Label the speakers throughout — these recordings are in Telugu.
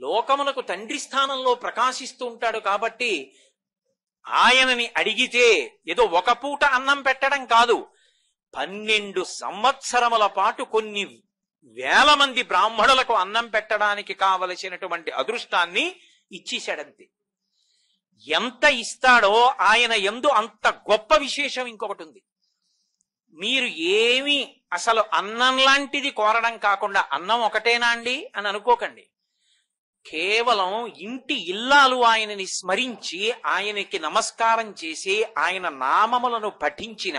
Speaker 1: లోకములకు తండ్రి స్థానంలో ప్రకాశిస్తూ ఉంటాడు కాబట్టి ఆయనని అడిగితే ఏదో ఒక పూట అన్నం పెట్టడం కాదు, 12 సంవత్సరముల పాటు కొన్ని వేల మంది బ్రాహ్మణులకు అన్నం పెట్టడానికి కావలసినటువంటి అదృష్టాన్ని ఇచ్చేశాడంతే. ఎంత ఇస్తాడో ఆయన యందు అంత గొప్ప విశేషం ఇంకొకటి ఉంది. మీరు ఏమి అసలు అన్నం లాంటిది కోరడం కాకుండా అన్నం ఒకటేనా అండి అని అనుకోకండి. కేవలం ఇంటి ఇల్లాలు ఆయనని స్మరించి ఆయనకి నమస్కారం చేసి ఆయన నామములను పఠించిన,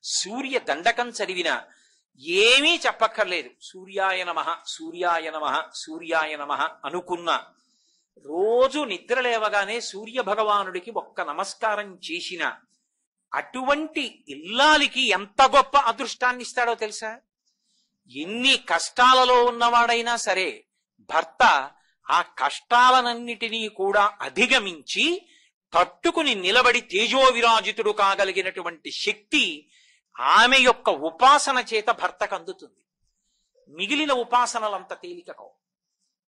Speaker 1: సూర్య దండకం చదివిన, ఏమీ చెప్పక్కర్లేదు. సూర్యాయ నమః, సూర్యాయ నమః, సూర్యాయ నమః అనుకున్న, రోజు నిద్ర లేవగానే సూర్య భగవానుడికి ఒక్క నమస్కారం చేసిన అటువంటి ఇల్లాలికి ఎంత గొప్ప అదృష్టాన్ని ఇస్తాడో తెలుసా? ఎన్ని కష్టాలలో ఉన్నవాడైనా సరే భర్త ఆ కష్టాలనన్నిటినీ కూడా అధిగమించి తట్టుకుని నిలబడి తేజోవిరాజితుడు కాగలిగినటువంటి శక్తి ఆమె యొక్క ఉపాసన చేత భర్తకు అందుతుంది. మిగిలిన ఉపాసనలంత తేలికకో.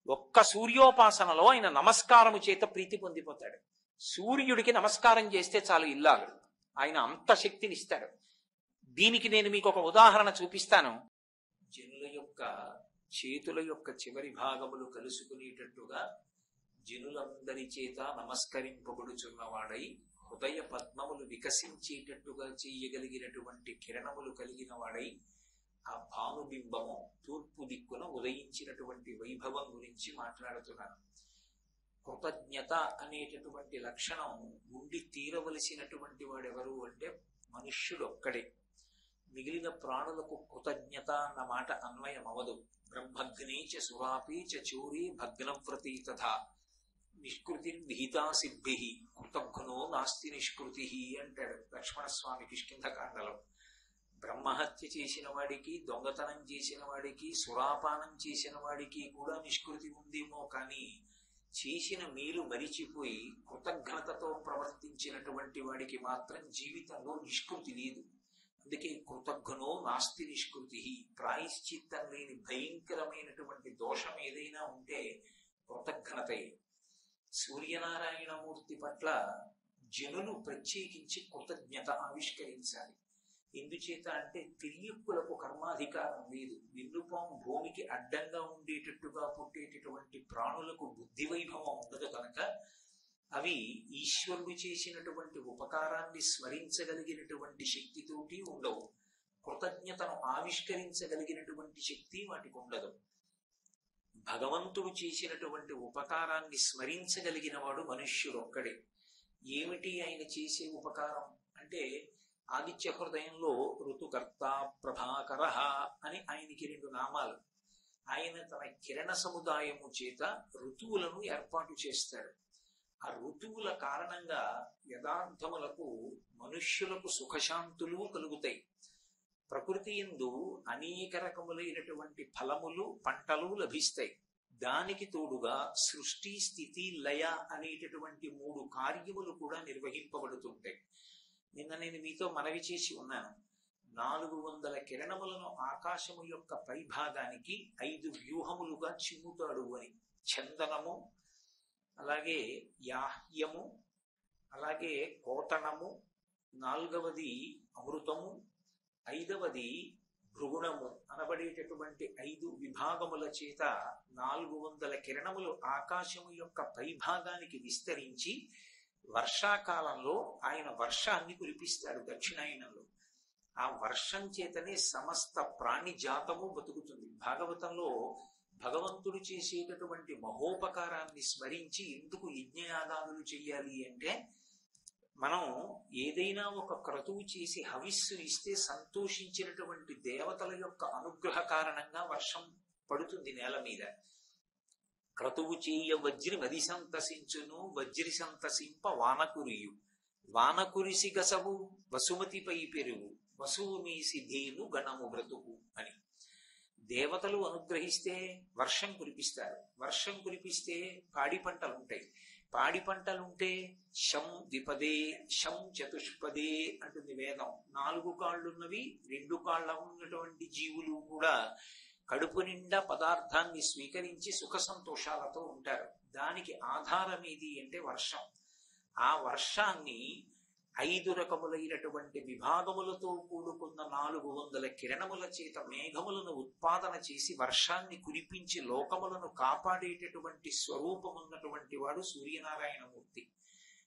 Speaker 1: ఒక్క సూర్యోపాసనలో ఆయన నమస్కారము చేత ప్రీతి పొందిపోతాడు. సూర్యుడికి నమస్కారం చేస్తే చాలు ఇల్లాలు, ఆయన అంత శక్తిని ఇస్తాడు. దీనికి నేను మీకు ఒక ఉదాహరణ చూపిస్తాను. జనుల యొక్క చేతుల యొక్క చివరి భాగములు కలుసుకునేటట్టుగా జనులందరి చేత నమస్కరింపబడుచున్నవాడై హృదయ పద్మములు వికసించేటట్టుగా చేయగలిగినటువంటి కిరణములు కలిగిన వాడై ఆ భానుబింబము తూర్పు దిక్కున ఉదయించినటువంటి వైభవం గురించి మాట్లాడుతున్నాను. కృతజ్ఞత అనేటటువంటి లక్షణం ఉండి తీరవలసినటువంటి వాడెవరు అంటే మనుష్యుడు ఒక్కడే. మిగిలిన ప్రాణులకు కృతజ్ఞత అన్న మాట అన్వయం అవదు. బ్రహ్మగ్ని చ సురాపి చ చోరీ భగ్నవ్రతి తథా నిష్కృతి విహితా సిద్ధి కృతజ్ఞో నాస్తి నిష్కృతి అంటాడు లక్ష్మణస్వామి కిష్కింధకాండలో. బ్రహ్మహత్య చేసిన వాడికి, దొంగతనం చేసిన వాడికి, సురాపానం చేసిన వాడికి కూడా నిష్కృతి ఉందేమో, కానీ చేసిన మేలు మరిచిపోయి కృతజ్ఞతతో ప్రవర్తించినటువంటి వాడికి మాత్రం జీవితంలో నిష్కృతి లేదు. అందుకే కృతజ్ఞో నాస్తి నిష్కృతి. ప్రాయశ్చిత్తం లేని భయంకరమైనటువంటి దోషం ఏదైనా ఉంటే కృతజ్ఞతే. సూర్యనారాయణమూర్తి పట్ల జనులు ప్రత్యేకించి కృతజ్ఞత ఆవిష్కరించాలి. ఎందుచేత అంటే తిరియక్కులకు కర్మాధికారం లేదు. విల్లుపాము భూమికి అడ్డంగా ఉండేటట్టుగా పుట్టేటటువంటి ప్రాణులకు బుద్ధి వైభవం ఉండదు కనుక అవి ఈశ్వరుడు చేసినటువంటి ఉపకారాన్ని స్మరించగలిగినటువంటి శక్తితోటి ఉండవు. కృతజ్ఞతను ఆవిష్కరించగలిగినటువంటి శక్తి వాటికి ఉండదు. భగవంతుడు చేసినటువంటి ఉపకారాన్ని స్మరించగలిగిన వాడు మనుష్యుడు ఒక్కడే. ఏమిటి ఆయన చేసే ఉపకారం అంటే, ఆదిత్య హృదయంలో ఋతుకర్త ప్రభాకర అని ఆయనకి 2 నామాలు. ఆయన తన కిరణ సముదాయము చేత ఋతువులను ఏర్పాటు చేస్తాడు. ఆ ఋతువుల కారణంగా యథార్థములకు మనుష్యులకు సుఖశాంతులు కలుగుతాయి. ప్రకృతి యందు అనేక రకములైనటువంటి ఫలములు, పంటలు లభిస్తాయి. దానికి తోడుగా సృష్టి, స్థితి, లయ అనేటటువంటి 3 కార్యములు కూడా నిర్వహింపబడుతుంటాయి. నిన్న నేను మీతో మనవి చేసి ఉన్నాను. 400 కిరణములను ఆకాశము యొక్క పైభాగానికి 5 వ్యూహములుగా చిమ్ముతాడు అని. చందనము, అలాగే యాహ్యము, అలాగే కోటనము, 4వది అమృతము, 5వది భృగుణము అనబడేటటువంటి 5 విభాగముల చేత 400 కిరణములు ఆకాశము యొక్క పైభాగానికి విస్తరించి వర్షాకాలంలో ఆయన వర్షాన్ని కురిపిస్తాడు దక్షిణాయనంలో. ఆ వర్షం చేతనే సమస్త ప్రాణి జాతము బతుకుతుంది. భాగవతంలో భగవంతుడు చేసేటటువంటి మహోపకారాన్ని స్మరించి ఎందుకు యజ్ఞయాగాదులు చెయ్యాలి అంటే, మనం ఏదైనా ఒక క్రతువు చేసి హవిస్సు ఇస్తే సంతోషించినటువంటి దేవతల యొక్క అనుగ్రహ కారణంగా వర్షం పడుతుంది నేల మీద. క్రతువు చేయ వజ్రి మది సంతసించును, వజ్రి సంతసింప వానకురియు, వానకురిసి గసవు వసుమతిపై పెరుగు, వసువు మీసి ధేను గణము బ్రతుకు అని. దేవతలు అనుగ్రహిస్తే వర్షం కురిపిస్తారు. వర్షం కురిపిస్తే పాడి పంటలు ఉంటాయి. పాడి పంటలుంటే శం ద్విపదే శం చతుష్పదే అంటుంది వేదం. 4 కాళ్ళున్నవి, 2 కాళ్ళ ఉన్నటువంటి జీవులు కూడా కడుపు నిండా పదార్థాన్ని స్వీకరించి సుఖ సంతోషాలతో ఉంటారు. దానికి ఆధారం ఏది అంటే వర్షం. ఆ వర్షాన్ని 5 రకములైనటువంటి విభాగములతో కూడుకున్న 400 కిరణముల చేత మేఘములను ఉత్పాదన చేసి వర్షాన్ని కురిపించి లోకములను కాపాడేటటువంటి స్వరూపమున్నటువంటి వాడు సూర్యనారాయణమూర్తి.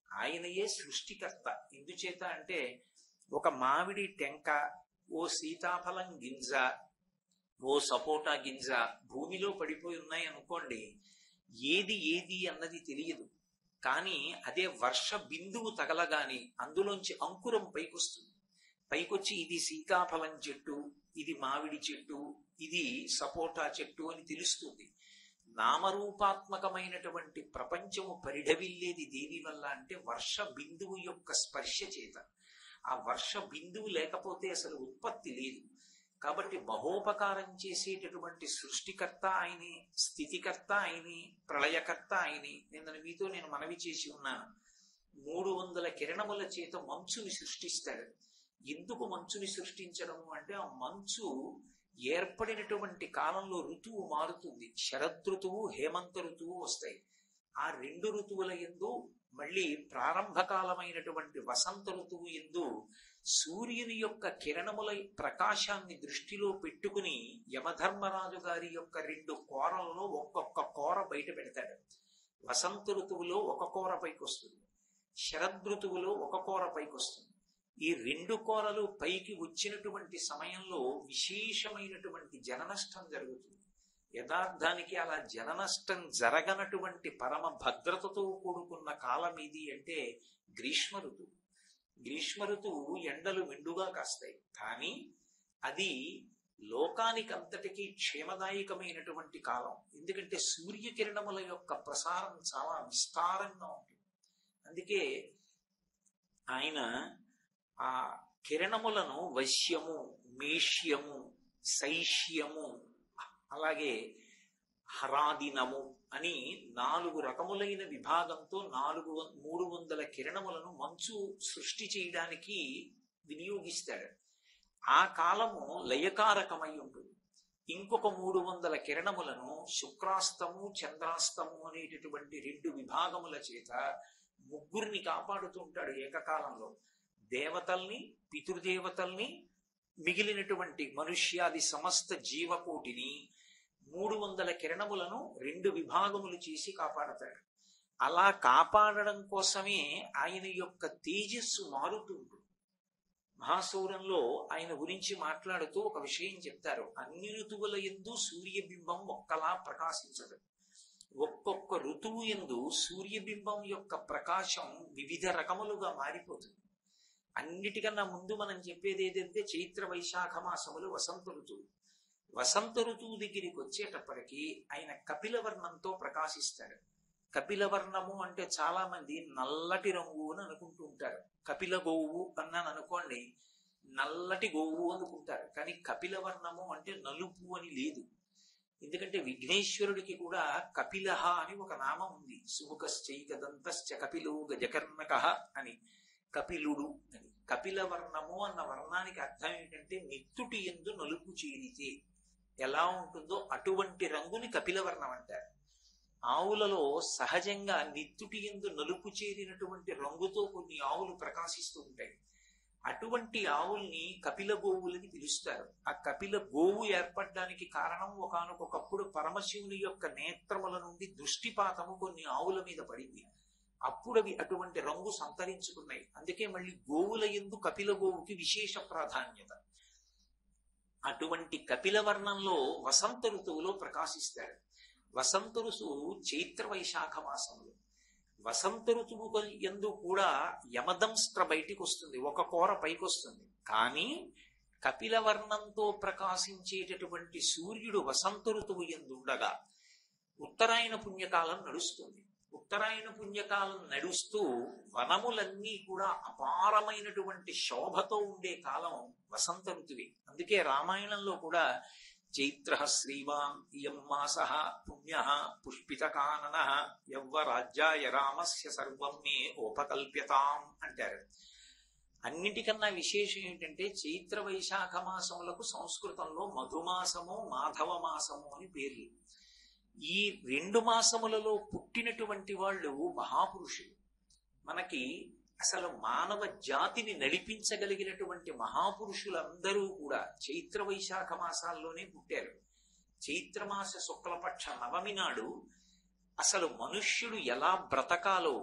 Speaker 1: ఆయనయే సృష్టికర్త. ఎందుచేత అంటే ఒక మామిడి టెంక, ఓ సీతాఫలం గింజ, ఓ సపోటా గింజ భూమిలో పడిపోయి ఉన్నాయి అనుకోండి, ఏది ఏది అన్నది తెలియదు. కానీ అదే వర్ష బిందువు తగలగాని అందులోంచి అంకురం పైకొస్తుంది. పైకొచ్చి ఇది సీతాఫలం చెట్టు, ఇది మామిడి చెట్టు, ఇది సపోటా చెట్టు అని తెలుస్తుంది. నామరూపాత్మకమైనటువంటి ప్రపంచము పరిఢవిల్లేది దేని వల్ల అంటే వర్ష బిందువు యొక్క స్పర్శ చేత. ఆ వర్ష బిందువు లేకపోతే అసలు ఉత్పత్తి లేదు. కాబట్టి మహోపకారం చేసేటటువంటి సృష్టికర్త ఆయనే, స్థితికర్త ఆయనే, ప్రళయకర్త ఆయనే. మీతో నేను మనవి చేసి ఉన్నాను, 300 కిరణముల చేత మంచుని సృష్టిస్తాడు. ఎందుకు మంచుని సృష్టించడము అంటే ఆ మంచు ఏర్పడినటువంటి కాలంలో ఋతువు మారుతుంది. శరదృతువు, హేమంత ఋతువు వస్తాయి. ఆ 2 ఋతువుల యందు మళ్ళీ ప్రారంభకాలమైనటువంటి వసంత ఋతువు యందు సూర్యుని యొక్క కిరణముల ప్రకాశాన్ని దృష్టిలో పెట్టుకుని యమధర్మరాజు గారి యొక్క 2 కోరలలో ఒక్కొక్క కోర బయట పెడతాడు. వసంత ఋతువులో ఒక కోర పైకి వస్తుంది, శరదృతువులో ఒక కోర పైకి వస్తుంది. ఈ 2 కోరలు పైకి వచ్చినటువంటి సమయంలో విశేషమైనటువంటి జననష్టం జరుగుతుంది. యథార్థానికి అలా జననష్టం జరగనటువంటి పరమ భద్రతతో కూడుకున్న కాలం ఇది అంటే గ్రీష్మ ఋతువు. గ్రీష్మ ఋతువు ఎండలు మెండుగా కాస్తాయి, కానీ అది లోకానికంతటికీ క్షేమదాయకమైనటువంటి కాలం. ఎందుకంటే సూర్యకిరణముల యొక్క ప్రసారం చాలా విస్తారంగా ఉంటుంది. అందుకే ఆయన ఆ కిరణములను వశ్యము, మేష్యము, శైష్యము, అలాగే హరాదినము అని 4 రకములైన విభాగంతో 300 కిరణములను మంచు సృష్టి చేయడానికి వినియోగిస్తాడు. ఆ కాలము లయకారకమై ఉంటుంది. ఇంకొక 300 కిరణములను శుక్రాస్తము, చంద్రాస్తము అనేటటువంటి 2 విభాగముల చేత ముగ్గురిని కాపాడుతుంటాడు ఏకకాలంలో. దేవతల్ని, పితృదేవతల్ని, మిగిలినటువంటి మనుష్యాది సమస్త జీవకోటిని 300 కిరణములను 2 విభాగములు చేసి కాపాడతాడు. అలా కాపాడడం కోసమే ఆయన యొక్క తేజస్సు మారుతుంటుంది. మహాసౌరంలో ఆయన గురించి మాట్లాడుతూ ఒక విషయం చెప్తారు. అన్ని ఋతువుల యందు సూర్యబింబం ఒక్కలా ప్రకాశించదు. ఒక్కొక్క ఋతువు యందు సూర్యబింబం యొక్క ప్రకాశం వివిధ రకములుగా మారిపోతుంది. అన్నిటికన్నా ముందు మనం చెప్పేది ఏదంటే చైత్ర వైశాఖ మాసములు వసంత ఋతువు. వసంత ఋతువు దగ్గరికి వచ్చేటప్పటికి ఆయన కపిలవర్ణంతో ప్రకాశిస్తాడు. కపిలవర్ణము అంటే చాలా మంది నల్లటి రంగు అని అనుకుంటూ ఉంటారు. కపిల గోవు అన్నాను అనుకోండి, నల్లటి గోవు అనుకుంటారు. కానీ కపిలవర్ణము అంటే నలుపు అని లేదు. ఎందుకంటే విఘ్నేశ్వరుడికి కూడా కపిలహ అని ఒక నామం ఉంది. సుముఖశ్చైకదంతశ్చ కపిలో గజకర్ణకః అని, కపిలుడు అని. కపిలవర్ణము అన్న వర్ణానికి అర్థం ఏంటంటే నెత్తుటి యందు నలుపు చేరితే ఎలా ఉంటుందో అటువంటి రంగుని కపిలవర్ణం అంటారు. ఆవులలో సహజంగా నెత్తుటి యందు నలుపు చేరినటువంటి రంగుతో కొన్ని ఆవులు ప్రకాశిస్తూ ఉంటాయి. అటువంటి ఆవుల్ని కపిల గోవులని పిలుస్తారు. ఆ కపిల గోవు ఏర్పడడానికి కారణం ఒకానొకప్పుడు పరమశివుని యొక్క నేత్రముల నుండి దృష్టిపాతము కొన్ని ఆవుల మీద పడింది. అప్పుడు అవి అటువంటి రంగు సంతరించుకున్నాయి. అందుకే మళ్ళీ గోవుల యందు కపిల గోవుకి విశేష ప్రాధాన్యత. అటువంటి కపిల వర్ణంలో వసంత ఋతువులో ప్రకాశిస్తాడు. వసంత ఋతువు చైత్ర వైశాఖ మాసంలో. వసంత ఋతువు యందు కూడా యమదంస్త్ర బయటికి వస్తుంది, ఒక కోర పైకి వస్తుంది. కానీ కపిల వర్ణంతో ప్రకాశించేటటువంటి సూర్యుడు వసంత ఋతువు యందుండగా ఉత్తరాయణ పుణ్యకాలం నడుస్తుంది. ఉత్తరాయణ పుణ్యకాలం నడుస్తూ వనములన్నీ కూడా అపారమైనటువంటి శోభతో ఉండే కాలం వసంత ఋతువే. అందుకే రామాయణంలో కూడా చైత్ర శ్రీవాన్ ఇయం మాసః పుణ్యః పుష్పితకాననః యవ్వ రాజ్యాయ రామస్య సర్వం మే ఉపకల్ప్యతాం అంటారు. అన్నిటికన్నా విశేషం ఏంటంటే చైత్ర వైశాఖ మాసములకు సంస్కృతంలో మధుమాసము మాధవ మాసము అని పేర్లు. ఈ 2 మాసములలో పుట్టినటువంటి వాళ్ళు మహాపురుషులు. మనకి అసలు మానవ జాతిని నడిపించగలిగినటువంటి మహాపురుషులందరూ కూడా చైత్ర వైశాఖ మాసాల్లోనే పుట్టారు. చైత్రమాస శుక్లపక్ష నవమి నాడు అసలు మనుష్యుడు ఎలా బ్రతకాలో,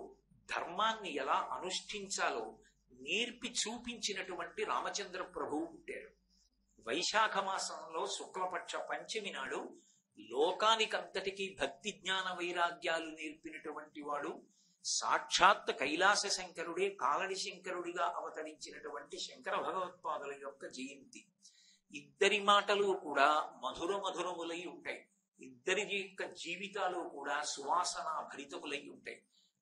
Speaker 1: ధర్మాన్ని ఎలా అనుష్ఠించాలో నేర్పి చూపించినటువంటి రామచంద్ర ప్రభువు పుట్టారు. వైశాఖ మాసంలో శుక్లపక్ష పంచమి నాడు లోకానికంతటికీ భక్తి జ్ఞాన వైరాగ్యాలు నేర్పినటువంటి వాడు సాక్షాత్ కైలాస శంకరుడే కాలడి శంకరుడిగా అవతరించినటువంటి శంకర భగవత్పాదుల యొక్క జయంతి. ఇద్దరి మాటలు కూడా మధుర మధురములై ఉంటాయి. ఇద్దరి యొక్క జీవితాలు కూడా సువాసన భరితములై ఉంటాయి.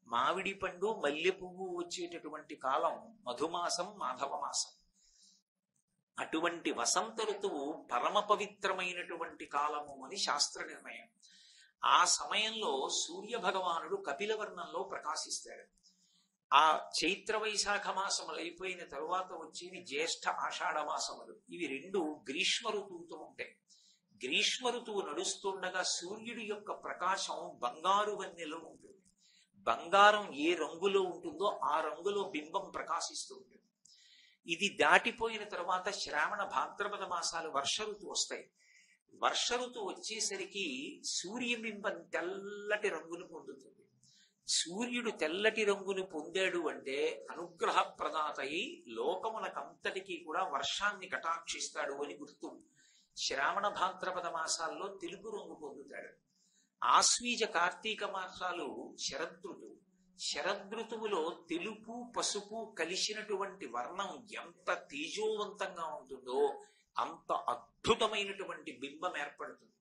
Speaker 1: మామిడి పండు మల్లె పువ్వు వచ్చేటటువంటి కాలం మధుమాసం మాధవ మాసం. అటువంటి వసంత ఋతువు పరమ పవిత్రమైనటువంటి కాలము అని శాస్త్ర నిర్ణయం. ఆ సమయంలో సూర్య భగవానుడు కపిలవర్ణంలో ప్రకాశిస్తాడు. ఆ చైత్ర వైశాఖ మాసములు అయిపోయిన తరువాత వచ్చేవి జ్యేష్ఠ ఆషాఢ మాసములు. ఇవి 2 గ్రీష్మ ఋతువుతో ఉంటాయి. గ్రీష్మ ఋతువు నడుస్తుండగా సూర్యుడి యొక్క ప్రకాశం బంగారు వన్నెలో ఉంటుంది. బంగారం ఏ రంగులో ఉంటుందో ఆ రంగులో బింబం ప్రకాశిస్తూ ఉంటుంది. ఇది దాటిపోయిన తర్వాత శ్రావణ భాద్రపద మాసాలు వర్ష ఋతువు వస్తాయి. వర్ష ఋతువు వచ్చేసరికి సూర్యబింబం తెల్లటి రంగును పొందుతుంది. సూర్యుడు తెల్లటి రంగును పొందాడు అంటే అనుగ్రహ ప్రదాత అయి లోకములకంతటికీ కూడా వర్షాన్ని కటాక్షిస్తాడు అని గుర్తు. శ్రావణ భాద్రపద మాసాల్లో తెలుపు రంగు పొందుతాడు. ఆశ్వీజ కార్తీక మాసాలు శరదృతువు. శరదృతువులో తెలుపు పసుపు కలిసినటువంటి వర్ణం ఎంత తేజోవంతంగా ఉంటుందో అంత అద్భుతమైనటువంటి బింబం ఏర్పడుతుంది.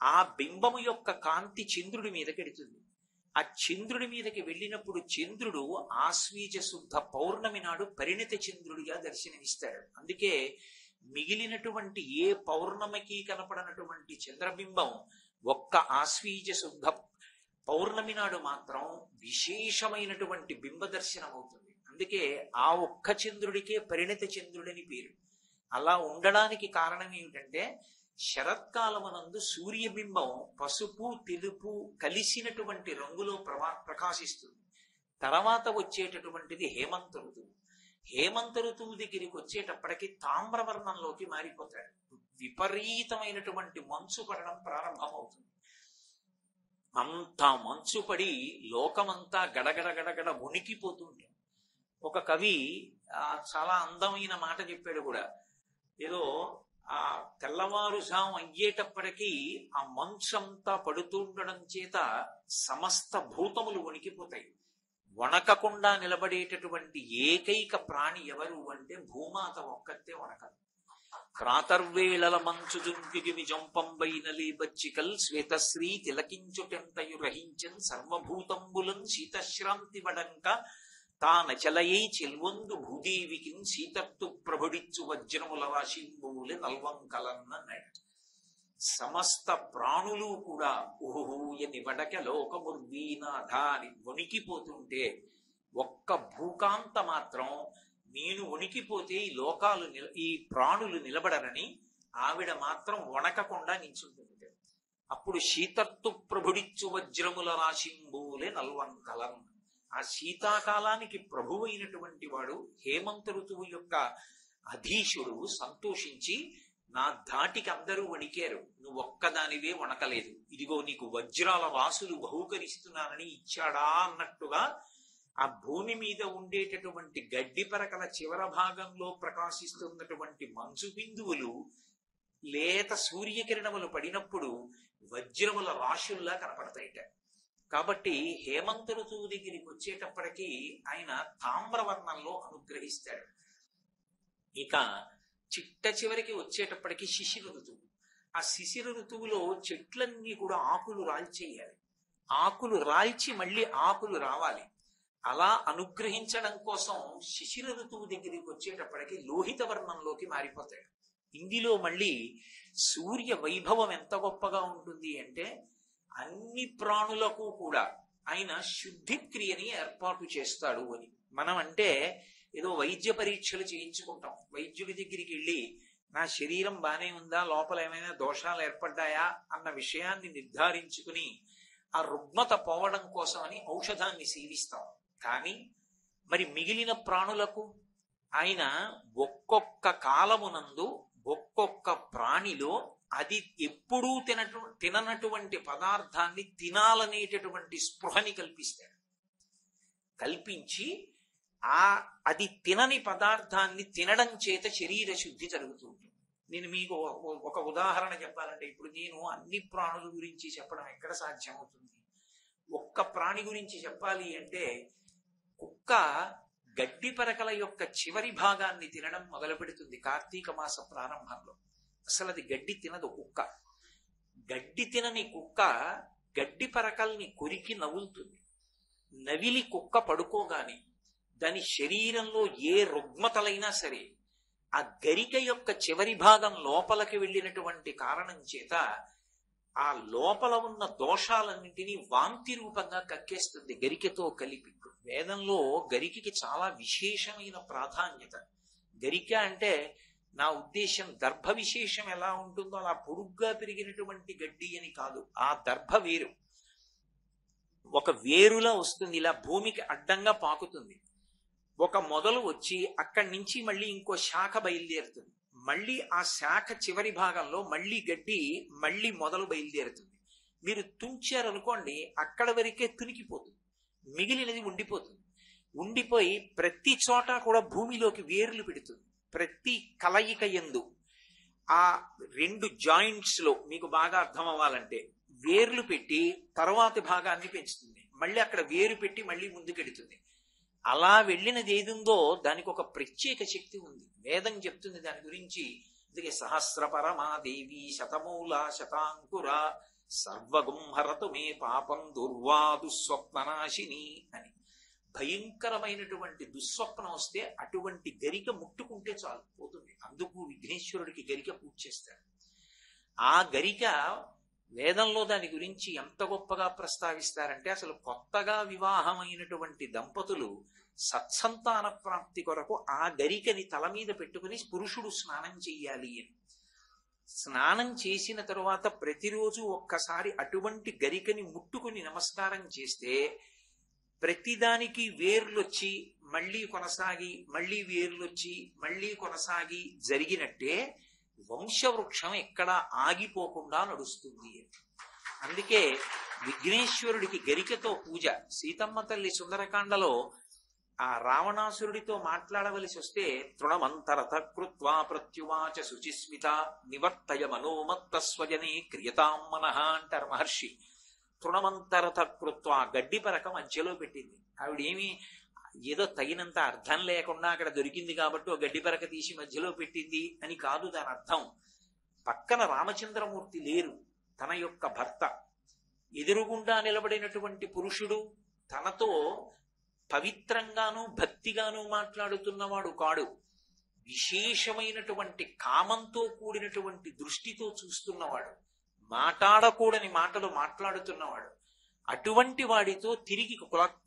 Speaker 1: ఆ బింబము యొక్క కాంతి చంద్రుడి మీదకి వెడుతుంది. ఆ చంద్రుడి మీదకి వెళ్ళినప్పుడు చంద్రుడు ఆశ్వీజ శుద్ధ పౌర్ణమి నాడు పరిణిత చంద్రుడిగా దర్శనమిస్తాడు. అందుకే మిగిలినటువంటి ఏ పౌర్ణమికి కనపడనటువంటి చంద్రబింబం ఒక్క ఆశ్వీజ శుద్ధ పౌర్ణమి నాడు మాత్రం విశేషమైనటువంటి బింబ దర్శనం అవుతుంది. అందుకే ఆ ఒక్క చంద్రుడికే పరిణిత చంద్రుడని పేరు. అలా ఉండడానికి కారణం ఏమిటంటే శరత్కాలమునందు సూర్యబింబం పసుపు తెలుపు కలిసినటువంటి రంగులో ప్రకాశిస్తుంది. తర్వాత వచ్చేటటువంటిది హేమంత ఋతువు. హేమంత ఋతువు దగ్గరికి వచ్చేటప్పటికి తామ్రవర్ణంలోకి మారిపోతాడు. విపరీతమైనటువంటి మంచు పడడం ప్రారంభమవుతుంది. అంతా మంచు పడి లోకమంతా గడగడ గడగడ వణికిపోతుంది. ఒక కవి చాలా అందమైన మాట చెప్పాడు కూడా. ఏదో ఆ తెల్లవారుజాము అయ్యేటప్పటికీ ఆ మంచంతా పడుతుండడం చేత సమస్త భూతములు వణికిపోతాయి. వణకకుండా నిలబడేటటువంటి ఏకైక ప్రాణి ఎవరు అంటే భూమాత ఒక్కతే వణకదు. క్రాతర్వేళల మంచు జుంకిగిమి జంపంబైనలి బచ్చికల్ శ్వేతశ్రీ తిలకించుటెంతయు రహించన్ సర్వభూతంబులన్ శీతశ్రాంతి వడంక తానచలయై చెల్వొందు భూదేవికిన్ సీతత్తు ప్రభుడిచ్చు వజ్రముల రాశింబులే నల్వంకలన్నన్నాడు. సమస్త ప్రాణులు కూడా ఊహూయని వడక లోకముర్వీనాథాని వణికిపోతుంటే ఒక్క భూకాంత మాత్రం నేను వణికిపోతే ఈ లోకాలు ఈ ప్రాణులు నిలబడరని ఆవిడ మాత్రం వణకకుండా నించుంటుంది. అప్పుడు శీతత్తు ప్రభుడిచ్చు వజ్రముల రాశింబూలే నల్వంకలం. ఆ శీతాకాలానికి ప్రభు అయినటువంటి వాడు హేమంత ఋతువు యొక్క అధీశుడు సంతోషించి నా ధాటికి అందరూ వణికారు, నువ్వు ఒక్కదానివే వణకలేదు, ఇదిగో నీకు వజ్రాల రాసులు బహూకరిస్తున్నానని ఇచ్చాడా అన్నట్టుగా ఆ భూమి మీద ఉండేటటువంటి గడ్డి పరకల చివర భాగంలో ప్రకాశిస్తున్నటువంటి మంచు బిందువులు లేత సూర్యకిరణములు పడినప్పుడు వజ్రముల రాశుల్లా కనపడతాయిట. కాబట్టి హేమంత ఋతువు దగ్గరికి వచ్చేటప్పటికీ ఆయన తామ్రవర్ణంలో అనుగ్రహిస్తాడు. ఇక చిట్ట చివరికి వచ్చేటప్పటికి శిశిర ఋతువు. ఆ శిశిర ఋతువులో చెట్లన్నీ కూడా ఆకులు రాల్చేయాలి. ఆకులు రాల్చి మళ్ళీ ఆకులు రావాలి. అలా అనుగ్రహించడం కోసం శిశిర ఋతువు దగ్గరికి వచ్చేటప్పటికి లోహిత వర్ణంలోకి మారిపోతాడు. ఇందులో మళ్ళీ సూర్య వైభవం ఎంత గొప్పగా ఉంటుంది అంటే అన్ని ప్రాణులకు కూడా ఆయన శుద్ధి క్రియని ఏర్పాటు చేస్తాడు అని. మనం అంటే ఏదో వైద్య పరీక్షలు చేయించుకుంటాం. వైద్యుడి దగ్గరికి వెళ్ళి నా శరీరం బానే ఉందా, లోపల ఏమైనా దోషాలు ఏర్పడ్డాయా అన్న విషయాన్ని నిర్ధారించుకుని ఆ రుగ్మత పోవడం కోసమని ఔషధాన్ని సేవిస్తాం. కానీ మరి మిగిలిన ప్రాణులకు ఆయన ఒక్కొక్క కాలమునందు ఒక్కొక్క ప్రాణిలో అది ఎప్పుడూ తిననటువంటి పదార్థాన్ని తినాలనేటటువంటి స్పృహని కల్పిస్తాడు. కల్పించి అది తినని పదార్థాన్ని తినడం చేత శరీర శుద్ధి జరుగుతుంది. నేను మీకు ఒక ఉదాహరణ చెప్పాలంటే, ఇప్పుడు నేను అన్ని ప్రాణుల గురించి చెప్పడం ఎక్కడ సాధ్యమవుతుంది? ఒక్క ప్రాణి గురించి చెప్పాలి అంటే, కుక్క గడ్డి పరకల యొక్క చివరి భాగాన్ని తినడం మొదలు పెడుతుంది కార్తీక మాస ప్రారంభంలో. అసలు అది గడ్డి తినదు కుక్క. గడ్డి తినని కుక్క గడ్డి పరకల్ని కొరికి నవ్వులుతుంది. నవిలి కుక్క పడుకోగాని దాని శరీరంలో ఏ రుగ్మతలైనా సరే ఆ గరిక యొక్క చివరి భాగం లోపలికి వెళ్ళినటువంటి కారణం చేత ఆ లోపల ఉన్న దోషాలన్నింటినీ వాంతి రూపంగా కక్కేస్తుంది గరికతో కలిపి. వేదంలో గరికకి చాలా విశేషమైన ప్రాధాన్యత. గరిక అంటే నా ఉద్దేశం దర్భ విశేషం ఎలా ఉంటుందో అలా పొడుగ్గా పెరిగినటువంటి గడ్డి అని కాదు. ఆ దర్భ వేరు ఒక వేరులా వస్తుంది, ఇలా భూమికి అడ్డంగా పాకుతుంది. ఒక మొదలు వచ్చి అక్కడి నుంచి మళ్ళీ ఇంకో శాఖ బయలుదేరుతుంది. మళ్ళీ ఆ శాఖ చివరి భాగంలో మళ్ళీ గడ్డి మళ్ళీ మొదలు బయలుదేరుతుంది. మీరు తుంచారనుకోండి, అక్కడ వరకే తునికిపోతుంది, మిగిలినది ఉండిపోతుంది. ఉండిపోయి ప్రతి చోట కూడా భూమిలోకి వేర్లు పెడుతుంది. ప్రతి కలయిక యందు ఆ రెండు జాయింట్స్ లో మీకు బాగా అర్థం అవ్వాలంటే వేర్లు పెట్టి తర్వాతి భాగాన్ని పెంచుతుంది. మళ్ళీ అక్కడ వేరు పెట్టి మళ్ళీ ముందుకెడుతుంది. అలా వెళ్ళినది ఏదుందో దానికి ఒక ప్రత్యేక శక్తి ఉంది. వేదం చెప్తుంది దాని గురించి. అందుకే సహస్రపరమాదేవి శతమూల శతాంకుర సర్వగుంహరతు మే పాపం దుర్వాదు స్వప్ననాశిని అని. భయంకరమైనటువంటి దుస్వప్నం వస్తే అటువంటి గరిక ముట్టుకుంటే చాలు, పోతుంది. అందుకు విఘ్నేశ్వరుడికి గరిక పూజ చేస్తాడు. ఆ గరిక వేదంలో దాని గురించి ఎంత గొప్పగా ప్రస్తావిస్తారంటే, అసలు కొత్తగా వివాహమైనటువంటి దంపతులు సత్సంతాన ప్రాప్తి కొరకు ఆ గరికని తల మీద పెట్టుకుని పురుషుడు స్నానం చెయ్యాలి అని. స్నానం చేసిన తరువాత ప్రతిరోజు ఒక్కసారి అటువంటి గరికని ముట్టుకుని నమస్కారం చేస్తే ప్రతిదానికి వేర్లొచ్చి మళ్ళీ కొనసాగి మళ్ళీ వేర్లొచ్చి మళ్ళీ కొనసాగి జరిగినట్టే వంశవృక్షం ఎక్కడా ఆగిపోకుండా నడుస్తుంది. అందుకే విఘ్నేశ్వరుడికి గరికతో పూజ. సీతమ్మ తల్లి సుందరకాండలో ఆ రావణాసురుడితో మాట్లాడవలసి వస్తే తృణమంతరత కృత్వా ప్రత్యువాచ శుచిస్మిత నివర్తయ మనోమత్త స్వజనే క్రియతాం మనః అంటారు మహర్షి. తృణమంతరత కృత్వా గడ్డి పరక మధ్యలో పెట్టింది. ఆవిడేమి ఏదో తగినంత అర్థం లేకుండా అక్కడ దొరికింది కాబట్టి ఓ గడ్డి పరక తీసి మధ్యలో పెట్టింది అని కాదు దాని అర్థం. పక్కన రామచంద్రమూర్తి లేరు, తన యొక్క భర్త. ఎదురుగుండా నిలబడినటువంటి పురుషుడు తనతో పవిత్రంగాను భక్తిగాను మాట్లాడుతున్నవాడు కాడు, విశేషమైనటువంటి కామంతో కూడినటువంటి దృష్టితో చూస్తున్నవాడు, మాట్లాడకూడని మాటలు మాట్లాడుతున్నవాడు. అటువంటి వాడితో తిరిగి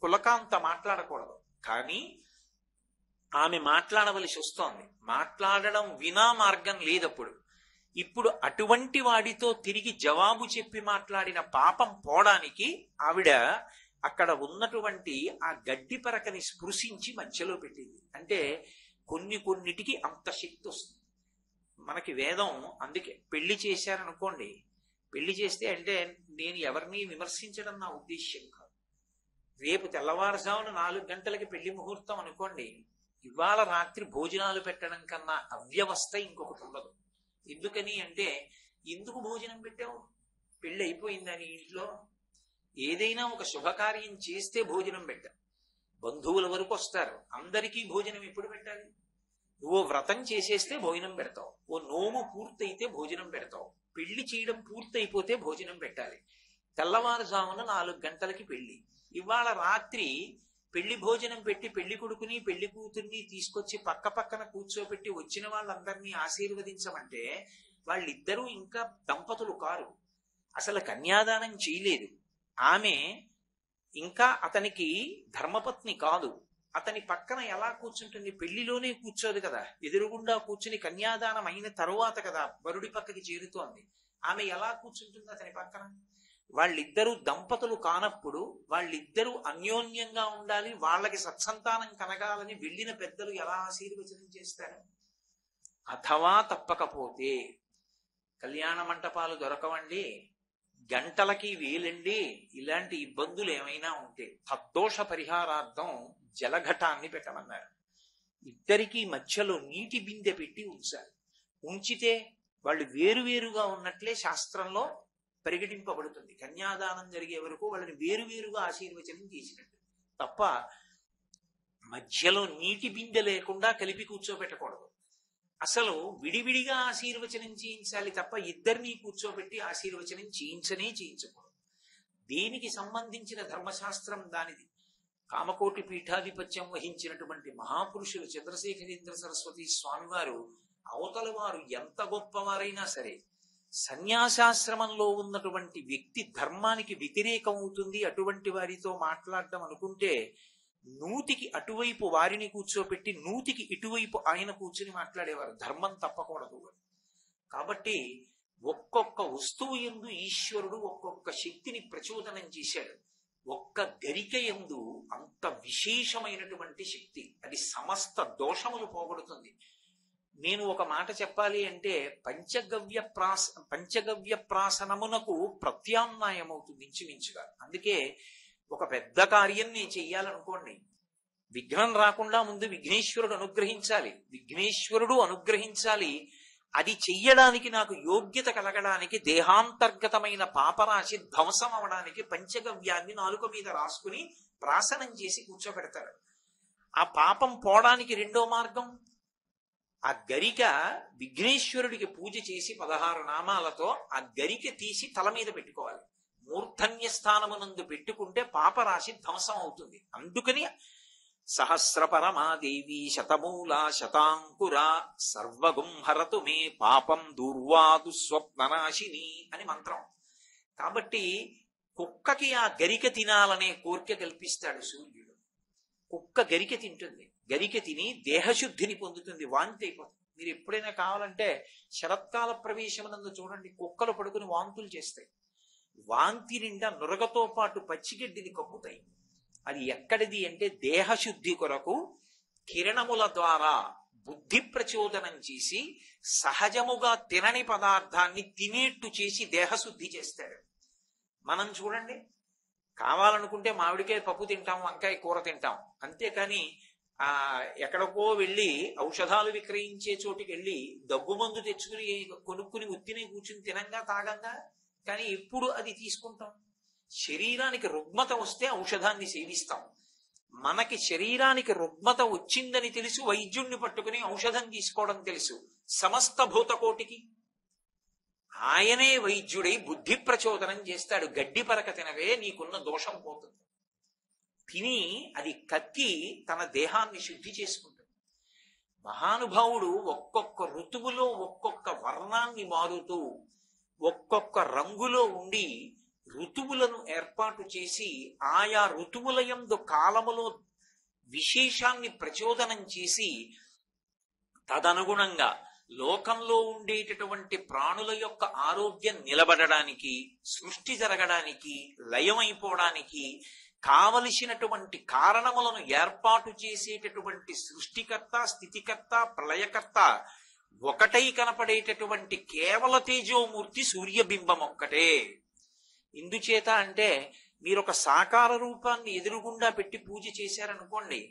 Speaker 1: కులకాంత మాట్లాడకూడదు. కానీ ఆమె మాట్లాడవలసి వస్తోంది. మాట్లాడడం వినా మార్గం లేదప్పుడు. ఇప్పుడు అటువంటి వాడితో తిరిగి జవాబు చెప్పి మాట్లాడిన పాపం పోవడానికి ఆవిడ అక్కడ ఉన్నటువంటి ఆ గడ్డి పరకని స్పృశించి మధ్యలో పెట్టింది. అంటే కొన్నిటికి అంత శక్తి వస్తుంది మనకి. వేదం అందుకే పెళ్లి చేశారనుకోండి, పెళ్లి చేస్తే అంటే నేను ఎవరిని విమర్శించడం నా ఉద్దేశ్యం కాదు. రేపు తెల్లవారుజామున 4 గంటలకి పెళ్లి ముహూర్తం అనుకోండి, ఇవాళ రాత్రి భోజనాలు పెట్టడం కన్నా అవ్యవస్థ ఇంకొకటి ఉండదు. ఎందుకని అంటే, ఎందుకు భోజనం పెట్టావు? పెళ్లి అయిపోయిందని ఇంట్లో ఏదైనా ఒక శుభకార్యం చేస్తే భోజనం పెట్టావు. బంధువుల వరకు వస్తారు, అందరికీ భోజనం ఎప్పుడు పెట్టాలి? నువ్వు వ్రతం చేసేస్తే భోజనం పెడతావు, ఓ నోము పూర్తయితే భోజనం పెడతావు, పెళ్లి చేయడం పూర్తయిపోతే భోజనం పెట్టాలి. తెల్లవారుజామున 4 గంటలకి పెళ్లి. ఇవాళ రాత్రి పెళ్లి భోజనం పెట్టి పెళ్లి కొడుకుని పెళ్లి కూతుర్ని తీసుకొచ్చి పక్క పక్కన కూర్చోబెట్టి వచ్చిన వాళ్ళందరినీ ఆశీర్వదించమంటే వాళ్ళిద్దరూ ఇంకా దంపతులు కారు, అసలు కన్యాదానం చేయలేదు. ఆమె ఇంకా అతనికి ధర్మపత్ని కాదు. అతని పక్కన ఎలా కూర్చుంటుంది? పెళ్లిలోనే కూర్చోదు కదా, ఎదురుగుండా కూర్చుని కన్యాదానం అయిన తరువాత కదా వరుడి పక్కకి చేరుతోంది. ఆమె ఎలా కూర్చుంటుంది అతని పక్కన? వాళ్ళిద్దరూ దంపతులు కానప్పుడు వాళ్ళిద్దరూ అన్యోన్యంగా ఉండాలి, వాళ్ళకి సత్సంతానం కలగాలని వెళ్ళిన పెద్దలు ఎలా ఆశీర్వచనం చేస్తారు? అథవా తప్పకపోతే కళ్యాణ మంటపాలు దొరకవండి, గంటలకి వేలండి, ఇలాంటి ఇబ్బందులు ఏమైనా ఉంటే తద్దోష పరిహారార్థం జలఘటాన్ని పెట్టమన్నారు. ఇద్దరికీ మధ్యలో నీటి బిందె పెట్టి ఉంచాలి. ఉంచితే వాళ్ళు వేరువేరుగా ఉన్నట్లే శాస్త్రంలో పరిగణింపబడుతుంది. కన్యాదానం జరిగే వరకు వాళ్ళని వేరువేరుగా ఆశీర్వచనం చేసినట్టు తప్ప మధ్యలో నీటి బిందె లేకుండా కలిపి కూర్చోబెట్టకూడదు. అసలు విడివిడిగా ఆశీర్వచనం చేయించాలి తప్ప ఇద్దరినీ కూర్చోబెట్టి ఆశీర్వచనం చేయించకూడదు. దీనికి సంబంధించిన ధర్మశాస్త్రం దానిది. కామకోటి పీఠాధిపత్యం వహించినటువంటి మహాపురుషులు చంద్రశేఖరేంద్ర సరస్వతి స్వామివారు అవతల వారు ఎంత గొప్పవారైనా సరే సన్యాసాశ్రమంలో ఉన్నటువంటి వ్యక్తి ధర్మానికి వ్యతిరేకం అవుతుంది అటువంటి వారితో మాట్లాడటం అనుకుంటే 100కి అటువైపు వారిని కూర్చోపెట్టి 100కి ఇటువైపు ఆయన కూర్చుని మాట్లాడేవారు. ధర్మం తప్పకూడదు. కాబట్టి ఒక్కొక్క వస్తువు యందు ఈశ్వరుడు ఒక్కొక్క శక్తిని ప్రచోదనం చేశాడు. ఒక్క గరిక యందు అంత విశేషమైనటువంటి శక్తి, అది సమస్త దోషములు పోగొడుతుంది. నేను ఒక మాట చెప్పాలి అంటే పంచగవ్య ప్రాసనమునకు ప్రత్యామ్నాయం అవుతుంది ఇంచుమించుగా. అందుకే ఒక పెద్ద కార్యం నేను చెయ్యాలనుకోండి, విఘ్నం రాకుండా ముందు విఘ్నేశ్వరుడు అనుగ్రహించాలి. అది చెయ్యడానికి నాకు యోగ్యత కలగడానికి, దేహాంతర్గతమైన పాపరాశి ధ్వంసం అవడానికి పంచగవ్యాన్ని నాలుక మీద రాసుకుని ప్రాసనం చేసి కూర్చోబెడతారు. ఆ పాపం పోవడానికి రెండో మార్గం, ఆ గరిక విఘ్నేశ్వరుడికి పూజ చేసి 16 నామాలతో ఆ గరిక తీసి తల మీద పెట్టుకోవాలి. మూర్ధన్య స్థానమునందు పెట్టుకుంటే పాపరాశి ధ్వంసం అవుతుంది. అందుకని సహస్ర పరమాదేవి శతమూలా శతాంకురా సర్వగుం హరతు మే పాపం దూర్వాదు స్వప్ననాశిని అని మంత్రం. కాబట్టి కుక్కకి ఆ గరిక తినాలనే కోరిక కల్పిస్తాడు సూర్యుడు. కుక్క గరిక తింటుంది, గరిక తిని దేహశుద్ధిని పొందుతుంది, వాంతి అయిపోతుంది. మీరు ఎప్పుడైనా కావాలంటే శరత్కాల ప్రవేశమునందు చూడండి, కుక్కలు పడుకుని వాంతులు చేస్తాయి. వాంతి నిండా నురగతో పాటు పచ్చిగడ్డిని కప్పుతాయి. అది ఎక్కడిది అంటే దేహశుద్ధి కొరకు కిరణముల ద్వారా బుద్ధి ప్రచోదనం చేసి సహజముగా తినని పదార్థాన్ని తినేట్టు చేసి దేహశుద్ధి చేస్తాడు. మనం చూడండి, కావాలనుకుంటే మామిడికాయ పప్పు తింటాం, వంకాయ కూర తింటాం, అంతేకాని ఎక్కడికో వెళ్ళి ఔషధాలు విక్రయించే చోటుకి వెళ్ళి దగ్గు మందు తెచ్చుకుని కొనుక్కుని ఉత్తిని కూర్చుని తినంగా తాగంగా. కానీ ఎప్పుడు అది తీసుకుంటాం? శరీరానికి రుగ్మత వస్తే ఔషధాన్ని సేవిస్తాం. మనకి శరీరానికి రుగ్మత వచ్చిందని తెలుసు, వైద్యుణ్ణి పట్టుకుని ఔషధం తీసుకోవడం తెలుసు. సమస్త భూతకోటికి ఆయనే వైద్యుడై బుద్ధి ప్రచోదనం చేస్తాడు. గడ్డి పరక తినవే, నీకున్న దోషం పోతుంది. తిని అది కక్కి తన దేహాన్ని శుద్ధి చేసుకుంటుంది. మహానుభావుడు ఒక్కొక్క ఋతువులో ఒక్కొక్క వర్ణాన్ని మారుతూ ఒక్కొక్క రంగులో ఉండి ఋతువులను ఏర్పాటు చేసి ఆయా ఋతువుల యందు కాలములో విశేషాన్ని ప్రచోదనం చేసి తదనుగుణంగా లోకంలో ఉండేటటువంటి ప్రాణుల యొక్క ఆరోగ్యం నిలబడడానికి, సృష్టి జరగడానికి, లయమైపోవడానికి కావలసినటువంటి కారణములను ఏర్పాటు చేసేటటువంటి సృష్టికర్త, స్థితికర్త, ప్రళయకర్త ఒకటై కనపడేటటువంటి కేవల తేజోమూర్తి సూర్యబింబం ఒక్కటే. ఇందుచేత అంటే మీరు ఒక సాకార రూపాన్ని ఎదురుగుండా పెట్టి పూజ చేశారనుకోండి,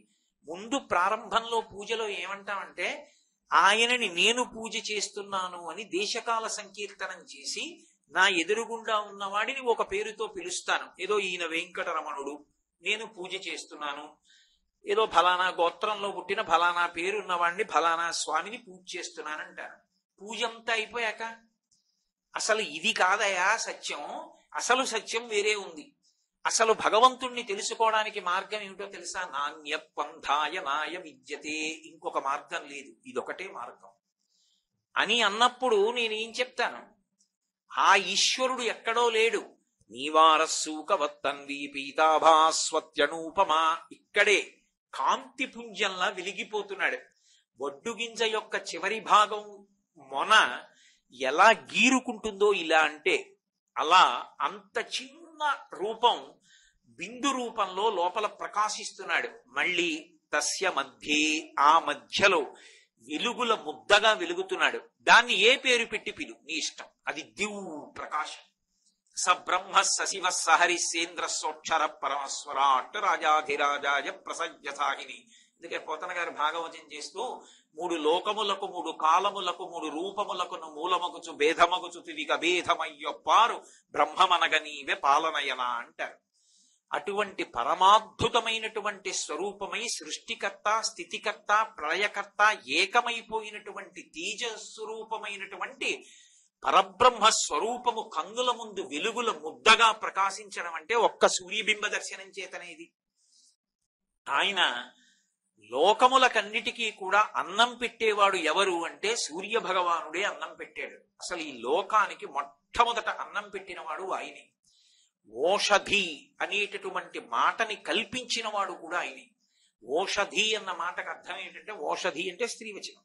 Speaker 1: ముందు ప్రారంభంలో పూజలో ఏమంటామంటే ఆయనని నేను పూజ చేస్తున్నాను అని దేశకాల సంకీర్తనం చేసి నా ఎదురుగుండా ఉన్నవాడిని ఒక పేరుతో పిలుస్తాను. ఏదో ఈయన వెంకటరమణుడు, నేను పూజ చేస్తున్నాను, ఏదో ఫలానా గోత్రంలో పుట్టిన ఫలానా పేరు ఉన్నవాడిని ఫలానా స్వామిని పూజ చేస్తున్నానంటాను. పూజ అంతా అయిపోయాక అసలు ఇది కాదయా సత్యం, అసలు సత్యం వేరే ఉంది. అసలు భగవంతుణ్ణి తెలుసుకోవడానికి మార్గం ఏమిటో తెలుసా? నాణ్యత్వంధాయ నాయ విద్యతే, ఇంకొక మార్గం లేదు, ఇదొకటే మార్గం అని అన్నప్పుడు నేనేం చెప్తాను? ఆ ఈశ్వరుడు ఎక్కడో లేడు. నీవారస్సూకవత్తన్వీ పీతాభాస్వత్యనూపమా, ఇక్కడే కాంతిపుంజంలా వెలిగిపోతున్నాడు. వడ్డుగింజ యొక్క చివరి భాగం మొన ఎలా గీరుకుంటుందో ఇలా అంటే అలా అంత చిన్న రూపం బిందు రూపంలో లోపల ప్రకాశిస్తున్నాడు. మళ్ళీ తస్య మధ్యే ఆ మధ్యలో వెలుగుల ముద్దగా వెలుగుతున్నాడు. దాన్ని ఏ పేరు పెట్టి పిలు నీ ఇష్టం, అది దివ్ ప్రకాశం. స బ్రహ్మ సశివ సహరి సేంద్ర సోక్షర పరమస్వరాట్ రాజాధిరాజాయ ప్రసజ్యసాహిని. అందుకే పోతన గారు భాగవతం చేస్తూ 3 లోకములకు 3 కాలములకు 3 రూపములకు మూలమగుచు భేదమగుచు తివిగ భేదమయ్యొప్పారు బ్రహ్మమనగ నీవే పాలనయన అంటారు. అటువంటి పరమాద్భుతమైనటువంటి స్వరూపమై సృష్టికర్త స్థితికర్త ప్రళయకర్త ఏకమైపోయినటువంటి తేజస్వరూపమైనటువంటి పరబ్రహ్మ స్వరూపము కన్నుల ముందు వెలుగుల ముద్దగా ప్రకాశించడం అంటే ఒక్క సూర్యబింబ దర్శనం చేతనేది. ఆయన లోకములకన్నిటికీ కూడా అన్నం పెట్టేవాడు ఎవరు అంటే సూర్య భగవానుడే అన్నం పెట్టాడు. అసలు ఈ లోకానికి మొట్టమొదట అన్నం పెట్టినవాడు ఆయనే. ఓషధి అనేటటువంటి మాటని కల్పించిన వాడు కూడా ఆయనే. ఓషధి అన్న మాటకు అర్థం ఏంటంటే, ఓషధి అంటే స్త్రీవచనం.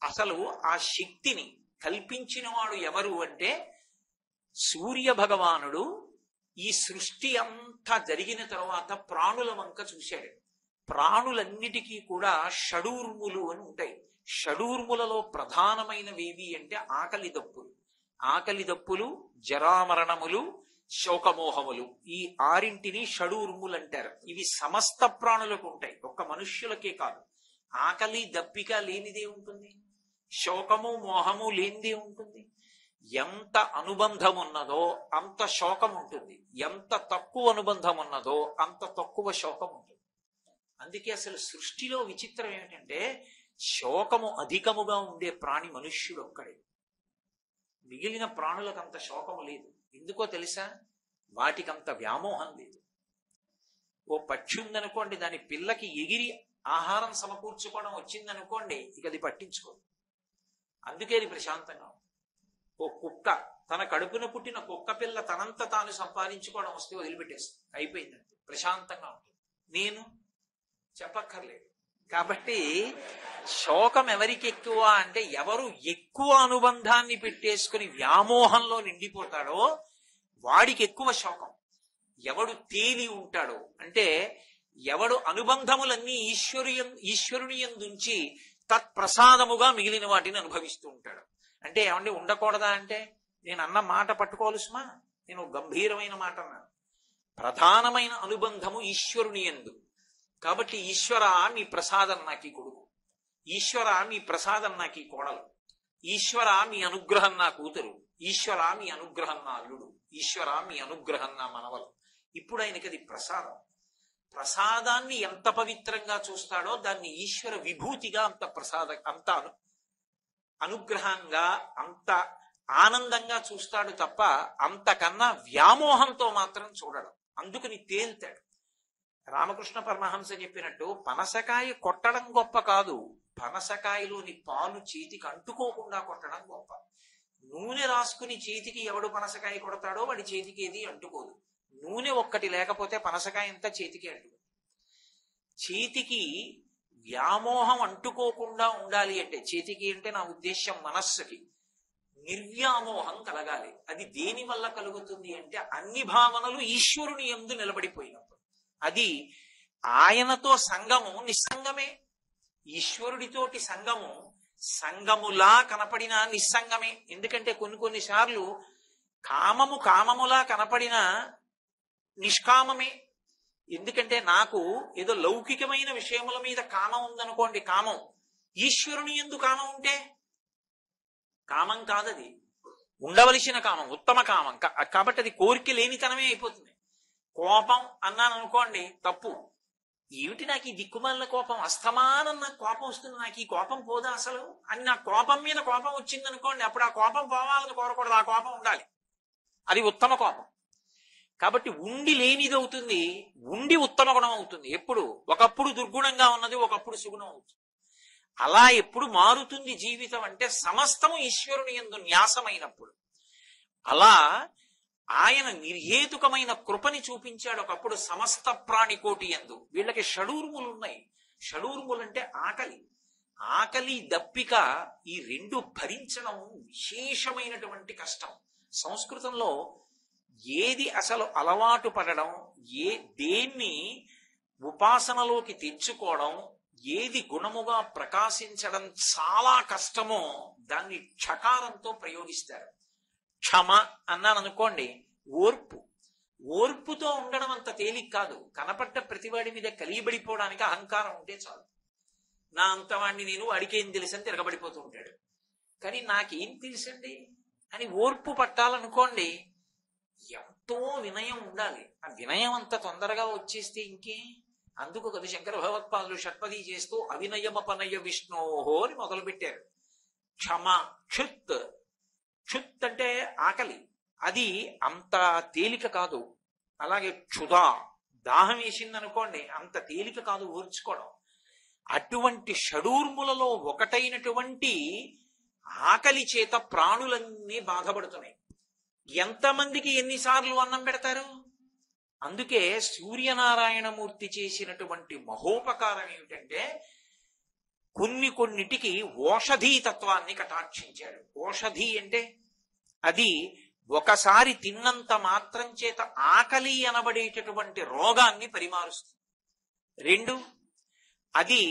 Speaker 1: అసలు ఆ శక్తిని కల్పించిన వాడు ఎవరు అంటే సూర్య భగవానుడు. ఈ సృష్టి అంతా జరిగిన తర్వాత ప్రాణుల వంక చూశాడు. ప్రాణులన్నిటికీ కూడా షడూర్ములు అని ఉంటాయి. షడూర్ములలో ప్రధానమైనవేవి అంటే ఆకలి దప్పులు. ఆకలి దప్పులు, జరామరణములు, శోకమోహములు, ఈ 6 షడూర్ములు అంటారు. ఇవి సమస్త ప్రాణులకు ఉంటాయి, ఒక్క మనుష్యులకే కాదు. ఆకలి దప్పిక లేనిదే ఉంటుంది, శోకము మోహము లేనిదే ఉంటుంది. ఎంత అనుబంధం ఉన్నదో అంత శోకం ఉంటుంది, ఎంత తక్కువ అనుబంధం ఉన్నదో అంత తక్కువ శోకం ఉంటుంది. అందుకే అసలు సృష్టిలో విచిత్రం ఏమిటంటే శోకము అధికముగా ఉండే ప్రాణి మనుష్యుడు ఒక్కడే. మిగిలిన ప్రాణులకు అంత శోకము లేదు. ఎందుకో తెలుసా? వాటికంత వ్యామోహం లేదు. ఓ పక్షి ఉందనుకోండి, దాని పిల్లకి ఎగిరి ఆహారం సమకూర్చుకోవడం వచ్చిందనుకోండి, ఇక అది పట్టించుకోదు. అందుకే అది ప్రశాంతంగా ఉంది. ఓ కుక్క, తన కడుపున పుట్టిన కుక్క పిల్ల తనంత తాను సంపాదించుకోవడం వస్తే వదిలిపెట్టేస్తుంది, అయిపోయిందంటే ప్రశాంతంగా ఉంటుంది. నేను చెప్పక్కర్లేదు. కాబట్టి శోకం ఎవరికి ఎక్కువ అంటే ఎవరు ఎక్కువ అనుబంధాన్ని పెట్టేసుకుని వ్యామోహంలో నిండిపోతాడో వాడికి ఎక్కువ శోకం. ఎవడు తేలి ఉంటాడో అంటే ఎవడు అనుబంధములన్నీ ఈశ్వరుని యందుంచి తత్ప్రసాదముగా మిగిలిన వాటిని అనుభవిస్తూ ఉంటాడు. అంటే ఏమండి ఉండకూడదా అంటే, నేను అన్న మాట పట్టుకోవాలి సుమా, నేను గంభీరమైన మాట అన్నాను. ప్రధానమైన అనుబంధము ఈశ్వరుని యందు. కాబట్టి ఈశ్వర నీ ప్రసాదం నాకీ కొడుకు, ఈశ్వర నీ ప్రసాదం నాకీ కోడలు, ఈశ్వర మీ అనుగ్రహం నా కూతురు, ఈశ్వర మీ అనుగ్రహం నా అల్లుడు, ఈశ్వర మీ అనుగ్రహం నా మనవలు. ఇప్పుడు ఆయనకి అది ప్రసాదం. ప్రసాదాన్ని ఎంత పవిత్రంగా చూస్తాడో దాన్ని ఈశ్వర విభూతిగా అంత అనుగ్రహంగా అంత ఆనందంగా చూస్తాడు తప్ప అంతకన్నా వ్యామోహంతో మాత్రం చూడడం. అందుకని తేల్తాడు. రామకృష్ణ పరమహంస చెప్పినట్టు పనసకాయ కొట్టడం గొప్ప కాదు, పనసకాయలోని పాలు చేతికి అంటుకోకుండా కొట్టడం గొప్ప. నూనె రాసుకుని చేతికి ఎవడు పనసకాయ కొడతాడో వాడి చేతికి ఏది అంటుకోదు. నూనె ఒక్కటి లేకపోతే పనసకాయ అంతా చేతికి అంటుకోదు. చేతికి వ్యామోహం అంటుకోకుండా ఉండాలి అంటే, చేతికి అంటే నా ఉద్దేశం మనస్సుకి నిర్వ్యామోహం కలగాలి. అది దేని వల్ల కలుగుతుంది అంటే అన్ని భావనలు ఈశ్వరుని యందు నిలబడిపోయినప్పుడు. అది ఆయనతో సంగము నిస్సంగమే. ఈశ్వరుడితోటి సంగము సంగములా కనపడిన నిస్సంగమే. ఎందుకంటే కొన్నిసార్లు కామము కామములా కనపడిన నిష్కామమే. ఎందుకంటే నాకు ఏదో లౌకికమైన విషయముల మీద కామం ఉందనుకోండి, కామం. ఈశ్వరుని యందు కామం ఉంటే కామం కాదది, ఉండవలసిన కామం, ఉత్తమ కామం. కాబట్టి అది కోరిక లేనితనమే అయిపోతుంది. కోపం అన్నాను అనుకోండి, తప్పు. ఏమిటి నాకు ఈ దిక్కుమాలిన కోపం, అస్తమానం నాకు కోపం వస్తుంది, నాకు ఈ కోపం పోదా అసలు అని నా కోపం మీద కోపం వచ్చింది అనుకోండి, అప్పుడు ఆ కోపం పోవాలని కోరకూడదు, ఆ కోపం ఉండాలి. అది ఉత్తమ కోపం. కాబట్టి ఉండి లేనిది అవుతుంది, ఉండి ఉత్తమ గుణం అవుతుంది. ఎప్పుడు ఒకప్పుడు దుర్గుణంగా ఉన్నది ఒకప్పుడు సుగుణం అవుతుంది. అలా ఎప్పుడు మారుతుంది జీవితం అంటే సమస్తము ఈశ్వరుని యందు న్యాసమైనప్పుడు. అలా ఆయన నిర్హేతుకమైన కృపని చూపించాడు ఒకప్పుడు సమస్త ప్రాణికోటి యందు. వీళ్ళకి షడూర్ములు ఉన్నాయి. షడూర్ములంటే ఆకలి దప్పిక, ఈ రెండు భరించడం విశేషమైనటువంటి కష్టం. సంస్కృతంలో ఏది అసలు అలవాటు పడడం, దేన్ని ఉపాసనలోకి తెచ్చుకోవడం, ఏది గుణముగా ప్రకాశించడం చాలా కష్టమో దాన్ని క్షకారంతో ప్రయోగిస్తారు. క్షమ అన్నాను అనుకోండి, ఓర్పుతో ఉండడం అంత తేలిక కాదు. కనపడ్డ ప్రతివాడి మీద కలియబడిపోవడానికి అహంకారం ఉంటే చాలు. నా అంతవాణ్ణి నేను, వాడికేం తెలుసని తిరగబడిపోతూ ఉంటాడు. కానీ నాకేం తెలుసండి అని ఓర్పు పట్టాలనుకోండి, ఎంతో వినయం ఉండాలి. ఆ వినయం అంత తొందరగా వచ్చేస్తే ఇంకే. అందుకు కదా శంకర భగవత్పాదులు షట్పది చేస్తూ అవినయమపనయ విష్ణోహో అని మొదలు పెట్టారు. క్షమ, క్షుత్ అంటే ఆకలి, అది అంత తేలిక కాదు. అలాగే క్షుధా, దాహం వేసిందనుకోండి, అంత తేలిక కాదు ఓర్చుకోవడం. అటువంటి షడూర్ములలో ఒకటైనటువంటి ఆకలి చేత ప్రాణులన్నీ బాధపడుతున్నాయి. ఎంతమందికి ఎన్నిసార్లు అన్నం పెడతారు? అందుకే సూర్యనారాయణమూర్తి చేసినటువంటి మహోపకారం ఏమిటంటే కొన్నిటికి ఓషధీ తత్వాన్ని కటాక్షించాడు. ఓషధి అంటే అది ఒకసారి తిన్నంత మాత్రం చేత ఆకలి అనబడేటటువంటి రోగాన్ని పరిమారుస్తుంది. 2, అది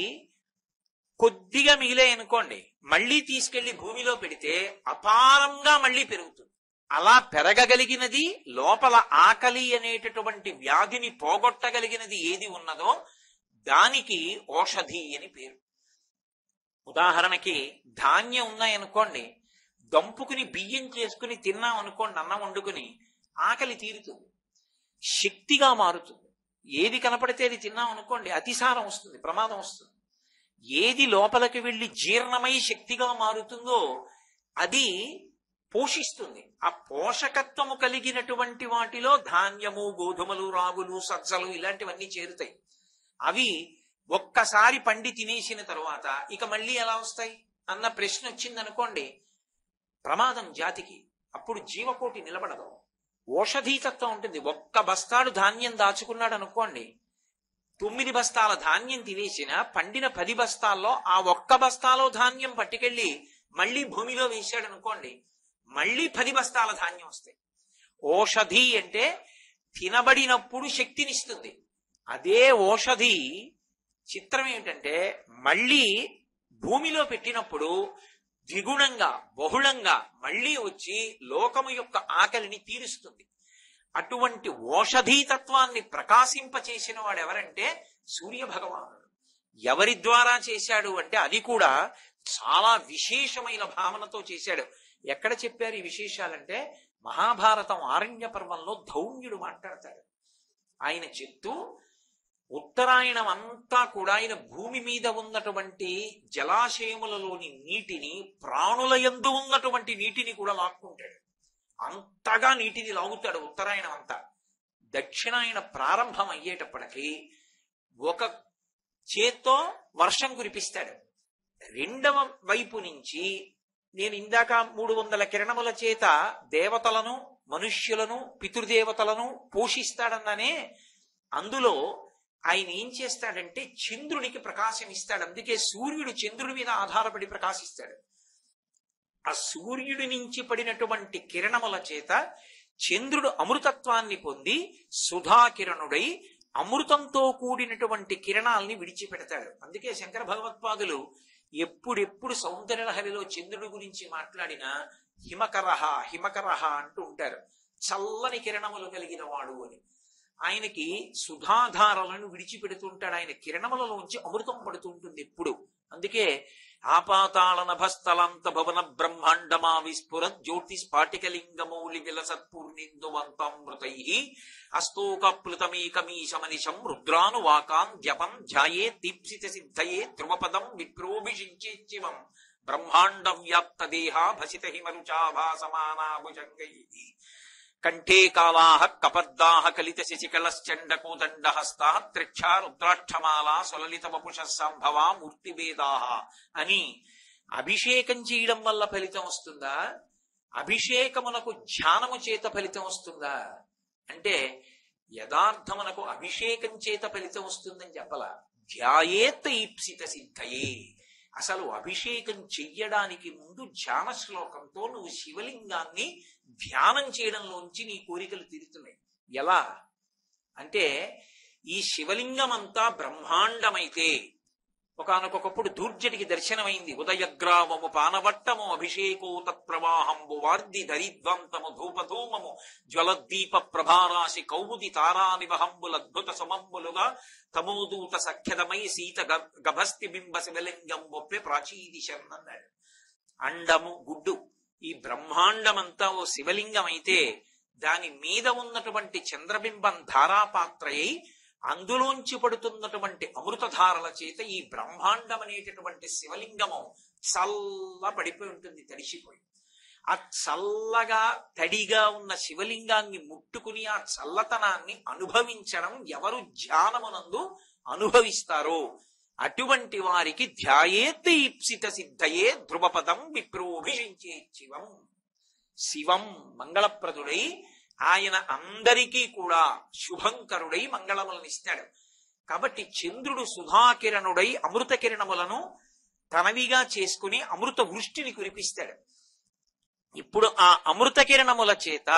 Speaker 1: కొద్దిగా మిగిలే అనుకోండి, మళ్ళీ తీసుకెళ్లి భూమిలో పెడితే అపారంగా మళ్ళీ పెరుగుతుంది. అలా పెరగగలిగినది, లోపల ఆకలి అనేటటువంటి వ్యాధిని పోగొట్టగలిగినది ఏది ఉన్నదో దానికి ఓషధి అని పేరు. ఉదాహరణకి ధాన్యం ఉన్నాయనుకోండి, దంపుకుని బియ్యం చేసుకుని తిన్నాం అనుకోండి, అన్నం వండుకుని, ఆకలి తీరుతుంది, శక్తిగా మారుతుంది. ఏది కనపడితే అది తిన్నాం అనుకోండి, అతిసారం వస్తుంది, ప్రమాదం వస్తుంది. ఏది లోపలికి వెళ్ళి జీర్ణమై శక్తిగా మారుతుందో అది పోషిస్తుంది. ఆ పోషకత్వము కలిగినటువంటి వాటిలో ధాన్యము, గోధుమలు, రాగులు, సజ్జలు ఇలాంటివన్నీ చేరుతాయి. అవి ఒక్కసారి పండి తినేసిన తరువాత ఇక మళ్ళీ ఎలా వస్తాయి అన్న ప్రశ్న వచ్చిందనుకోండి, ప్రమాదం జాతికి. అప్పుడు జీవకోటి నిలబడదు. ఓషధీతత్వం ఉంటుంది. ఒక్క బస్తాడు ధాన్యం దాచుకున్నాడు అనుకోండి, 9 బస్తాల ధాన్యం తినేసిన పండిన 10 బస్తాల్లో ఆ ఒక్క బస్తాలో ధాన్యం పట్టుకెళ్ళి మళ్ళీ భూమిలో వేశాడు అనుకోండి, మళ్ళీ 10 బస్తాల ధాన్యం వస్తాయి. ఓషధి అంటే తినబడినప్పుడు శక్తినిస్తుంది. అదే ఓషధి చిత్రం ఏమిటంటే మళ్ళీ భూమిలో పెట్టినప్పుడు ద్విగుణంగా, బహుళంగా మళ్ళీ వచ్చి లోకము యొక్క ఆకలిని తీరుస్తుంది. అటువంటి ఓషధీతత్వాన్ని ప్రకాశింపచేసిన వాడు ఎవరంటే సూర్య భగవానుడు. ఎవరి ద్వారా చేశాడు అంటే అది కూడా చాలా విశేషమైన భావనతో చేశాడు. ఎక్కడ చెప్పారు ఈ విశేషాలంటే మహాభారతం ఆరణ్య పర్వంలో ధౌమ్యుడు మాట్లాడతాడు. ఆయన చెప్తూ ఉత్తరాయణం అంతా కూడా ఆయన భూమి మీద ఉన్నటువంటి జలాశయములలోని నీటిని, ప్రాణుల యందు ఉన్నటువంటి నీటిని కూడా లాక్కుంటాడు. అంతగా నీటిని లాగుతాడు ఉత్తరాయణం అంతా. దక్షిణాయన ప్రారంభం అయ్యేటప్పటికీ ఒక చేత్తో వర్షం కురిపిస్తాడు, రెండవ వైపు నుంచి నేను ఇందాక 300 కిరణముల చేత దేవతలను, మనుష్యులను, పితృదేవతలను పోషిస్తాడన్నానే, అందులో ఆయన ఏం చేస్తాడంటే చంద్రునికి ప్రకాశం ఇస్తాడు. అందుకే సూర్యుడు చంద్రుడి మీద ఆధారపడి ప్రకాశిస్తాడు. ఆ సూర్యుడి నుంచి పడినటువంటి కిరణముల చేత చంద్రుడు అమృతత్వాన్ని పొంది సుధాకిరణుడై అమృతంతో కూడినటువంటి కిరణాల్ని విడిచిపెడతాడు. అందుకే శంకర భగవత్పాదులు ఎప్పుడెప్పుడు సౌందర్యలహరిలో చంద్రుడి గురించి మాట్లాడినా హిమకరహ హిమకరహ అంటూ ఉంటారు. చల్లని కిరణములు కలిగిన వాడు అని. ఆయనకి సుధాధారలను విడిచిపెడుతుంటాడు. ఆయన కిరణములలోంచి అమృతం పడుతుంటుంది ఎప్పుడు. అందుకే ఆపాతాళ నభస్థలాంత భవన బ్రహ్మాండమా విస్ఫుర జ్యోతి స్ఫాటికలింగమౌలి విలసత్పూర్ణిందువంతామృతై అస్తోకప్లుతమేకమీశమనిశం రుద్రానువాకాన్ జపం ధ్యాయే దీప్సిత సిద్ధయే ధ్రువపదం విప్రోభిషించేచ్చివం బ్రహ్మాండ వ్యాప్త దేహ భసిత హిమరుచాభాసమానాభుజంగై కంఠే కాళాః కపర్దాః కలిత శశికళశ్చండకోదండహస్తాః త్రిక్షా రుద్రాక్షమాలా సులలిత వపుష సంభవా మూర్తిభేదాః అని అభిషేకం చేయడం వల్ల ఫలితం వస్తుందా? అభిషేకమునకు ధ్యానము చేత ఫలితం వస్తుందా అంటే యథార్థమునకు అభిషేకం చేత ఫలితం వస్తుందని చెప్పలా. ధ్యాయేత్ ఈప్సిత సిద్ధయే. అసలు అభిషేకం చెయ్యడానికి ముందు ధ్యాన శ్లోకంతో నువ్వు శివలింగాన్ని ధ్యానం చేయడంలోంచి నీ కోరికలు తీరుతున్నాయి. ఎలా అంటే ఈ శివలింగం అంతా బ్రహ్మాండమైతే ఒకానొకప్పుడు దూర్జటికి దర్శనమైంది. ఉదయగ్రామము పానవట్టము అభిషేకో తత్ప్రవాహంబు వార్ది ధరిద్వంతము ధూపధూమము జ్వలద్దీప ప్రభారాశి కౌముది తారానివహంబుల అద్భుత సుమంబులుగా తమోదూత సఖ్యదమై సీత గభస్తి బింబ శివలింగం ఒప్పే ప్రాచీదిశం అన్నాడు. అండము గుడ్డు ఈ బ్రహ్మాండమంతా ఓ శివలింగం అయితే దాని మీద ఉన్నటువంటి చంద్రబింబం ధారాపాత్రయై అందులోంచి పడుతున్నటువంటి అమృతధారల చేత ఈ బ్రహ్మాండం అనేటటువంటి శివలింగము చల్ల పడిపోయి ఉంటుంది, తడిసిపోయి. ఆ చల్లగా తడిగా ఉన్న శివలింగాన్ని ముట్టుకుని ఆ చల్లతనాన్ని అనుభవించడం ఎవరు ధ్యానమునందు అనుభవిస్తారో అటువంటి వారికి ధ్యాయేత్ ఈప్సిత సిద్ధయే ధ్రువపదం విప్రోభిషించే శివం. శివం మంగళప్రదుడై ఆయన అందరికీ కూడా శుభంకరుడై మంగళములనిస్తాడు. కాబట్టి చంద్రుడు సుధాకిరణుడై అమృత కిరణములను తనవిగా చేసుకుని అమృత వృష్టిని కురిపిస్తాడు. ఇప్పుడు ఆ అమృత కిరణముల చేత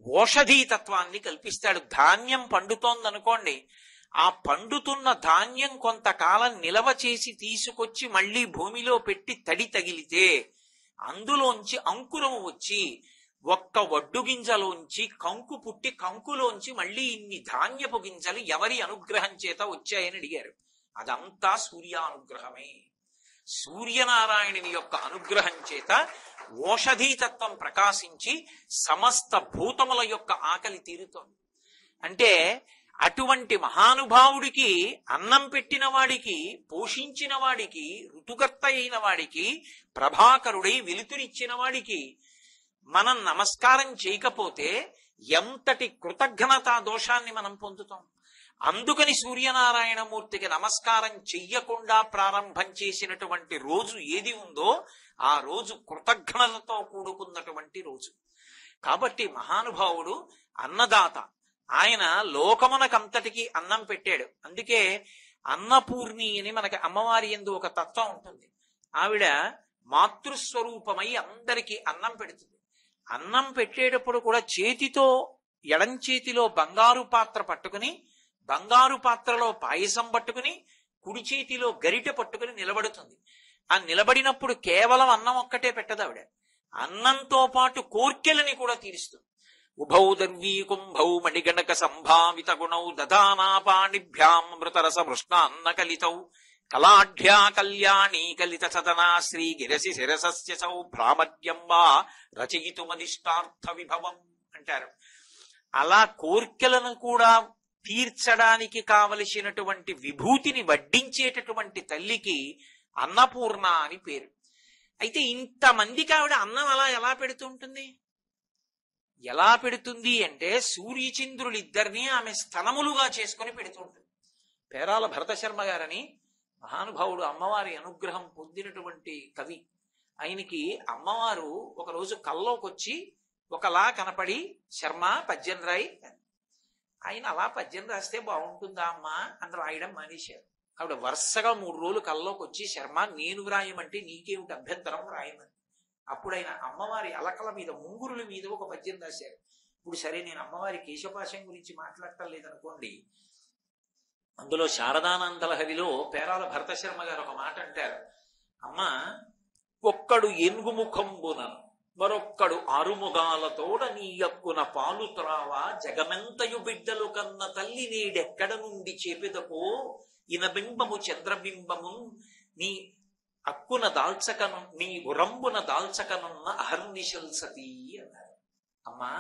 Speaker 1: ఓషధీతత్వాన్ని కల్పిస్తాడు. ధాన్యం పండుతోందనుకోండి, ఆ పండుతున్న ధాన్యం కొంతకాలం నిలవ చేసి తీసుకొచ్చి మళ్లీ భూమిలో పెట్టి తడి తగిలితే అందులోంచి అంకురము వచ్చి ఒక్క వడ్డు గింజలోంచి కంకు పుట్టి కంకులోంచి మళ్ళీ ఇన్ని ధాన్యపు గింజలు ఎవరి అనుగ్రహం చేత వచ్చాయని అడిగారు. అదంతా సూర్యానుగ్రహమే. సూర్యనారాయణుని యొక్క అనుగ్రహం చేత ఓషధీతత్వం ప్రకాశించి సమస్త భూతముల యొక్క ఆకలి తీరుతోంది. అంటే అటువంటి మహానుభావుడికి అన్నం పెట్టిన వాడికి, పోషించిన వాడికి, ఋతుకర్త అయిన వాడికి, ప్రభాకరుడై వెలుతురిచ్చిన వాడికి మనం నమస్కారం చేయకపోతే ఎంతటి కృతజ్ఞతా దోషాన్ని మనం పొందుతాం. అందుకని సూర్యనారాయణమూర్తికి నమస్కారం చెయ్యకుండా ప్రారంభం చేసినటువంటి రోజు ఏది ఉందో ఆ రోజు కృతజ్ఞతతో కూడుకున్నటువంటి రోజు. కాబట్టి మహానుభావుడు అన్నదాత. ఆయన లోకమునకంతటికి అన్నం పెట్టాడు. అందుకే అన్నపూర్ణి అని మనకి అమ్మవారి యందు ఒక తత్వం ఉంటుంది. ఆవిడ మాతృస్వరూపమై అందరికీ అన్నం పెడుతుంది. అన్నం పెట్టేటప్పుడు కూడా చేతితో ఎడం చేతిలో బంగారు పాత్ర పట్టుకుని, బంగారు పాత్రలో పాయసం పట్టుకుని, కుడి చేతిలో గరిటె పట్టుకుని నిలబడుతుంది. ఆ నిలబడినప్పుడు కేవలం అన్నం ఒక్కటే పెట్టదు ఆవిడ, అన్నంతో పాటు కోర్కెలని కూడా తీరుస్తుంది. ఉభౌ దర్వీ కుంభౌ మణిగణక సంభావిత గుణౌ దదానాపాణిభ్యాం మృతరస మృష్ణ అన్న కలితౌ కళాఢ్యా కళ్యాణీ కలిత సదనా శ్రీ గిరసి శిరసస్య సౌ భ్రామర్యం వా రచయితుమదిష్టార్థ విభవం అంటారు. అలా కోర్కెలను కూడా తీర్చడానికి కావలసినటువంటి విభూతిని వడ్డించేటటువంటి తల్లికి అన్నపూర్ణ అని పేరు. అయితే ఇంతమందికి ఆవిడ అన్నం అలా ఎలా పెడుతుంటుంది? ఎలా పెడుతుంది అంటే సూర్యచంద్రులిద్దరినీ ఆమె స్తనములుగా చేసుకుని పెడుతుంటుంది. పేరాల భరతశర్మ గారని మహానుభావుడు అమ్మవారి అనుగ్రహం పొందినటువంటి కవి. ఆయనకి అమ్మవారు ఒకరోజు కల్లోకొచ్చి ఒకలా కనపడి శర్మ పద్యం రాయి. ఆయన అలా పద్యం రాస్తే బాగుంటుందా అమ్మా అని రాయడం మానేశారు. ఆవిడ వరుసగా 3 రోజులు కల్లోకి వచ్చి శర్మ నేను వ్రాయమంటే నీకేమిటి అభ్యంతరం రాయమని. అప్పుడు ఆయన అమ్మవారి అలకల మీద ముంగురుల మీద ఒక పద్యం రాశారు. ఇప్పుడు సరే నేను అమ్మవారి కేశపాశం గురించి మాట్లాడటం లేదనుకోండి, అందులో శారదానందలహరిలో పేరాల భరతశర్మ గారు ఒక మాట అంటారు. అమ్మ ఒక్కడు ఏనుగుముఖంబునను మరొక్కడు ఆరుముగాలతోడ నీ యక్కున పాలు త్రావా జగమెంతయు బిడ్డలు కన్న తల్లి నేడెక్కడ నుండి చేపెదకో ఇనబింబము చంద్రబింబము నీ అక్కున దాల్చకను నీ ఉరంబున దాల్చకనున్న అహర్నిశల్ సతీ అన్నారు. అమ్మా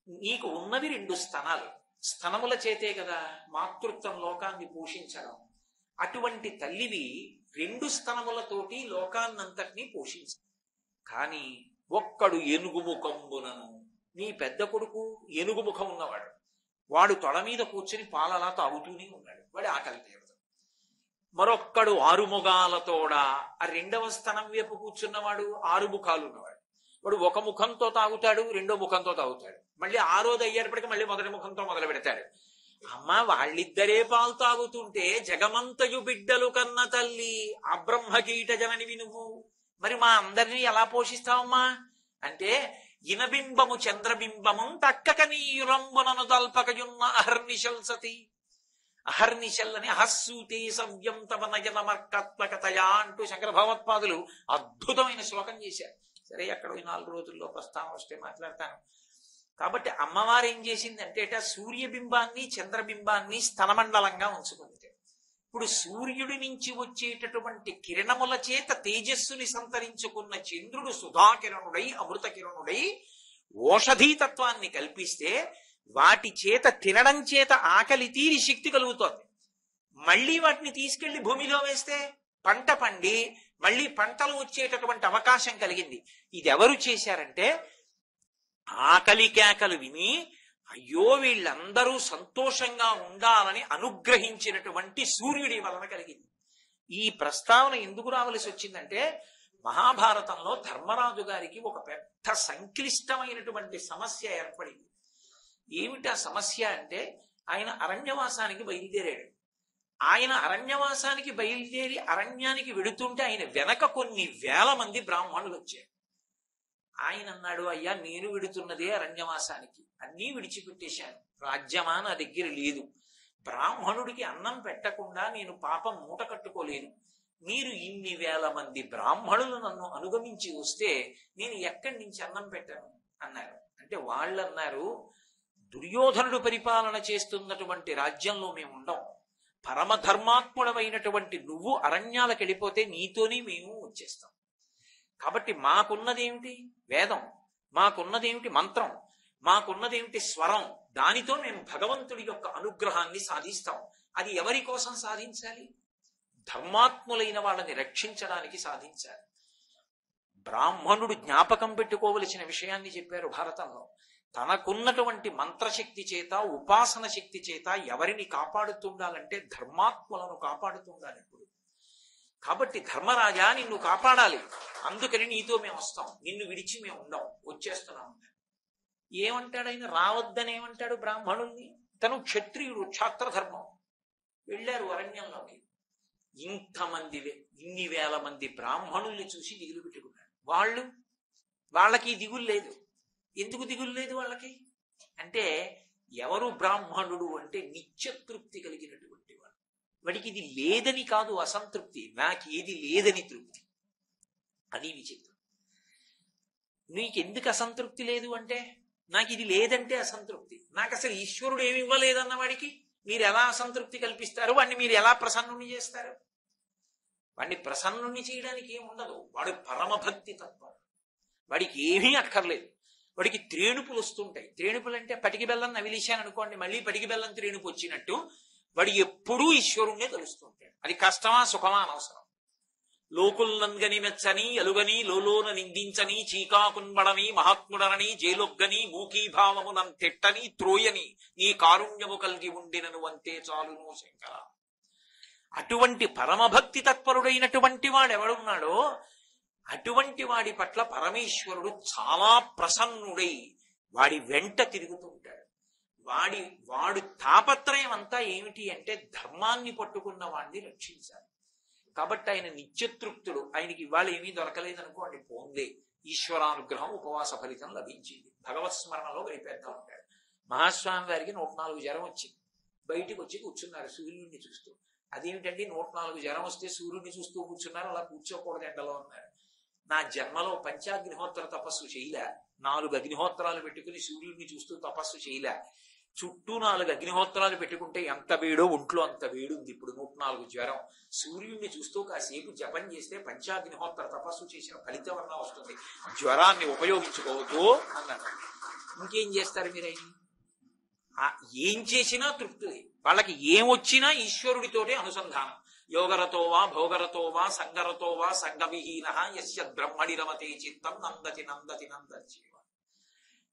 Speaker 1: నీకు ఉన్నది 2 స్తనాలు, స్తనముల చేతే కదా మాతృత్వం లోకాన్ని పోషించడం. అటువంటి తల్లివి 2 స్తనములతోటి లోకాన్నంతటినీ పోషించ. కానీ ఒక్కడు ఏనుగుముఖంబునను, నీ పెద్ద కొడుకు ఏనుగుముఖం ఉన్నవాడు, వాడు తొడ మీద కూర్చుని పాలలా తాగుతూనే ఉన్నాడు, వాడి ఆకలి తీరదు. మరొక్కడు 6 ముఖాలతోడా, ఆ 2వ స్తనం వైపు కూర్చున్నవాడు 6 ముఖాలు ఉన్నవాడు, వాడు ఒక ముఖంతో తాగుతాడు, రెండో ముఖంతో తాగుతాడు, మళ్ళీ ఆ రోజు అయ్యేటప్పటికి మళ్ళీ మొదటి ముఖంతో మొదలు పెడతాడు. అమ్మ వాళ్ళిద్దరే పాలు తాగుతుంటే జగమంతయు బిడ్డలు కన్న తల్లి ఆ బ్రహ్మకీట జననివి నువ్వు, మరి మా అందరినీ ఎలా పోషిస్తావమ్మా అంటే, ఇనబింబము చంద్రబింబము తక్కక నీయురంబునను తల్పకయున్న అహర్నిశల్సతి. అహర్నిశల్లని అహస్సూతే సవ్యం తవ నయనమర్కత్వకతయా అంటూ శంకర భగవత్పాదులు అద్భుతమైన శ్లోకం చేశారు. సరే, అక్కడ 4 రోజుల్లో ప్రస్తావన వస్తే మాట్లాడతాను. కాబట్టి అమ్మవారు ఏం చేసిందంటే సూర్యబింబాన్ని చంద్రబింబాన్ని స్తనమండలంగా ఉంచుకుంది. ఇప్పుడు సూర్యుడి నుంచి వచ్చేటటువంటి కిరణముల చేత తేజస్సుని సంతరించుకున్న చంద్రుడు సుధాకిరణుడై అమృత కిరణుడై ఓషధీతత్వాన్ని కల్పిస్తే వాటి చేత తినడం చేత ఆకలి తీరి శక్తి కలుగుతోంది. మళ్ళీ వాటిని తీసుకెళ్లి భూమిలో వేస్తే పంట పండి మళ్ళీ పంటలు వచ్చేటటువంటి అవకాశం కలిగింది. ఇది ఎవరు చేశారంటే ఆకలి కేకలు విని అయ్యో వీళ్ళందరూ సంతోషంగా ఉండాలని అనుగ్రహించినటువంటి సూర్యుడి వలన కలిగింది. ఈ ప్రస్తావన ఎందుకు రావలసి వచ్చిందంటే మహాభారతంలో ధర్మరాజు గారికి ఒక పెద్ద సంక్లిష్టమైనటువంటి సమస్య ఏర్పడింది. ఏమిటా సమస్య అంటే, ఆయన అరణ్యవాసానికి బయలుదేరాడు. ఆయన అరణ్యవాసానికి బయలుదేరి అరణ్యానికి వెడుతుంటే ఆయన వెనక కొన్ని వేల మంది బ్రాహ్మణులు వచ్చారు. ఆయన అన్నాడు, అయ్యా నేను విడుతున్నదే అరణ్యవాసానికి, అన్నీ విడిచిపెట్టేశాను, రాజ్యమా నా దగ్గర లేదు, బ్రాహ్మణుడికి అన్నం పెట్టకుండా నేను పాపం మూట కట్టుకోలేను, మీరు ఇన్ని వేల మంది బ్రాహ్మణులు నన్ను అనుగమించి వస్తే నేను ఎక్కడి నుంచి అన్నం పెట్టను అన్నారు. అంటే వాళ్ళు అన్నారు, దుర్యోధనుడు పరిపాలన చేస్తున్నటువంటి రాజ్యంలో మేము ఉండం, పరమధర్మాత్ముడమైనటువంటి నువ్వు అరణ్యాలకు వెళ్ళిపోతే నీతోనే మేము వచ్చేస్తాం. కాబట్టి మాకున్నదేమిటి వేదం, మాకున్నదేమిటి మంత్రం, మాకున్నదేమిటి స్వరం, దానితో మేము భగవంతుడి యొక్క అనుగ్రహాన్ని సాధిస్తాం. అది ఎవరి కోసం సాధించాలి? ధర్మాత్ములైన వాళ్ళని రక్షించడానికి సాధించాలి. బ్రాహ్మణుడు జ్ఞాపకం పెట్టుకోవలసిన విషయాన్ని చెప్పారు భారతంలో. తనకున్నటువంటి మంత్రశక్తి చేత ఉపాసన శక్తి చేత ఎవరిని కాపాడుతుండాలంటే ధర్మాత్ములను కాపాడుతుండాలి ఎప్పుడు. కాబట్టి ధర్మరాజా నిన్ను కాపాడాలి, అందుకని నీతో మేము వస్తాం, నిన్ను విడిచి మేము ఉండం, వచ్చేస్తున్నాం. ఏమంటాడు ఆయన? రావద్దనేమంటాడు బ్రాహ్మణుల్ని? తను క్షత్రియుడు, క్షాత్రధర్మం. వెళ్ళారు అరణ్యంలోకి. ఇన్ని వేల మంది బ్రాహ్మణుల్ని చూసి దిగులు పెట్టుకున్నాడు. వాళ్ళకి దిగులు లేదు. ఎందుకు దిగులు లేదు వాళ్ళకి అంటే, ఎవరు బ్రాహ్మణుడు అంటే నిత్యతృప్తి కలిగినటువంటి వాడు. వాడికి ఇది లేదని కాదు అసంతృప్తి, నాకేది లేదని తృప్తి. అది విచిత్రం. నీకెందుకు అసంతృప్తి లేదు అంటే, నాకు ఇది లేదంటే అసంతృప్తి. నాకు అసలు ఈశ్వరుడు ఏమి ఇవ్వలేదన్న వాడికి మీరు ఎలా అసంతృప్తి కల్పిస్తారు? వాడిని మీరు ఎలా ప్రసన్నుని చేస్తారు? వాడిని ప్రసన్నుని చేయడానికి ఏముండదు. వాడు పరమభక్తి తత్వం, వాడికి ఏమీ అక్కర్లేదు. వాడికి త్రేణుపులు వస్తుంటాయి. త్రేణుపులు అంటే పటికి బెల్లం నవిలిశాను అనుకోండి, మళ్ళీ పటికి బెల్లం త్రేణుపు వచ్చినట్టు వాడు ఎప్పుడూ ఈశ్వరుణ్ణే తెలుస్తుంటాడు. అది కష్టమా సుఖమా అనవసరం. లోకుల్నంగని మెచ్చని ఎలుగని లోలోన నిందించని చీకాకున్బడని మహాత్ముడనని జేలొగ్గని మూకీభావమునం తిట్టని త్రోయని నీ కారుణ్యము కలిగి ఉండినను అంతే చాలును శంకర. అటువంటి పరమభక్తి తత్పరుడైనటువంటి వాడెవడున్నాడో అటువంటి వాడి పట్ల పరమేశ్వరుడు చాలా ప్రసన్నుడై వాడి వెంట తిరుగుతుంటాడు. వాడు తాపత్రయం అంతా ఏమిటి అంటే ధర్మాన్ని పట్టుకున్న వాడిని రక్షించాలి. కాబట్టి ఆయన నిత్యతృప్తుడు. ఆయనకి ఇవాళ ఏమీ దొరకలేదనుకోండి, పోందే ఈశ్వరానుగ్రహం ఉపవాస ఫలితం లభించింది, భగవత్ స్మరణలో గడిపేద్దాం ఉంటాడు. మహాస్వామి వారికి 104 జ్వరం వచ్చింది. బయటికి వచ్చి కూర్చున్నారు సూర్యుడిని చూస్తూ. అదేమిటండి 104 జ్వరం వస్తే సూర్యుడిని చూస్తూ కూర్చున్నారు, అలా కూర్చోకూడదు ఎండలో అన్నారు. నా జన్మలో పంచాగ్నిహోత్ర తపస్సు చేయలే, 4 అగ్నిహోత్రాలు పెట్టుకుని సూర్యుడిని చూస్తూ తపస్సు చేయలే. చుట్టూ 4 అగ్నిహోత్రాలు పెట్టుకుంటే ఎంత వేడో ఒంట్లో అంత వేడుంది. ఇప్పుడు 104 జ్వరం. సూర్యుడిని చూస్తూ కాసేపు జపం చేస్తే పంచాగ్నిహోత్ర తపస్సు చేసిన ఫలితం అన్నా వస్తుంది, జ్వరాన్ని ఉపయోగించుకోవద్దు అన్నాడు. ఇంకేం చేస్తారు మీరు? ఏం చేసినా తృప్తి. వాళ్ళకి ఏమొచ్చినా ఈశ్వరుడితోటే అనుసంధానం. యోగరతోవా భోగరతోవా సంగరతోవా సంగవిహీన యస్య బ్రహ్మణి రమతే చిత్తం నందతి నందతి నందతి.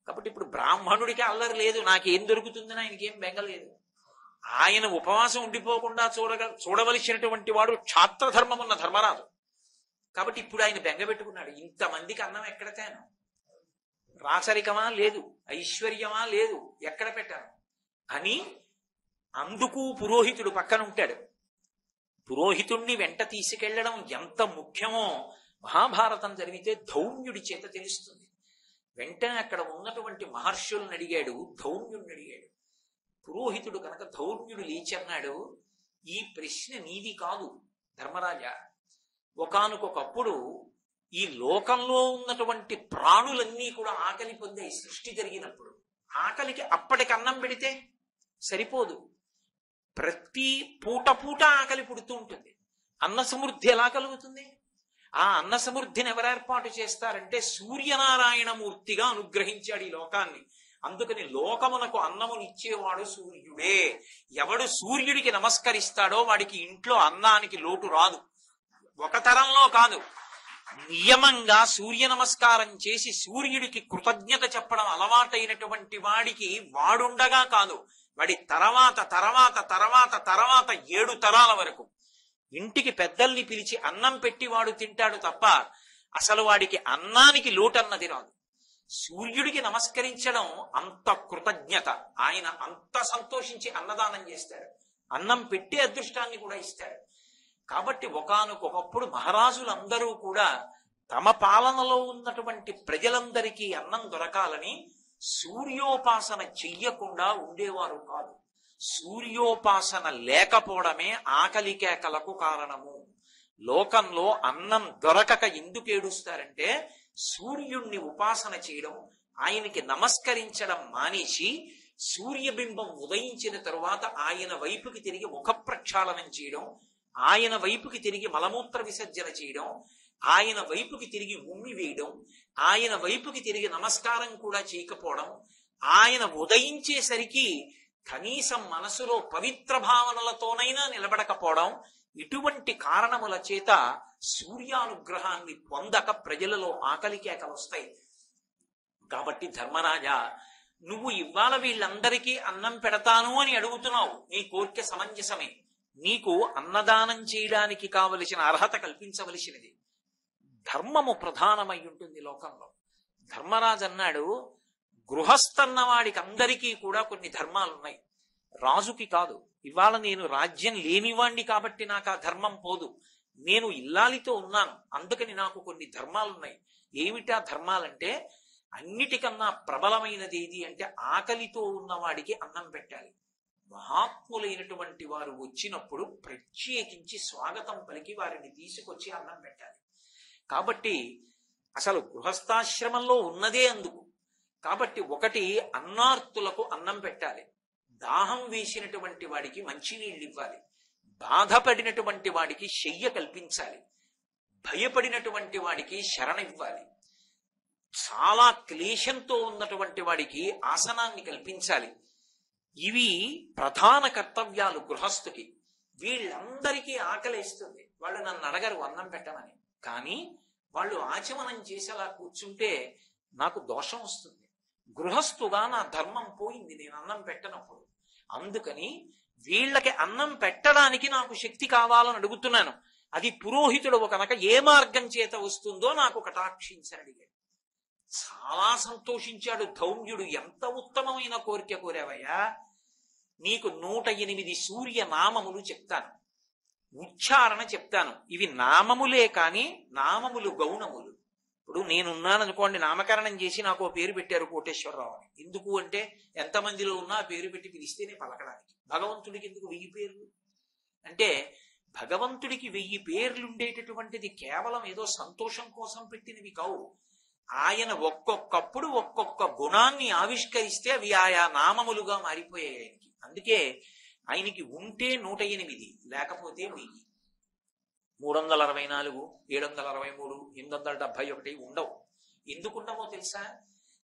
Speaker 1: కాబట్టి ఇప్పుడు బ్రాహ్మణుడికి అల్లరి లేదు, నాకేం దొరుకుతుందని ఆయనకేం బెంగలేదు. ఆయన ఉపవాసం ఉండిపోకుండా చూడవలసినటువంటి వాడు క్షాత్రధర్మం ఉన్న ధర్మరాజు. కాబట్టి ఇప్పుడు ఆయన బెంగ పెట్టుకున్నాడు, ఇంతమందికి అన్నం ఎక్కడ తేను, రాచరికమా లేదు, ఐశ్వర్యమా లేదు, ఎక్కడ పెట్టాను అని అందుకు పురోహితుడు పక్కన ఉంటాడు. పురోహితుణ్ణి వెంట తీసుకెళ్లడం ఎంత ముఖ్యమో మహాభారతం జరిగితే ధౌమ్యుడి చేత తెలుస్తుంది. వెంటనే అక్కడ ఉన్నటువంటి మహర్షులను అడిగాడు, ధౌమ్యుడిని అడిగాడు. పురోహితుడు కనుక ధౌమ్యుడు లేచన్నాడు, ఈ ప్రశ్న నీది కాదు ధర్మరాజా. ఒకానొకప్పుడు ఈ లోకంలో ఉన్నటువంటి ప్రాణులన్నీ కూడా ఆకలి పొందాయి. సృష్టి జరిగినప్పుడు ఆకలికి అప్పటికి అన్నం పెడితే సరిపోదు, ప్రతి పూట పూట ఆకలి పుడుతూ ఉంటుంది. అన్న సమృద్ధి ఎలా కలుగుతుంది? ఆ అన్న సమృద్ధిని ఎవరు ఏర్పాటు చేస్తారంటే సూర్యనారాయణమూర్తిగా అనుగ్రహించాడు ఈ లోకాన్ని. అందుకని లోకమునకు అన్నమునిచ్చేవాడు సూర్యుడే. ఎవడు సూర్యుడికి నమస్కరిస్తాడో వాడికి ఇంట్లో అన్నానికి లోటు రాదు. ఒక తరంలో కాదు, నియమంగా సూర్య నమస్కారం చేసి సూర్యుడికి కృతజ్ఞత చెప్పడం అలవాటైనటువంటి వాడికి వాడుండగా కాదు, వాడి తర్వాత తర్వాత తర్వాత తర్వాత 7 తరాల వరకు ఇంటికి పెద్దల్ని పిలిచి అన్నం పెట్టి వాడు తింటాడు తప్ప అసలు వాడికి అన్నానికి లోటన్నది రాదు. సూర్యుడికి నమస్కరించడం అంత కృతజ్ఞత. ఆయన అంత సంతోషించి అన్నదానం చేస్తాడు, అన్నం పెట్టి అదృష్టాన్ని కూడా ఇస్తాడు. కాబట్టి ఒకానొకప్పుడు మహారాజులందరూ కూడా తమ పాలనలో ఉన్నటువంటి ప్రజలందరికీ అన్నం దొరకాలని సూర్యోపాసన చెయ్యకుండా ఉండేవారు కాదు. సూర్యోపాసన లేకపోవడమే ఆకలి కేకలకు కారణము. లోకంలో అన్నం దొరకక ఎందుకు ఏడుస్తారంటే సూర్యుణ్ణి ఉపాసన చేయడం, ఆయనకి నమస్కరించడం మానేసి సూర్యబింబం ఉదయించిన తరువాత ఆయన వైపుకి తిరిగి ముఖ ప్రక్షాళనం చేయడం, ఆయన వైపుకి తిరిగి మలమూత్ర విసర్జన చేయడం, ఆయన వైపుకి తిరిగి ఉమ్మి వేయడం, ఆయన వైపుకి తిరిగి నమస్కారం కూడా చేయకపోవడం, ఆయన ఉదయించేసరికి కనీసం మనసులో పవిత్ర భావనలతోనైనా నిలబడకపోవడం, ఇటువంటి కారణముల చేత సూర్యానుగ్రహాన్ని పొందక ప్రజలలో ఆకలి కేకలు వస్తాయి. కాబట్టి ధర్మరాజా, నువ్వు ఇవాళ వీళ్ళందరికీ అన్నం పెడతాను అని అడుగుతున్నావు, నీ కోరిక సమంజసమే. నీకు అన్నదానం చేయడానికి కావలసిన అర్హత కల్పించవలసినది. ధర్మము ప్రధానమై ఉంటుంది లోకంలో. ధర్మరాజు అన్నాడు, గృహస్థన్న వాడికి అందరికీ కూడా కొన్ని ధర్మాలున్నాయి, రాజుకి కాదు. ఇవాళ నేను రాజ్యం లేనివాణ్ణి కాబట్టి నాకు ఆ ధర్మం పోదు. నేను ఇల్లాలితో ఉన్నాను, అందుకని నాకు కొన్ని ధర్మాలున్నాయి. ఏమిటా ధర్మాలంటే అన్నిటికన్నా ప్రబలమైనది ఏది అంటే ఆకలితో ఉన్నవాడికి అన్నం పెట్టాలి. మహాత్ములైనటువంటి వారు వచ్చినప్పుడు ప్రత్యేకించి స్వాగతం పలికి వారిని తీసుకొచ్చి అన్నం పెట్టాలి. కాబట్టి అసలు గృహస్థాశ్రమంలో ఉన్నదే అందుకు. కాబట్టి ఒకటి, అన్నార్తులకు అన్నం పెట్టాలి, దాహం వేసినటువంటి వాడికి మంచినీళ్ళు ఇవ్వాలి, బాధపడినటువంటి వాడికి శయ్య కల్పించాలి, భయపడినటువంటి వాడికి శరణ ఇవ్వాలి, చాలా క్లేశంతో ఉన్నటువంటి వాడికి ఆసనాన్ని కల్పించాలి. ఇవి ప్రధాన కర్తవ్యాలు గృహస్థుకి. వీళ్ళందరికీ ఆకలేస్తుంది, వాళ్ళు నన్ను అడగరు అన్నం పెట్టమని, కానీ వాళ్ళు ఆచమనం చేసేలా కూర్చుంటే నాకు దోషం వస్తుంది. గృహస్థుగా నా ధర్మం పోయింది నేను అన్నం పెట్టనప్పుడు. అందుకని వీళ్ళకి అన్నం పెట్టడానికి నాకు శక్తి కావాలని అడుగుతున్నాను. అది పురోహితుడు కనుక ఏ మార్గం చేత వస్తుందో నాకు కటాక్షించని అడిగాడు. చాలా సంతోషించాడు ధౌమ్యుడు. ఎంత ఉత్తమమైన కోరిక కోరావయ్యా, నీకు 108 సూర్య నామములు చెప్తాను, ఉచ్చారణ చెప్తాను. ఇవి నామములే కాని నామములు గౌణములు. ఇప్పుడు నేనున్నాననుకోండి, నామకరణం చేసి నాకు ఓ పేరు పెట్టారు కోటేశ్వరరావు అని. ఎందుకు అంటే ఎంతమందిలో ఉన్నా ఆ పేరు పెట్టి పిలిస్తేనే పలకడానికి. భగవంతుడికి ఎందుకు 1000 పేర్లు అంటే, భగవంతుడికి 1000 పేర్లు ఉండేటటువంటిది కేవలం ఏదో సంతోషం కోసం పెట్టినవి కావు. ఆయన ఒక్కొక్కప్పుడు ఒక్కొక్క గుణాన్ని ఆవిష్కరిస్తే అవి ఆయా నామములుగా మారిపోయాయి ఆయనకి. అందుకే ఆయనకి ఉంటే 108, లేకపోతే 1000. 364, 763, 871 ఉండవు. ఎందుకుండవో తెలుసా?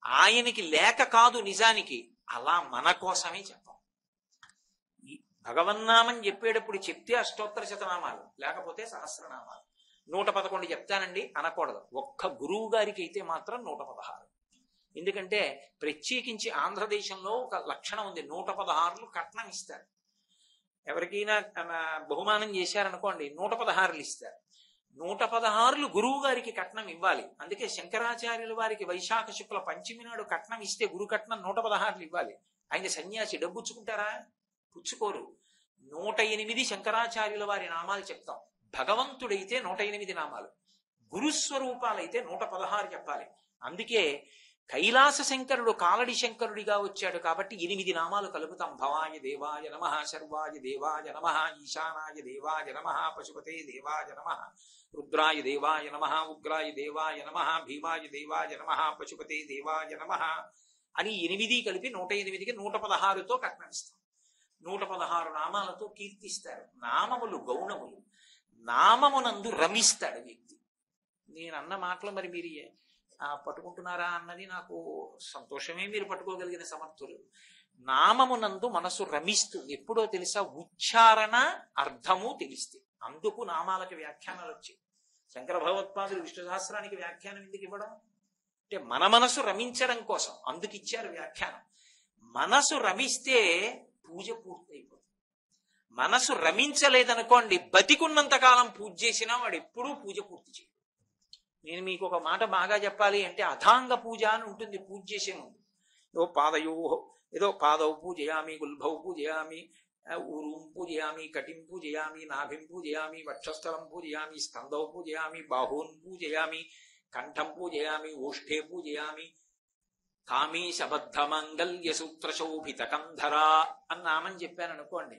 Speaker 1: ఆయనకి లేక కాదు నిజానికి, అలా మన కోసమే చెప్పాం. భగవన్నామం చెప్పేటప్పుడు చెప్తే అష్టోత్తర శతనామాలు, లేకపోతే సహస్రనామాలు. 111 చెప్తానండి అనకూడదు. ఒక్క గురువు గారికి అయితే మాత్రం 116. ఎందుకంటే ప్రత్యేకించి ఆంధ్రదేశంలో ఒక లక్షణం ఉంది, 116 కట్నం ఇస్తారు. ఎవరికైనా బహుమానం చేశారనుకోండి 116 ఇస్తారు. 116 గురువు గారికి కట్నం ఇవ్వాలి. అందుకే శంకరాచార్యుల వారికి వైశాఖ శుక్ల పంచమి నాడు కట్నం ఇస్తే గురు కట్నం 116 ఇవ్వాలి. ఆయన సన్యాసి డబ్బుచ్చుకుంటారా? పుచ్చుకోరు. 108 శంకరాచార్యుల వారి నామాలు చెప్తాం. భగవంతుడైతే 108 నామాలు, గురుస్వరూపాలైతే 116 చెప్పాలి. అందుకే కైలాస శంకరుడు కాలడి శంకరుడిగా వచ్చాడు కాబట్టి 8 నామాలు కలుపుతాం. భవాయ దేవాయ నమః, శర్వాయ దేవాయ నమః, ఈశానాయ దేవాయ నమః, పశుపతే దేవాయ నమః, రుద్రాయ దేవాయ నమః, ఉగ్రాయ దేవాయ నమః, భీమాయ దేవాయ నమః, పశుపతే దేవాయ నమః అని 8 కలిపి 108కి 116తో కట్నమిస్తాం. 116 నామాలతో కీర్తిస్తారు. నామములు గౌణములు. నామమునందు రమిస్తాడు వ్యక్తి. నేను అన్న మాటలు మరి మీరు పట్టుకుంటున్నారా అన్నది నాకు సంతోషమే. మీరు పట్టుకోగలిగిన సమర్థులు. నామమునందు మనసు రమిస్తుంది. ఎప్పుడో తెలుసా? ఉచ్చారణ అర్థము తెలిస్తే. అందుకు నామాలకు వ్యాఖ్యానాలు వచ్చాయి. శంకర భగవత్పాదులు విష్ణు సహస్రానికి వ్యాఖ్యానం ఎందుకు ఇవ్వడం అంటే మన మనసు రమించడం కోసం. అందుకు ఇచ్చారు వ్యాఖ్యానం. మనసు రమిస్తే పూజ పూర్తయిపోతుంది. మనసు రమించలేదనుకోండి, బతికున్నంత కాలం పూజ చేసినా వాడు ఎప్పుడూ పూజ పూర్తి చేయడు. నేను మీకు ఒక మాట బాగా చెప్పాలి అంటే, అథాంగ పూజ అని ఉంటుంది పూజ చేసే ముందు. ఏదో పాదౌ పూజయామి, గుల్భౌ పూజయామి, ఊరుం పూజయామి, కటిం పూజయామి, నాభిం పూజయామి, వక్షస్థలం పూజయామి, స్కందౌ పూజయామి, బాహూన్ పూజయామి, కంఠం పూజయామి, ఓష్ఠే పూజయామి, కామీశబద్ధ మంగళ్య సూత్ర శోభిత కంధరా అని నామని చెప్పాను అనుకోండి.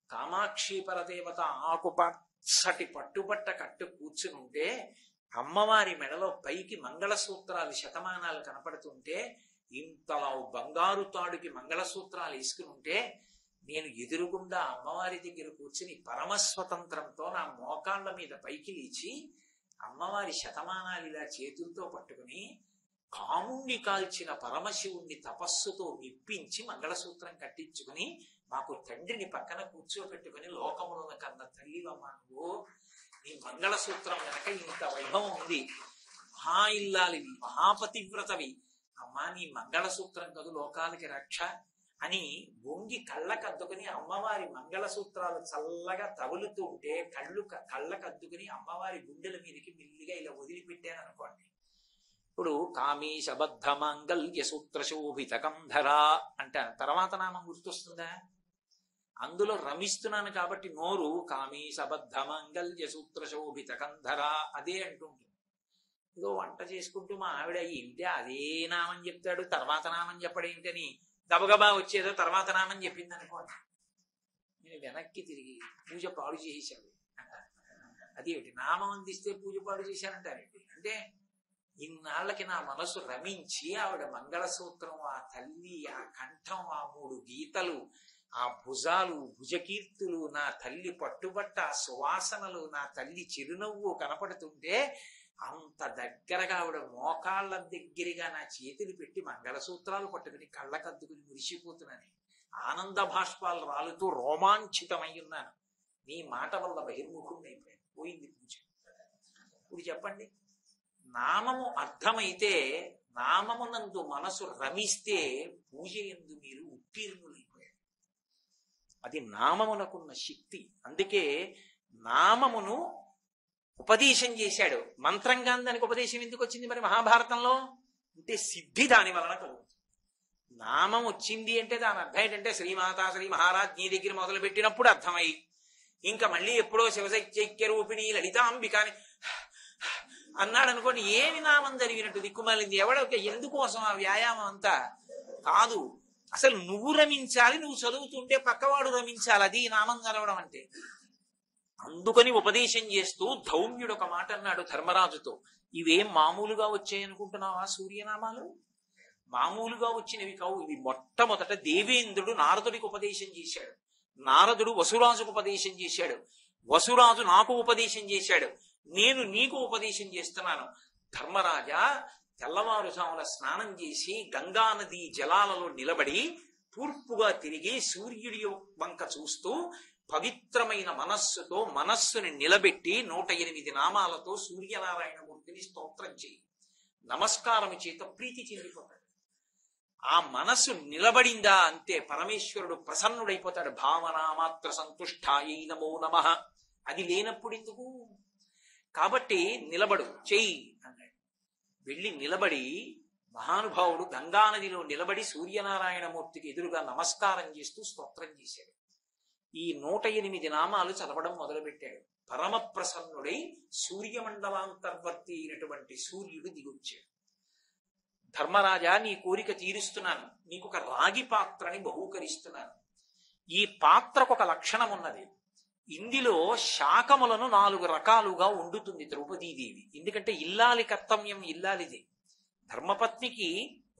Speaker 1: కామాక్షి పరదేవత ఆకుపచ్చటి పట్టుబట్ట కట్టు కూర్చుని ఉంటే, అమ్మవారి మెడలో పైకి మంగళసూత్రాలు శతమానాలు కనపడుతుంటే, ఇంతలా బంగారు తాడుకి మంగళసూత్రాలు వేసుకుని ఉంటే, నేను ఎదురుగుండా అమ్మవారి దగ్గర కూర్చుని పరమస్వతంత్రంతో నా మోకాళ్ళ మీద పైకి లేచి అమ్మవారి శతమానాలు ఇలా చేతులతో పట్టుకుని కాముణ్ణి కాల్చిన పరమశివుణ్ణి తపస్సుతో నిప్పించి మంగళసూత్రం కట్టించుకుని మాకు తండ్రిని పక్కన కూర్చోబెట్టుకుని లోకములో కన్న తల్లివమ్మ నువ్వు, నీ మంగళసూత్రం వెనక ఇంత వైభవం ఉంది, మహా ఇల్లాలివి, మహాపతివ్రతవి, అమ్మా నీ మంగళసూత్రం కదు లోకాలకి రక్ష అని వంగి కళ్ళకద్దుకుని అమ్మవారి మంగళసూత్రాలు చల్లగా తగులుతూ ఉంటే కళ్ళకద్దుకుని అమ్మవారి గుండెల మీదకి మెల్లిగా ఇలా వదిలిపెట్టాను అనుకోండి. ఇప్పుడు కామీశబద్ధ మాంగళ్య సూత్ర శోభిత కంధరా అంటాను. తర్వాత నామం గుర్తొస్తుందా? అందులో రమిస్తున్నాను కాబట్టి నోరు కామీశబద్ధ మాంగళ్య సూత్ర శోభిత కంధరా అదే అంటుంటుంది. ఏదో వంట చేసుకుంటూ మా ఆవిడ ఏంటి అదే నామం చెప్తాడు, తర్వాత నామం చెప్పడేంటని గబగబా వచ్చేదో తర్వాత నామం చెప్పింది అనుకోండి. నేను వెనక్కి తిరిగి పూజ పాడు చేసేశాడు. అదేమిటి నామం అందిస్తే పూజ పాడు చేశానంటారేంటి అంటే, ఇన్నాళ్ళకి నా మనసు రమించి ఆవిడ మంగళసూత్రం, ఆ తల్లి, ఆ కంఠం, ఆ 3 గీతలు, ఆ భుజాలు, భుజకీర్తులు, నా తల్లి పట్టుబట్ట, సువాసనలు, నా తల్లి చిరునవ్వు కనపడుతుంటే అంత దగ్గరగా ఆవిడ మోకాళ్ళ దగ్గరగా నా చేతులు పెట్టి మంగళసూత్రాలు పట్టుకుని కళ్ళకద్దుకుని మురిసిపోతున్నాను. ఆనంద భాష్పాలు రాలుతూ రోమాంచితమై ఉన్నాను. నీ మాట వల్ల బహిర్ముఖుణ్ణి అయిపోయాను. పోయింది పూజ. ఇప్పుడు చెప్పండి, నామము అర్థమైతే, నామమునందు మనసు రమిస్తే పూజ యందు మీరు ఉత్తీర్ణులైపోయారు. అది నామమునకున్న శక్తి. అందుకే నామమును ఉపదేశం చేశాడు. మంత్రంగా దానికి ఉపదేశం ఎందుకు వచ్చింది మరి మహాభారతంలో అంటే, సిద్ధి దాని వలన కలుగుతుంది. నామం వచ్చింది అంటే దాని అర్థం ఏంటంటే, శ్రీమాతా శ్రీ మహారాజ్ నీ దగ్గర మొదలు పెట్టినప్పుడు అర్థమై, ఇంకా మళ్ళీ ఎప్పుడో శివశైక్య రూపిణి లలితాంబికాని అన్నాడు అనుకోండి, ఏమి నామం జరిగినట్టు దిక్కుమాలింది. ఎందుకోసం ఆ వ్యాయామం అంతా కాదు. అసలు నువ్వు రమించాలి, నువ్వు చదువుతుంటే పక్కవాడు రమించాలి. అది నామం చదవడం అంటే. అందుకని ఉపదేశం చేస్తూ ధౌమ్యుడు ఒక మాట అన్నాడు ధర్మరాజుతో, ఇవేం మామూలుగా వచ్చాయనుకుంటున్నావా సూర్యనామాలు? మామూలుగా వచ్చినవి కావు. ఇవి మొట్టమొదట దేవేంద్రుడు నారదుడికి ఉపదేశం చేశాడు. నారదుడు వసురాజుకు ఉపదేశం చేశాడు. వసురాజు నాకు ఉపదేశం చేశాడు. నేను నీకు ఉపదేశం చేస్తున్నాను. ధర్మరాజా, తెల్లవారుజామున స్నానం చేసి గంగా నది జలాలలో నిలబడి తూర్పుగా తిరిగి సూర్యుడి వంక చూస్తూ పవిత్రమైన మనస్సుతో మనస్సుని నిలబెట్టి 108 నామాలతో సూర్యనారాయణ మూర్తిని స్తోత్రం చేయి. నమస్కారం చేత ప్రీతి చెందిపోతాడు. ఆ మనస్సు నిలబడిందా అంతే పరమేశ్వరుడు ప్రసన్నుడైపోతాడు. భావన మాత్ర సంతుష్టాయై నమో నమః. అది లేనప్పుడు ఎందుకు? కాబట్టి నిలబడు, చెయ్యి అన్నాడు. వెళ్ళి నిలబడి మహానుభావుడు గంగానదిలో నిలబడి సూర్యనారాయణమూర్తికి ఎదురుగా నమస్కారం చేస్తూ స్తోత్రం చేశాడు. ఈ 108 నామాలు చదవడం మొదలుపెట్టాడు. పరమ ప్రసన్నుడై సూర్యమండలాంతర్వర్తి అయినటువంటి సూర్యుడు దిగొచ్చాడు. ధర్మరాజా, నీ కోరిక తీరుస్తున్నాను, నీకు ఒక రాగి పాత్రని బహూకరిస్తున్నాను. ఈ పాత్రకు ఒక లక్షణం ఉన్నది. ఇందులో శాకములను 4 రకాలుగా వండుతుంది ద్రౌపదీదేవి. ఎందుకంటే ఇల్లాలి కర్తవ్యం ఇల్లాలిది. ధర్మపత్నికి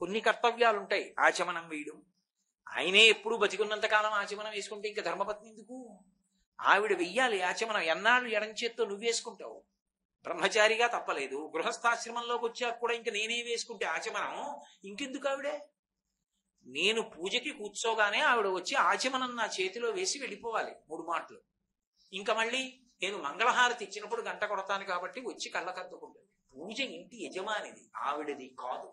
Speaker 1: కొన్ని కర్తవ్యాలుంటాయి. ఆచమనం వేయడం, ఆయనే ఎప్పుడు బతికున్నంత కాలం ఆచమనం వేసుకుంటే ఇంకా ధర్మపత్ని ఎందుకు? ఆవిడ వెయ్యాలి ఆచమనం. ఎన్నాళ్ళు ఎడం చేత్తో నువ్వు వేసుకుంటావు? బ్రహ్మచారిగా తప్పలేదు, గృహస్థాశ్రమంలోకి వచ్చాక కూడా ఇంక నేనే వేసుకుంటే ఆచమనం ఇంకెందుకు? ఆవిడే నేను పూజకి కూర్చోగానే ఆవిడ వచ్చి ఆచమనం నా చేతిలో వేసి వెళ్ళిపోవాలి 3 మాటలు. ఇంకా మళ్ళీ నేను మంగళహారతి ఇచ్చినప్పుడు గంట కొడతాను కాబట్టి వచ్చి కళ్ళకద్దుకుంటుంది. పూజ ఇంటి యజమానిది, ఆవిడది కాదు.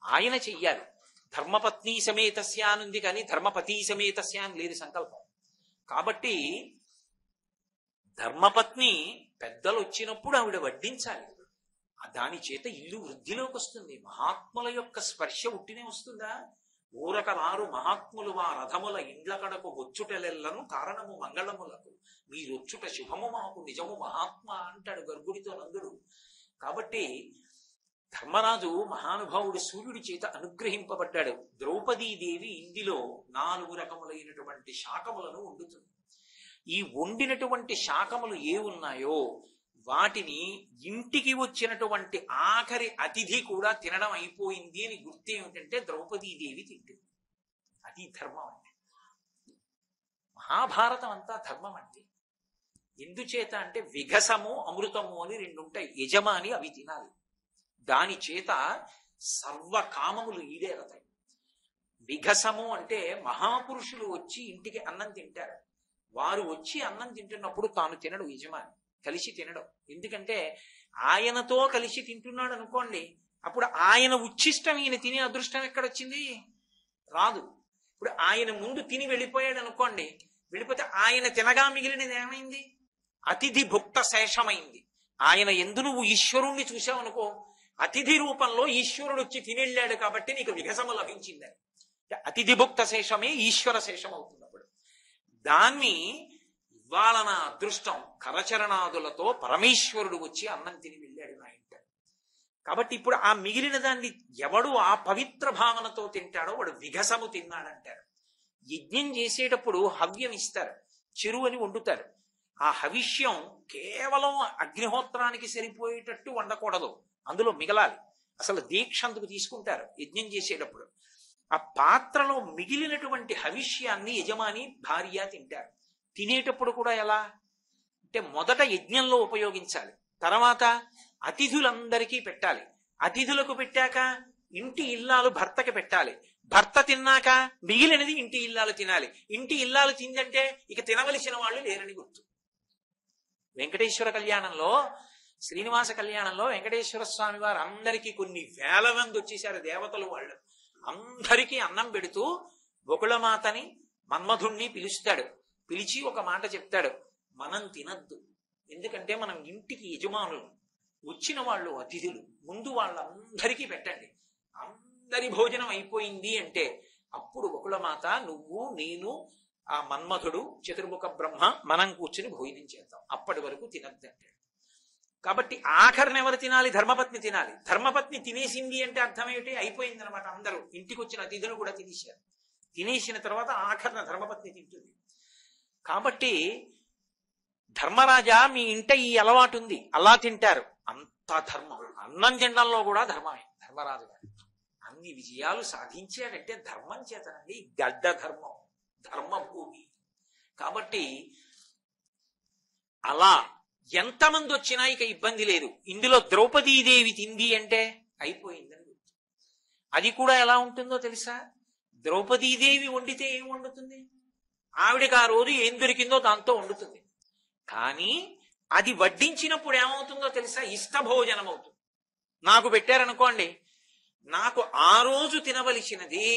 Speaker 1: ఆయన చెయ్యాలి. ధర్మపత్ని సమేతస్య అనుంది కానీ ధర్మపతి సమేతస్య అని లేదు సంకల్పం. కాబట్టి ధర్మపత్ని పెద్దలు వచ్చినప్పుడు ఆవిడ వడ్డించాలి. దాని చేత ఇల్లు వృద్ధిలోకి వస్తుంది. మహాత్ముల యొక్క స్పర్శ ఉట్టినే వస్తుందా? ఊరక రారు మహాత్ములు మా రథముల ఇండ్ల కడకు వచ్చుటలెల్లను కారణము మంగళములకు, మీరొచ్చుట శుభము మాకు నిజము మహాత్మ అంటాడు గర్గుడితో నందుడు. కాబట్టి ధర్మరాజు మహానుభావుడు సూర్యుడి చేత అనుగ్రహింపబడ్డాడు. ద్రౌపదీదేవి ఇందులో 4 రకములైనటువంటి శాకములను వండుతుంది. ఈ వండినటువంటి శాకములు ఏ ఉన్నాయో వాటిని ఇంటికి వచ్చినటువంటి ఆఖరి అతిథి కూడా తినడం అయిపోయింది అని గుర్తు ఏమిటంటే ద్రౌపదీదేవి తింటుంది. అది ధర్మం అంటే. మహాభారతం అంతా ధర్మం అంటే. ఎందుచేత అంటే విఘసము అమృతము అని 2 ఉంటాయి. యజమాని అవి తినాలి. దాని చేత సర్వకామములు ఈడేరతాయి. విఘసము అంటే మహాపురుషులు వచ్చి ఇంటికి అన్నం తింటారు. వారు వచ్చి అన్నం తింటున్నప్పుడు తాను తినడు యజమాని, కలిసి తినడం. ఎందుకంటే ఆయనతో కలిసి తింటున్నాడు అనుకోండి, అప్పుడు ఆయన ఉచ్ఛిష్టం ఈయన తినే అదృష్టం ఎక్కడొచ్చింది? రాదు. ఇప్పుడు ఆయన ముందు తిని వెళ్ళిపోయాడు అనుకోండి, వెళ్ళిపోతే ఆయన తినగా మిగిలినది ఏమైంది? అతిథి భుక్త శేషమైంది. ఆయన ఎందు నువ్వు ఈశ్వరుణ్ణి చూసావనుకో, అతిథి రూపంలో ఈశ్వరుడు వచ్చి తినెళ్ళాడు కాబట్టి నీకు విఘసము లభించిందని. అతిథి భుక్త శేషమే ఈశ్వర శేషం అవుతుంది. అప్పుడు దాన్ని ఇవాళ నా అదృష్టం, కరచరణాదులతో పరమేశ్వరుడు వచ్చి అన్నం తిని వెళ్ళాడు నా ఇంట. కాబట్టి ఇప్పుడు ఆ మిగిలిన దాన్ని ఎవడు ఆ పవిత్ర భావనతో తింటాడో వాడు విఘసము తిన్నాడంటారు. యజ్ఞం చేసేటప్పుడు హవ్యం ఇస్తారు, చెరువు అని వండుతారు. ఆ హవిష్యం కేవలం అగ్నిహోత్రానికి సరిపోయేటట్టు వండకూడదు, అందులో మిగలాలి. అసలు దీక్ష అందుకు తీసుకుంటారు యజ్ఞం చేసేటప్పుడు. ఆ పాత్రలో మిగిలినటువంటి హవిష్యాన్ని యజమాని భార్య తింటారు. తినేటప్పుడు కూడా ఎలా అంటే మొదట యజ్ఞంలో ఉపయోగించాలి, తర్వాత అతిథులందరికీ పెట్టాలి. అతిథులకు పెట్టాక ఇంటి ఇల్లాలు భర్తకి పెట్టాలి. భర్త తిన్నాక మిగిలినది ఇంటి ఇల్లాలు తినాలి. ఇంటి ఇల్లాలు తిందంటే ఇక తినవలసిన వాళ్ళు లేరని గుర్తు. వెంకటేశ్వర కళ్యాణంలో, శ్రీనివాస కళ్యాణంలో వెంకటేశ్వర స్వామి వారు అందరికీ కొన్ని వేల మంది వచ్చేసారు దేవతలు. వాళ్ళు అందరికీ అన్నం పెడుతూ బొకుళమాతని మన్మధుణ్ణి పిలుస్తాడు. పిలిచి ఒక మాట చెప్తాడు, మనం తినద్దు, ఎందుకంటే మనం ఇంటికి యజమానులు, వచ్చిన వాళ్ళు అతిథులు, ముందు వాళ్ళందరికీ పెట్టండి. అందరి భోజనం అయిపోయింది అంటే అప్పుడు బొకుళమాత, నువ్వు, నేను, ఆ మన్మధుడు, చతుర్ముఖ బ్రహ్మ మనం కూర్చుని భోజనం చేద్దాం, అప్పటి వరకు తినద్దు అంటాడు. కాబట్టి ఆఖరిని ఎవరు తినాలి? ధర్మపత్ని తినాలి. ధర్మపత్ని తినేసింది అంటే అర్థం ఏమిటి? అయిపోయింది అనమాట. అందరూ ఇంటికి వచ్చిన అతిథులు కూడా తినేశారు. తినేసిన తర్వాత ఆఖరిన ధర్మపత్ని తింటుంది. కాబట్టి ధర్మరాజా, మీ ఇంట ఈ అలవాటు ఉంది, అలా తింటారు, అంతా ధర్మం. అన్నం తినడంలో కూడా ధర్మమే. ధర్మరాజు గారు అన్ని విజయాలు సాధించాడంటే ధర్మం చేతనండి. గడ్డ ధర్మం, ధర్మభూమి. కాబట్టి అలా ఎంతమంది వచ్చినా ఇక ఇబ్బంది లేదు. ఇందులో ద్రౌపదీదేవి తింది అంటే అయిపోయిందని గుర్తు. అది కూడా ఎలా ఉంటుందో తెలుసా? ద్రౌపదీదేవి వండితే ఏం వండుతుంది? ఆవిడకి ఆ రోజు ఏం దొరికిందో దాంతో వండుతుంది. కానీ అది వడ్డించినప్పుడు ఏమవుతుందో తెలుసా? ఇష్టభోజనం అవుతుంది. నాకు పెట్టారనుకోండి, నాకు ఆ రోజు తినవలసినది,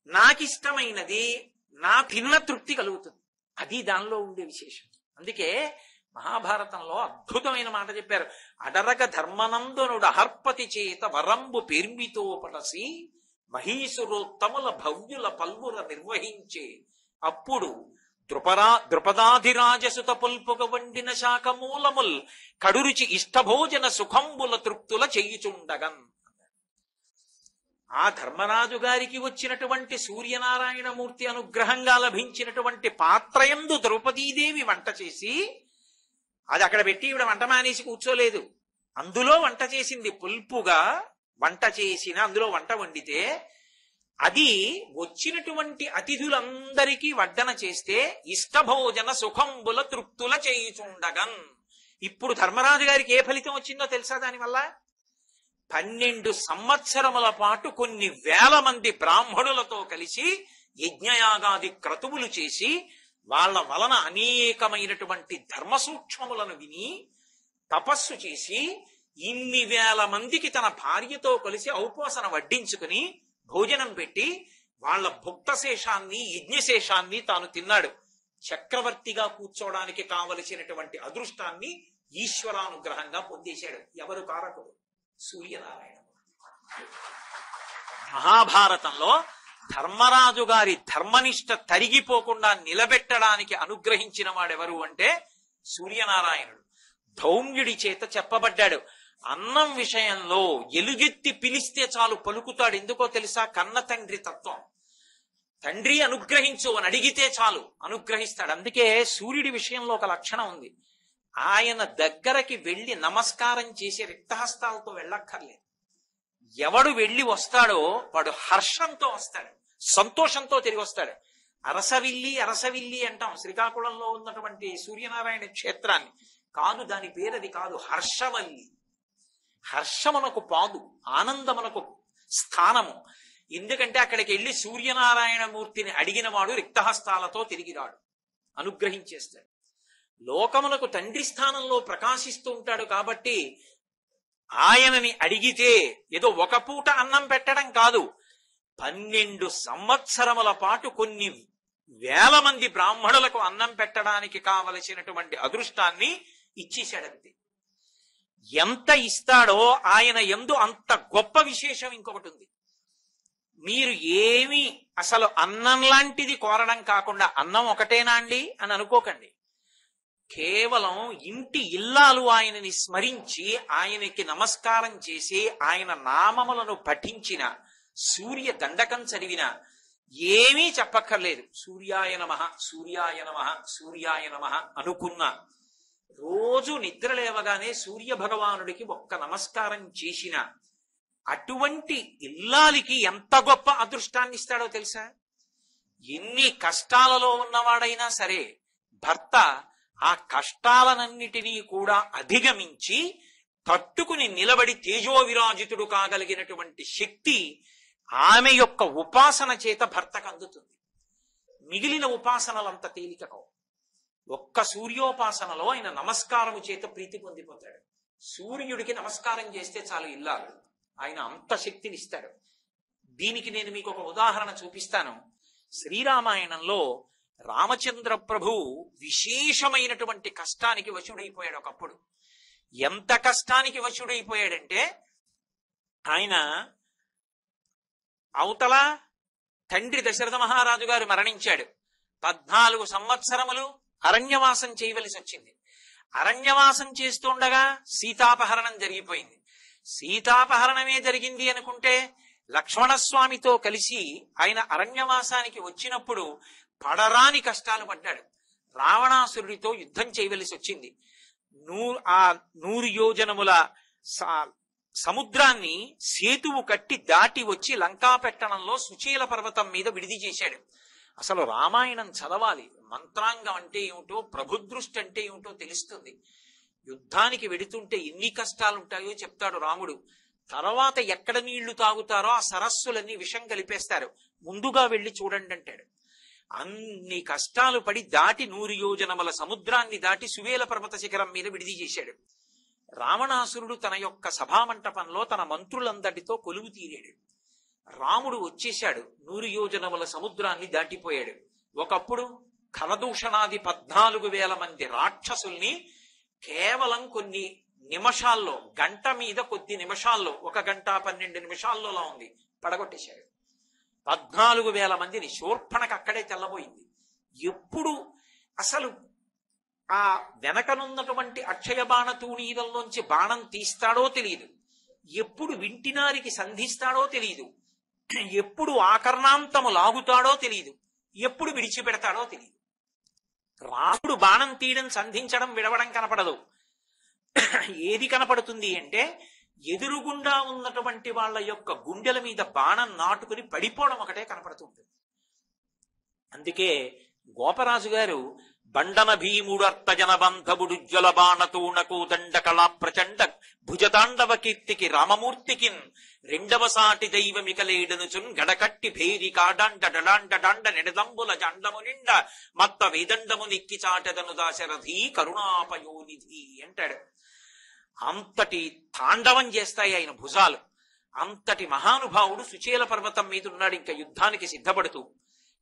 Speaker 1: నాకిష్టమైనది, నా తిన్న తృప్తి కలుగుతుంది. అది దానిలో ఉండే విశేషం. అందుకే మహాభారతంలో అద్భుతమైన మాట చెప్పారు. అడరగ ధర్మనందనుడు అహర్పతి చేత వరంబు పేర్మితోపటసి మహీసురోత్తముల భవ్యుల పల్వుల నిర్వహించే అప్పుడు ద్రుపదాధిరాజసుత పుల్పుగ వండిన శాఖమూలముల్ కడురుచి ఇష్టభోజన సుఖంబుల తృప్తుల చేయుచుండగన్. ఆ ధర్మరాజు గారికి వచ్చినటువంటి సూర్యనారాయణమూర్తి అనుగ్రహంగా లభించినటువంటి పాత్రయందు ద్రౌపదీదేవి వంట చేసి, అది అక్కడ పెట్టి ఈవిడ వంట మానేసి కూర్చోలేదు, అందులో వంట చేసింది. పుల్పుగా వంట చేసిన అందులో వంట వండితే అది వచ్చినటువంటి అతిథులందరికీ వడ్డన చేస్తే ఇష్టభోజన సుఖంబుల తృప్తుల చేయుచుండగన్. ఇప్పుడు ధర్మరాజు గారికి ఏ ఫలితం వచ్చిందో తెలుసా? దానివల్ల 12 సంవత్సరముల పాటు కొన్ని వేల మంది బ్రాహ్మణులతో కలిసి యజ్ఞయాగాది క్రతువులు చేసి వాళ్ళ వలన అనేకమైనటువంటి ధర్మ సూక్ష్మములను విని తపస్సు చేసి ఇన్ని వేల మందికి తన భార్యతో కలిసి ఔపోసన వడ్డించుకుని భోజనం పెట్టి వాళ్ళ భుక్తశేషాన్ని యజ్ఞశేషాన్ని తాను తిన్నాడు. చక్రవర్తిగా కూర్చోవడానికి కావలసినటువంటి అదృష్టాన్ని ఈశ్వరానుగ్రహంగా పొందేశాడు. ఎవరు కారకుడు? సూర్యనారాయణ. మహాభారతంలో ధర్మరాజు గారి ధర్మనిష్ట తరిగిపోకుండా నిలబెట్టడానికి అనుగ్రహించిన వాడెవరు అంటే సూర్యనారాయణుడు. ధౌమ్యుడి చేత చెప్పబడ్డాడు. అన్నం విషయంలో ఎలుగెత్తి పిలిస్తే చాలు పలుకుతాడు. ఎందుకో తెలుసా? కన్న తండ్రి తత్వం. తండ్రి అనుగ్రహించు అని అడిగితే చాలు అనుగ్రహిస్తాడు. అందుకే సూర్యుడి విషయంలో ఒక లక్షణం ఉంది. ఆయన దగ్గరకి వెళ్లి నమస్కారం చేసే రిక్తహస్తాలతో వెళ్ళక్కర్లేదు. ఎవడు వెళ్ళి వస్తాడో వాడు హర్షంతో వస్తాడు, సంతోషంతో తిరిగి వస్తాడు. అరసవిల్లి అంటాం శ్రీకాకుళంలో ఉన్నటువంటి సూర్యనారాయణ క్షేత్రాన్ని. కాదు, దాని పేరు అది కాదు, హర్షవల్లి. హర్షమునకు పాదు, ఆనందమునకు స్థానము. ఎందుకంటే అక్కడికి వెళ్ళి సూర్యనారాయణమూర్తిని అడిగిన వాడు రిక్తహస్తాలతో తిరిగి రాడు, అనుగ్రహించేస్తాడు. లోకమునకు తండ్రి స్థానంలో ప్రకాశిస్తూ ఉంటాడు. కాబట్టి ఆయనని అడిగితే ఏదో ఒక పూట అన్నం పెట్టడం కాదు, 12 సంవత్సరముల పాటు కొన్ని వేల మంది బ్రాహ్మణులకు అన్నం పెట్టడానికి కావలసినటువంటి అదృష్టాన్ని ఇచ్చేశాడంతే. ఎంత ఇస్తాడో ఆయన యందు అంత గొప్ప విశేషం ఇంకొకటి ఉంది. మీరు ఏమి అసలు అన్నం లాంటిది కోరడం కాకుండా అన్నం ఒకటేనా అండి అని అనుకోకండి. కేవలం ఇంటి ఇల్లాలు ఆయనని స్మరించి ఆయనకి నమస్కారం చేసి ఆయన నామములను పఠించిన, సూర్య దండకం చదివిన, ఏమీ చెప్పక్కర్లేదు. సూర్యాయ నమః, సూర్యాయ నమః, సూర్యాయ నమః అనుకున్నా, రోజు నిద్ర లేవగానే సూర్య భగవానుడికి ఒక్క నమస్కారం చేసిన అటువంటి ఇల్లాలికి ఎంత గొప్ప అదృష్టాన్ని ఇస్తాడో తెలుసా? ఎన్ని కష్టాలలో ఉన్నవాడైనా సరే భర్త ఆ కష్టాలనన్నిటినీ కూడా అధిగమించి తట్టుకుని నిలబడి తేజో విరాజితుడు కాగలిగినటువంటి శక్తి ఆమె యొక్క ఉపాసన చేత భర్తకు అందుతుంది. మిగిలిన ఉపాసనలంత తేలిక కావు. ఒక్క సూర్యోపాసనలో ఆయన నమస్కారము చేత ప్రీతి పొందిపోతాడు. సూర్యుడికి నమస్కారం చేస్తే చాలు ఇల్లాలు, ఆయన అంత శక్తిని ఇస్తాడు. దీనికి నేను మీకు ఒక ఉదాహరణ చూపిస్తాను. శ్రీరామాయణంలో రామచంద్ర ప్రభు విశేషమైనటువంటి కష్టానికి వశుడైపోయాడు. ఒకప్పుడు ఎంత కష్టానికి వశుడైపోయాడంటే, ఆయన అవతల తండ్రి దశరథ మహారాజు గారు మరణించాడు. 14 సంవత్సరములు అరణ్యవాసం చేయవలసి వచ్చింది. అరణ్యవాసం చేస్తుండగా సీతాపహరణం జరిగిపోయింది. సీతాపహరణమే జరిగింది అనుకుంటే లక్ష్మణస్వామితో కలిసి ఆయన అరణ్యవాసానికి వచ్చినప్పుడు పడరాని కష్టాలు పడ్డాడు. రావణాసురుడితో యుద్ధం చేయవలసి వచ్చింది. 100 యోజనముల సముద్రాన్ని సేతువు కట్టి దాటి వచ్చి లంకాపెట్టణంలో సుచీల పర్వతం మీద విడిది చేశాడు. అసలు రామాయణం చదవాలి. మంత్రాంగం అంటే ఏమిటో, ప్రభుదృష్టి అంటే ఏమిటో తెలుస్తుంది. యుద్ధానికి వెడుతుంటే ఎన్ని కష్టాలుంటాయో చెప్తాడు రాముడు. తర్వాత ఎక్కడ నీళ్లు తాగుతారో ఆ సరస్సులన్నీ విషం కలిపేస్తారు, ముందుగా వెళ్లి చూడండి అంటాడు. అన్ని కష్టాలు పడి దాటి 100 యోజనముల సముద్రాన్ని దాటి సువేల పర్వత శిఖరం మీద విడిది చేశాడు. రావణాసురుడు తన యొక్క సభామంటపంలో తన మంత్రులందరితో కొలువు తీరాడు. రాముడు వచ్చేశాడు, 100 యోజనముల సముద్రాన్ని దాటిపోయాడు. ఒకప్పుడు ఖలదూషణాది 14,000 మంది రాక్షసుల్ని కేవలం కొన్ని నిమిషాల్లో, గంట మీద కొద్ది నిమిషాల్లో, 1 గంట 12 నిమిషాల్లోలా ఉంది, పడగొట్టేశాడు. 14,000 మందిని. శూర్పణకు అక్కడే తెల్లబోయింది. ఎప్పుడు అసలు ఆ వెనకనున్నటువంటి అక్షయ బాణ తూణీరంలోంచి బాణం తీస్తాడో తెలియదు, ఎప్పుడు వింటినారికి సంధిస్తాడో తెలియదు, ఎప్పుడు ఆకర్ణాంతము లాగుతాడో తెలియదు, ఎప్పుడు విడిచిపెడతాడో తెలియదు. రాముడు బాణం తీయడం, సంధించడం, విడవడం కనపడదు. ఏది కనపడుతుంది అంటే ఎదురుగుండా ఉన్నటువంటి వాళ్ళ యొక్క గుండెల మీద బాణం నాటుకుని పడిపోవడం ఒకటే కనపడుతుంది. అందుకే గోపరాజు గారు బండన భీముడు అర్థజన బంధముడు జ్వల బాణతూణకు దండ కళా ప్రచండ భుజతాండవ కీర్తికి రామమూర్తికిన్ రెండవ సాటి దైవమికలేడనుచున్ గడకట్టి భేరి కాడాండ డడాండ డాండ నిడదంబుల జాండము నిండ మత్త వేదండము నిక్కి చాటదను దాశరథి కరుణాపయోనిధి అంటాడు. అంతటి తాండవం చేస్తాయి ఆయన భుజాలు. అంతటి మహానుభావుడు సుచేల పర్వతం మీద ఉన్నాడు, ఇంకా యుద్ధానికి సిద్ధపడుతూ.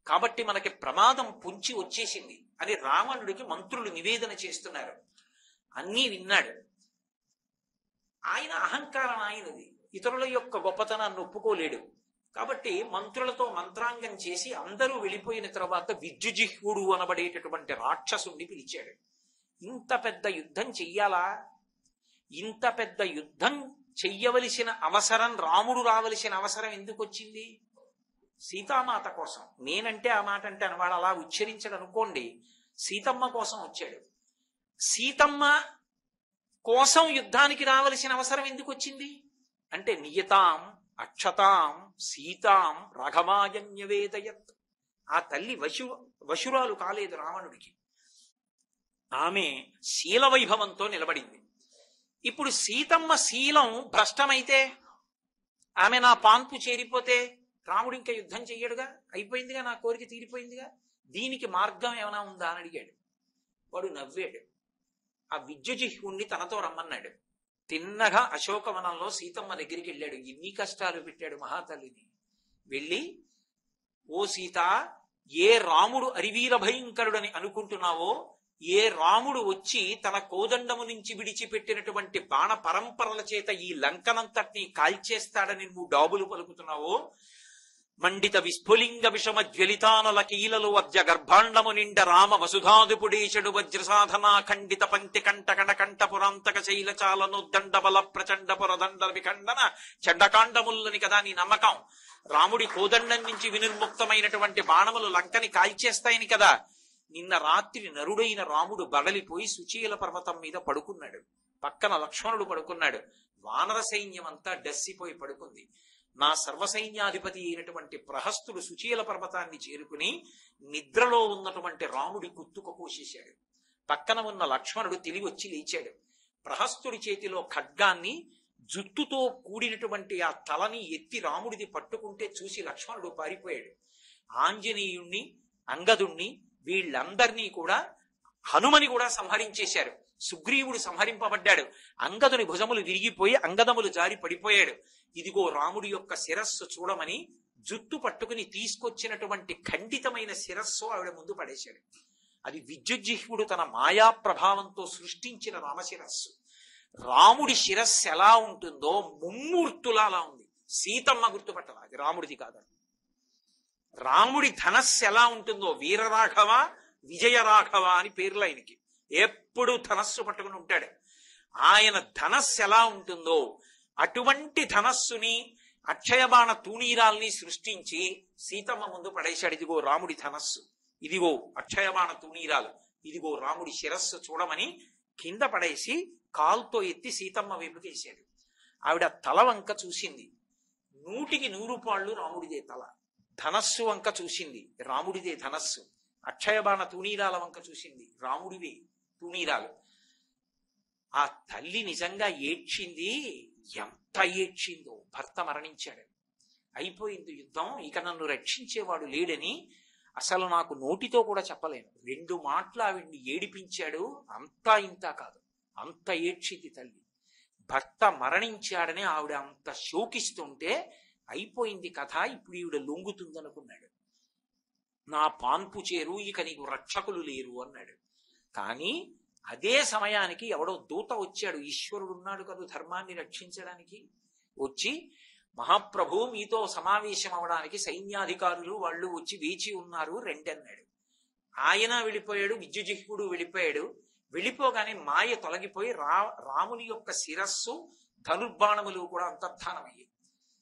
Speaker 1: కాబట్టి మనకి ప్రమాదం పొంచి వచ్చేసింది అని రావణుడికి మంత్రులు నివేదన చేస్తున్నారు. అన్నీ విన్నాడు. ఆయన అహంకారం ఆయనది, ఇతరుల యొక్క గొప్పతనాన్ని ఒప్పుకోలేడు. కాబట్టి మంత్రులతో మంత్రాంగం చేసి అందరూ వెళ్ళిపోయిన తర్వాత విద్యుజిహ్వుడు అనబడేటటువంటి రాక్షసుణ్ణి పిలిచాడు. ఇంత పెద్ద యుద్ధం చెయ్యాలా? ఇంత పెద్ద యుద్ధం చెయ్యవలసిన అవసరం, రాముడు రావలసిన అవసరం ఎందుకు వచ్చింది? సీతామాత కోసం. నేనంటే ఆ మాట అంటాను, వాడు అలా ఉచ్చరించడు అనుకోండి. సీతమ్మ కోసం వచ్చాడు. సీతమ్మ కోసం యుద్ధానికి రావలసిన అవసరం ఎందుకు వచ్చింది అంటే నియతాం అక్షతాం సీతాం రాఘవాయన్యవేదయత్. ఆ తల్లి వశురాలు కాలేదు రావణుడికి. ఆమె శీల వైభవంతో నిలబడింది. ఇప్పుడు సీతమ్మ శీలం భ్రష్టమైతే, ఆమె నా పాన్పు చేరిపోతే రాముడు ఇంకా యుద్ధం చెయ్యడుగా, అయిపోయిందిగా, నా కోరిక తీరిపోయిందిగా, దీనికి మార్గం ఏమైనా ఉందా అని అడిగాడు. వాడు నవ్వాడు. ఆ విద్యుజిహ్వుణ్ణి తనతో రమ్మన్నాడు. తిన్నగా అశోకవనంలో సీతమ్మ దగ్గరికి వెళ్ళాడు. ఎన్ని కష్టాలు పెట్టాడు మహాతల్లిని. వెళ్ళి, ఓ సీత, ఏ రాముడు అరివీర భయంకరుడని అనుకుంటున్నావో, ఏ రాముడు వచ్చి తన కోదండము నుంచి విడిచిపెట్టినటువంటి బాణ పరంపరల చేత ఈ లంకనంతటినీ కాల్చేస్తాడని నువ్వు డాబులు పలుకుతున్నావో, మండిత విస్ఫులింగ విషమ జ్వలితానల కీలలు వజ్ర గర్భాండము నిండ రామ వసుధాదుపుడేశడు వజ్ర సాధనా ఖండిత పంక్తి కంట కణకంఠ పురాంతక శైలచాలనోద్దండ బల ప్రచండ పురదండ విఖండన చండకాండములని కదా నీ నమ్మకం. రాముడి కోదండం నుంచి వినిర్ముక్తమైనటువంటి బాణములు లంకని కాల్చేస్తాయని కదా. నిన్న రాత్రి నరుడైన రాముడు బడలిపోయి సుచీల పర్వతం మీద పడుకున్నాడు. పక్కన లక్ష్మణుడు పడుకున్నాడు. వానర సైన్యం అంతా డస్సిపోయి పడుకుంది. నా సర్వసైన్యాధిపతి అయినటువంటి ప్రహస్తుడు సుచీల పర్వతాన్ని చేరుకుని నిద్రలో ఉన్నటువంటి రాముడి కుత్తుక కోసేశాడు. పక్కన ఉన్న లక్ష్మణుడు తెలివి వచ్చి లేచాడు. ప్రహస్తుడి చేతిలో ఖడ్గాన్ని, జుట్టుతో కూడినటువంటి ఆ తలని ఎత్తి రాముడిది పట్టుకుంటే చూసి లక్ష్మణుడు పారిపోయాడు. ఆంజనేయుణ్ణి, అంగదుణ్ణి, వీళ్ళందరినీ కూడా, హనుమని కూడా సంహరించేశారు. సుగ్రీవుడు సంహరింపబడ్డాడు. అంగదుని భుజములు విరిగిపోయి అంగదములు జారి పడిపోయాడు. ఇదిగో రాముడి యొక్క శిరస్సు చూడమని జుట్టు పట్టుకుని తీసుకొచ్చినటువంటి ఖండితమైన శిరస్సు ఆవిడ ముందు పడేశాడు. అది విద్యుజిహ్వుడు తన మాయా ప్రభావంతో సృష్టించిన రామశిరస్సు. రాముడి శిరస్సు ఎలా ఉంటుందో ముమ్మూర్తులా అలా ఉంది. సీతమ్మ గుర్తుపట్టాల, అది రాముడిది కాదు. రాముడి ధనస్సు ఎలా ఉంటుందో, వీరరాఘవ విజయరాఘవ అని పేర్లు ఆయనకి. ఎప్పుడు ధనస్సు పట్టుకుని ఉంటాడు. ఆయన ధనస్సు ఎలా ఉంటుందో అటువంటి ధనస్సుని, అక్షయబాణ తూణీరాల్ని సృష్టించి సీతమ్మ ముందు పడేశాడు. ఇదిగో రాముడి ధనస్సు, ఇదిగో అక్షయబాణ తూణీరాలు, ఇదిగో రాముడి శిరస్సు చూడమని కింద పడేసి కాల్తో ఎత్తి సీతమ్మ వైపుకి వేశాడు. ఆవిడ తల వంక చూసింది. 100కి 100 పాళ్ళు రాముడిదే తల. ధనస్సు వంక చూసింది, రాముడిదే ధనస్సు. అక్షయబాణ తూణీరాల వంక చూసింది, రాముడివే తూణీరాలు. ఆ తల్లి నిజంగా ఏడ్చింది. ఎంత ఏడ్చిందో. భర్త మరణించాడు, అయిపోయింది యుద్ధం, ఇక నన్ను రక్షించేవాడు లేడని అసలు నాకు నోటితో కూడా చెప్పలేను. 2 మాటలు ఆవిడ్ని ఏడిపించాడు. అంతా ఇంత కాదు, అంత ఏడ్చింది తల్లి. భర్త మరణించాడని ఆవిడ అంత శోకిస్తుంటే అయిపోయింది కథ, ఇప్పుడు ఈవిడ లొంగుతుందనుకున్నాడు. నా పాన్పు చేరు, ఇక నీకు రక్షకులు లేరు అన్నాడు. కానీ అదే సమయానికి ఎవడో దూత వచ్చాడు, ఈశ్వరుడు ఉన్నాడు కదా ధర్మాన్ని రక్షించడానికి. వచ్చి, మహాప్రభు మీతో సమావేశం అవడానికి సైన్యాధికారులు వాళ్ళు వచ్చి వేచి ఉన్నారు రెండన్నాడు. ఆయన వెళ్ళిపోయాడు, విద్యుజిహ్వుడు వెళ్ళిపోయాడు. వెళ్ళిపోగానే మాయ తొలగిపోయి రాముని యొక్క శిరస్సు ధనుర్బాణములు కూడా అంతర్ధానమయ్యాయి.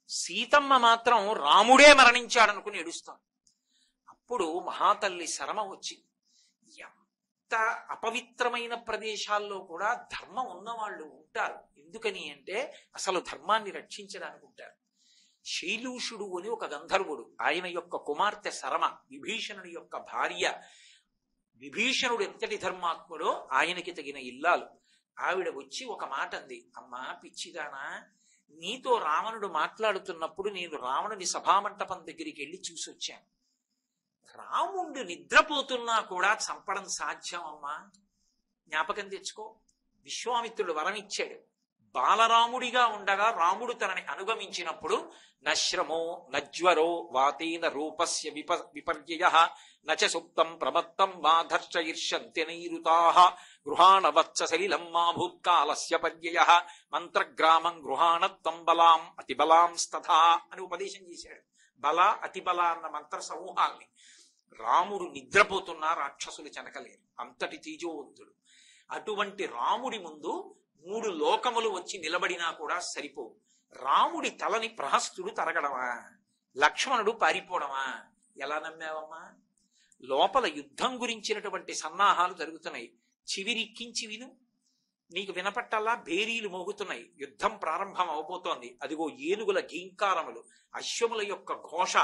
Speaker 1: సీతమ్మ మాత్రం రాముడే మరణించాడనుకుని ఏడుస్తాను. అప్పుడు మహాతల్లి శరమ వచ్చి, ఎంత అపవిత్రమైన ప్రదేశాల్లో కూడా ధర్మం ఉన్నవాళ్ళు ఉంటారు. ఎందుకని అంటే అసలు ధర్మాన్ని రక్షించడానికి ఉంటారు. శైలూషుడు అని ఒక గంధర్వుడు, ఆయన యొక్క కుమార్తె శరమ విభీషణుడి యొక్క భార్య. విభీషణుడు ఎంతటి ధర్మాత్ముడో ఆయనకి తగిన ఇల్లాలు. ఆవిడ వచ్చి ఒక మాట అంది, అమ్మా పిచ్చిదానా, నీతో రావణుడు మాట్లాడుతున్నప్పుడు నేను రావణుని సభామంటపం దగ్గరికి వెళ్ళి చూసొచ్చాను. రాముడు నిద్రపోతున్నా కూడా చంపడం సాధ్యం అమ్మా, జ్ఞాపకం తెచ్చుకో. విశ్వామిత్రుడు వరం ఇచ్చాడు, బాలరాముడిగా ఉండగా రాముడు తనని అనుగమించినప్పుడు నశ్రమో నజ్వరో వాతేన రూపస్య విపర్యయ నచ సుప్తం ప్రమత్తం వా ధర్షయిర్షంతి నైరుతాః గృహాణవత్స సలిలం మా భూత్కాలస్య పర్యయ మంత్రగ్రామం గృహాణత్వం బలాం అతిబలాం స్తథా అని ఉపదేశం చేశాడు. బల అతిబల అన్న మంత్ర సమూహాల్ని. రాముడు నిద్రపోతున్నా రాక్షసులు చెనకలేరు, అంతటి తేజోవంతుడు. అటువంటి రాముడి ముందు 3 లోకములు వచ్చి నిలబడినా కూడా సరిపోవు. రాముడి తలని ప్రహస్తుడు తరగడమా, లక్ష్మణుడు పారిపోవడమా? ఎలా నమ్మావమ్మా? లోపల యుద్ధం గురించినటువంటి సన్నాహాలు జరుగుతున్నాయి, చివిరిక్కించి విను. నీకు వినపట్టల్లా భేరీలు మోగుతున్నాయి, యుద్ధం ప్రారంభం అవబోతోంది. అదిగో ఏనుగుల గీంకారములు, అశ్వముల యొక్క ఘోష,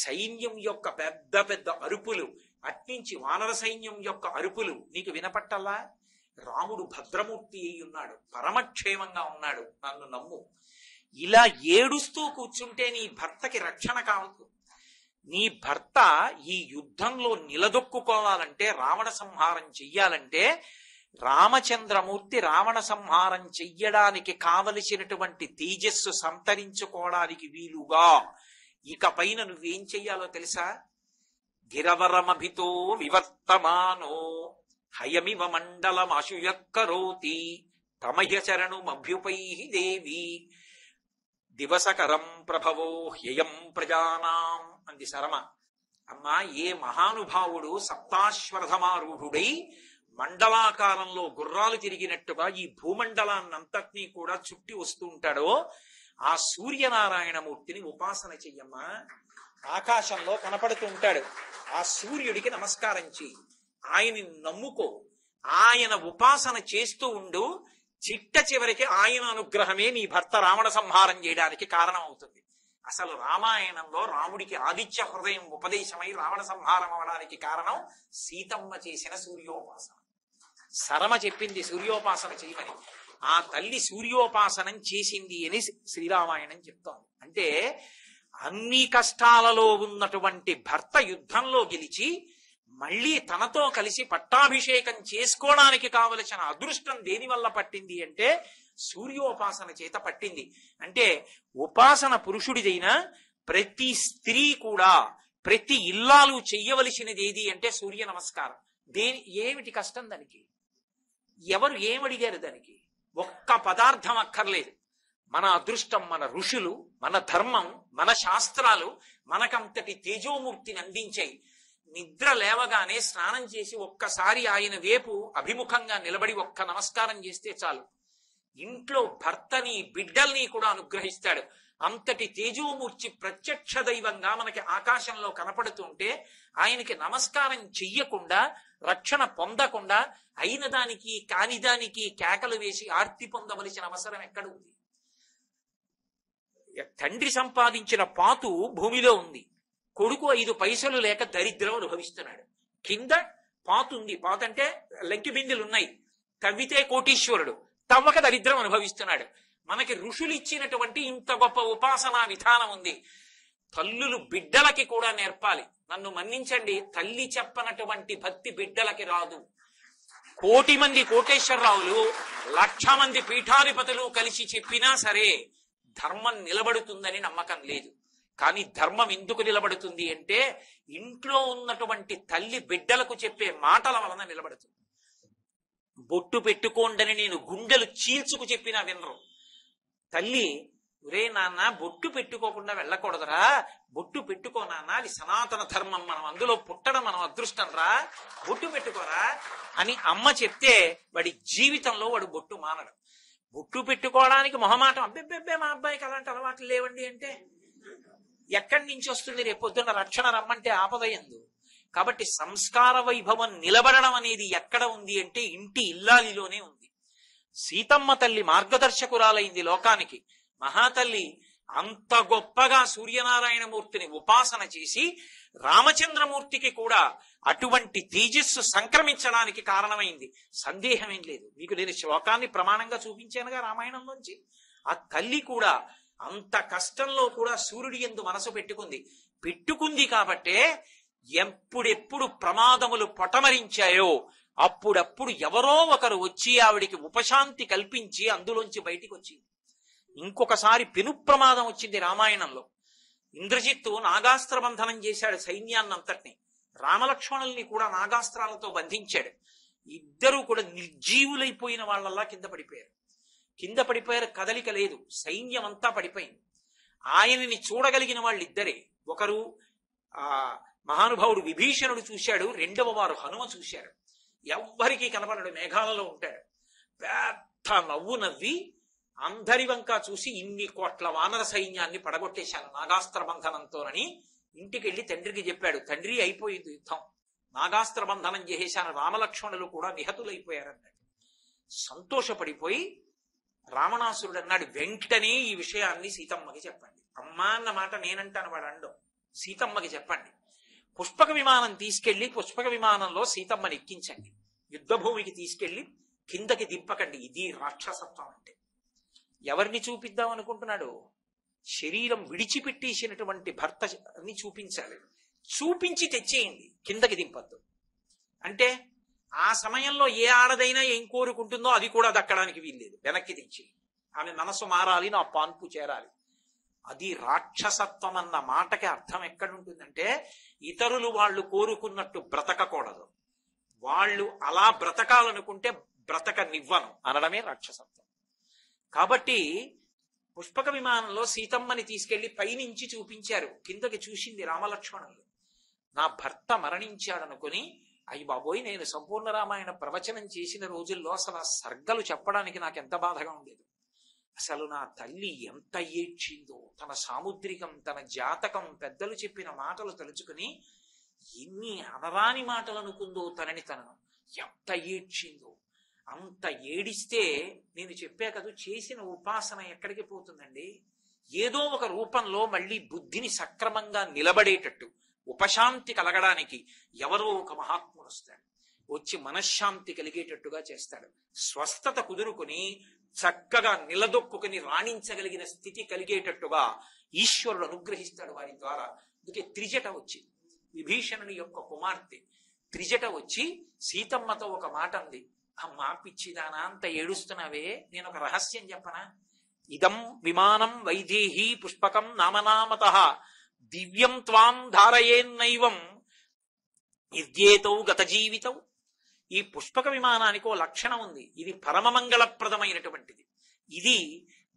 Speaker 1: సైన్యం యొక్క పెద్ద పెద్ద అరుపులు, అట్నుంచి వానర సైన్యం యొక్క అరుపులు నీకు వినపట్టల్లా? రాముడు భద్రమూర్తి అయి ఉన్నాడు, పరమక్షేమంగా ఉన్నాడు, నన్ను నమ్ము. ఇలా ఏడుస్తూ కూర్చుంటే నీ భర్తకి రక్షణ కావద్దు. నీ భర్త ఈ యుద్ధంలో నిలదొక్కుకోవాలంటే, రావణ సంహారం చెయ్యాలంటే, రామచంద్రమూర్తి రావణ సంహారం చెయ్యడానికి కావలసినటువంటి తేజస్సు సంతరించుకోవడానికి వీలుగా ఇక పైన నువ్వేం చెయ్యాలో తెలుసా? గిరవరమభితో వివర్తమానో హయమివ మండలమాశుయక్కరోతి తమయచరణుమభ్యుపై దేవి దివసకరం ప్రభవో హ్యయం ప్రజానాం అంది శరమ. అమ్మా, ఏ మహానుభావుడు సప్తాశ్వరథమారూఢుడై మండలాకారంలో గుర్రాలు తిరిగినట్టుగా ఈ భూమండలాన్నంతటినీ కూడా చుట్టి వస్తూ ఉంటాడో ఆ సూర్యనారాయణమూర్తిని ఉపాసన చెయ్యమ్మా. ఆకాశంలో కనపడుతూ ఉంటాడు, ఆ సూర్యుడికి నమస్కారం చెయ్యి, ఆయన్ని నమ్ముకో, ఆయన ఉపాసన చేస్తూ ఉండు. చిట్ట చివరికి ఆయన అనుగ్రహమే నీ భర్త రావణ సంహారం చేయడానికి కారణం అవుతుంది. అసలు రామాయణంలో రాముడికి ఆదిత్య హృదయం ఉపదేశమై రావణ సంహారం అవడానికి కారణం సీతమ్మ చేసిన సూర్యోపాసన. శరమ చెప్పింది సూర్యోపాసన చేయమని, ఆ తల్లి సూర్యోపాసనం చేసింది అని శ్రీరామాయణం చెప్తోంది. అంటే అన్ని కష్టాలలో ఉన్నటువంటి భర్త యుద్ధంలో గెలిచి మళ్ళీ తనతో కలిసి పట్టాభిషేకం చేసుకోవడానికి కావలసిన అదృష్టం దేని వల్ల పట్టింది అంటే సూర్యోపాసన చేత పట్టింది. అంటే ఉపాసన పురుషుడిదైనా ప్రతి స్త్రీ కూడా, ప్రతి ఇల్లాలు చెయ్యవలసినది ఏది అంటే సూర్య నమస్కారం. ఏమిటి కష్టం దానికి? ఎవరు ఏమడిగారు దానికి? ఒక్క పదార్థం అక్కర్లేదు. మన అదృష్టం, మన ఋషులు, మన ధర్మం, మన శాస్త్రాలు మనకంతటి తేజోమూర్తిని అందించాయి. నిద్ర లేవగానే స్నానం చేసి ఒక్కసారి ఆయన వైపు అభిముఖంగా నిలబడి ఒక్క నమస్కారం చేస్తే చాలు, ఇంట్లో భర్తని బిడ్డల్ని కూడా అనుగ్రహిస్తాడు. అంతటి తేజోమూర్తి ప్రత్యక్ష దైవంగా మనకి ఆకాశంలో కనపడుతుంటే ఆయనకి నమస్కారం చెయ్యకుండా, రక్షణ పొందకుండా, అయిన దానికి కాని దానికి కేకలు వేసి ఆర్తి పొందవలసిన అవసరం ఎక్కడుంది? తండ్రి సంపాదించిన పాతు భూమిలో ఉంది, కొడుకు 5 పైసలు లేక దరిద్రం అనుభవిస్తున్నాడు. కింద పాతు ఉంది, పాతు అంటే లెంకి బిందెలు ఉన్నాయి, తవ్వితే కోటీశ్వరుడు, తవ్వక దరిద్రం అనుభవిస్తున్నాడు. మనకి ఋషులు ఇచ్చినటువంటి ఇంత గొప్ప ఉపాసనా విధానం ఉంది. తల్లులు బిడ్డలకి కూడా నేర్పాలి. నన్ను మన్నించండి, తల్లి చెప్పనటువంటి భక్తి బిడ్డలకి రాదు. 1,000,000 మంది కోటేశ్వరరావులు, 1,00,000 మంది పీఠాధిపతులు కలిసి చెప్పినా సరే ధర్మం నిలబడుతుందని నమ్మకం లేదు. కానీ ధర్మం ఎందుకు నిలబడుతుంది అంటే ఇంట్లో ఉన్నటువంటి తల్లి బిడ్డలకు చెప్పే మాటల వలన నిలబడుతుంది. బొట్టు పెట్టుకోండని నేను గుండెలు చీల్చుకు చెప్పినా వినరు. తల్లి, ఒరే నాన్న బొట్టు పెట్టుకోకుండా వెళ్ళకూడదురా, బొట్టు పెట్టుకో నాన్న, అది సనాతన ధర్మం, మనం అందులో పుట్టడం మనం అదృష్టం రా, బొట్టు పెట్టుకోరా అని అమ్మ చెప్తే వాడి జీవితంలో వాడు బొట్టు మానడు. బొట్టు పెట్టుకోవడానికి మొహమాటం, అబ్బెబ్బెబ్బే మా అబ్బాయికి అలాంటి అలవాట్లు లేవండి అంటే ఎక్కడి నుంచి వస్తుంది? రేపొద్దున్న రక్షణ రమ్మంటే ఆపద ఎందు. కాబట్టి సంస్కార వైభవం నిలబడడం అనేది ఎక్కడ ఉంది అంటే ఇంటి ఇల్లాలిలోనే ఉంది. సీతమ్మ తల్లి మార్గదర్శకురాలైంది లోకానికి. మహాతల్లి అంత గొప్పగా సూర్యనారాయణమూర్తిని ఉపాసన చేసి రామచంద్రమూర్తికి కూడా అటువంటి తేజస్సు సంక్రమించడానికి కారణమైంది. సందేహం ఏం లేదు. మీకు నేను శ్లోకాన్ని ప్రమాణంగా చూపించానుగా రామాయణంలోంచి. ఆ తల్లి కూడా అంత కష్టంలో కూడా సూర్యుడి యందు మనసు పెట్టుకుంది కాబట్టే ఎప్పుడెప్పుడు ప్రమాదములు పొటమరించాయో అప్పుడప్పుడు ఎవరో ఒకరు వచ్చి ఆవిడికి ఉపశాంతి కల్పించి అందులోంచి బయటికి వచ్చింది. ఇంకొకసారి పెను ప్రమాదం వచ్చింది రామాయణంలో. ఇంద్రజిత్తు నాగాస్త్ర బంధనం చేశాడు సైన్యాన్నంతటిని, రామలక్ష్మణుల్ని కూడా నాగాస్త్రాలతో బంధించాడు. ఇద్దరూ కూడా నిర్జీవులైపోయిన వాళ్ళల్లా కింద పడిపోయారు. కదలిక లేదు, సైన్యం అంతా పడిపోయింది. ఆయనని చూడగలిగిన వాళ్ళిద్దరే. ఒకరు మహానుభావుడు విభీషణుడు చూశాడు, రెండవ వారు హనుమ చూశారు. ఎవ్వరికీ కనపడడు, మేఘాలలో ఉంటాడు. పెద్ద నవ్వు నవ్వి అందరి వంక చూసి, ఇన్ని కోట్ల వానర సైన్యాన్ని పడగొట్టేశాను నాగాస్త్ర బంధనంతోనని ఇంటికి వెళ్ళి తండ్రికి చెప్పాడు. తండ్రి, అయిపోయింది యుద్ధం, నాగాస్త్ర బంధనం చేసేశాను, రామలక్ష్మణులు కూడా నిహతులైపోయారన్నాడు. సంతోషపడిపోయి రావణాసురుడు అన్నాడు, వెంటనే ఈ విషయాన్ని సీతమ్మకి చెప్పండి. అమ్మా అన్న మాట నేనంటాను, వాడు అండం. సీతమ్మకి చెప్పండి, పుష్పక విమానం తీసుకెళ్లి పుష్పక విమానంలో సీతమ్మని ఎక్కించండి, యుద్ధభూమికి తీసుకెళ్లి కిందకి దింపకండి. ఇది రాక్షసత్వం అంటే. ఎవరిని చూపిద్దాం అనుకుంటున్నాడు? శరీరం విడిచిపెట్టేసినటువంటి భర్తని చూపించాలి. చూపించి తెచ్చేయండి, కిందకి దింపద్దు అంటే ఆ సమయంలో ఏ ఆడదైనా ఏం కోరుకుంటుందో అది కూడా దక్కడానికి వీల్లేదు. వెనక్కి తెచ్చి ఆమె మనసు మారాలి, నా పాన్పు చేరాలి. అది రాక్షసత్వం అన్న మాటకి అర్థం ఎక్కడుంటుందంటే, ఇతరులు వాళ్ళు కోరుకున్నట్టు బ్రతకకూడదు, వాళ్ళు అలా బ్రతకాలనుకుంటే బ్రతకనివ్వను అనడమే రాక్షసత్వం. కాబట్టి పుష్పక విమానంలో సీతమ్మని తీసుకెళ్లి పైనుంచి చూపించారు. కిందకి చూసింది రామలక్ష్మణులు. నా భర్త మరణించాడనుకుని, అయ్యి బాబోయ్, నేను సంపూర్ణ రామాయణ ప్రవచనం చేసిన రోజుల్లో అసలు ఆ సర్గలు చెప్పడానికి నాకు ఎంత బాధగా ఉండేది. అసలు నా తల్లి ఎంత ఏడ్చిందో, తన సాముద్రికం, తన జాతకం, పెద్దలు చెప్పిన మాటలు తలుచుకుని ఎన్ని అనరాని మాటలు అనుకుందో తనని తను, ఎంత ఏడ్చిందో. అంత ఏడిస్తే నేను చెప్పా కదా, చేసిన ఉపాసన ఎక్కడికి పోతుందండి? ఏదో ఒక రూపంలో మళ్ళీ బుద్ధిని సక్రమంగా నిలబడేటట్టు, ఉపశాంతి కలగడానికి ఎవరో ఒక మహాత్ముడు వస్తాడు, వచ్చి మనశ్శాంతి కలిగేటట్టుగా చేస్తాడు. స్వస్థత కుదురుకుని చక్కగా నిలదొక్కుని రాణించగలిగిన స్థితి కలిగేటట్టుగా ఈశ్వరుడు అనుగ్రహిస్తాడు వారి ద్వారా. అందుకే త్రిజట వచ్చింది. విభీషణుని యొక్క కుమార్తె త్రిజట వచ్చి సీతమ్మతో ఒక మాట అంది, అమ్మా పిచ్చిదానా, అంత ఏడుస్తున్నావే, నేను ఒక రహస్యం చెప్పనా? ఇదం విమానం వైదేహీ పుష్పకం నామనామతః దివ్యం త్వాం ధారయేన్నైవం ఇద్యేతౌ గత జీవితం. ఈ పుష్పక విమానానికి ఓ లక్షణం ఉంది, ఇది పరమమంగళప్రదమైనటువంటిది. ఇది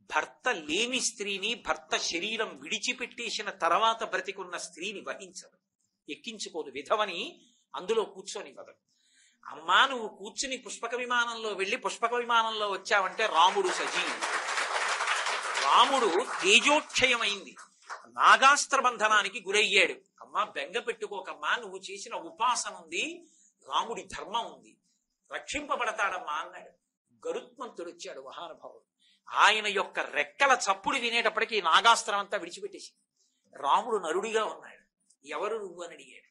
Speaker 1: భర్త లేని స్త్రీని, భర్త శరీరం విడిచిపెట్టేసిన తర్వాత బ్రతికున్న స్త్రీని వహించదు, ఎక్కించుకోదు, విధవని అందులో కూర్చొనివ్వదు. అమ్మా, నువ్వు కూర్చుని పుష్పక విమానంలో వెళ్ళి పుష్పక విమానంలో వచ్చావంటే రాముడు సజీవుడు. రాముడు తేజోక్షయమైంది, నాగాస్త్ర బంధనానికి గురయ్యాడు. అమ్మా బెంగ పెట్టుకోకమ్మా, నువ్వు చేసిన ఉపాసన ఉంది, రాముడి ధర్మం ఉంది, రక్షింపబడతాడమ్మా అన్నాడు. గరుత్మంతుడు వచ్చాడు మహానుభావుడు. ఆయన యొక్క రెక్కల చప్పుడు వినేటప్పటికీ నాగాస్త్రం అంతా విడిచిపెట్టేసి, రాముడు నరుడిగా ఉన్నాడు. ఎవరు నువ్వు అని అడిగాడు.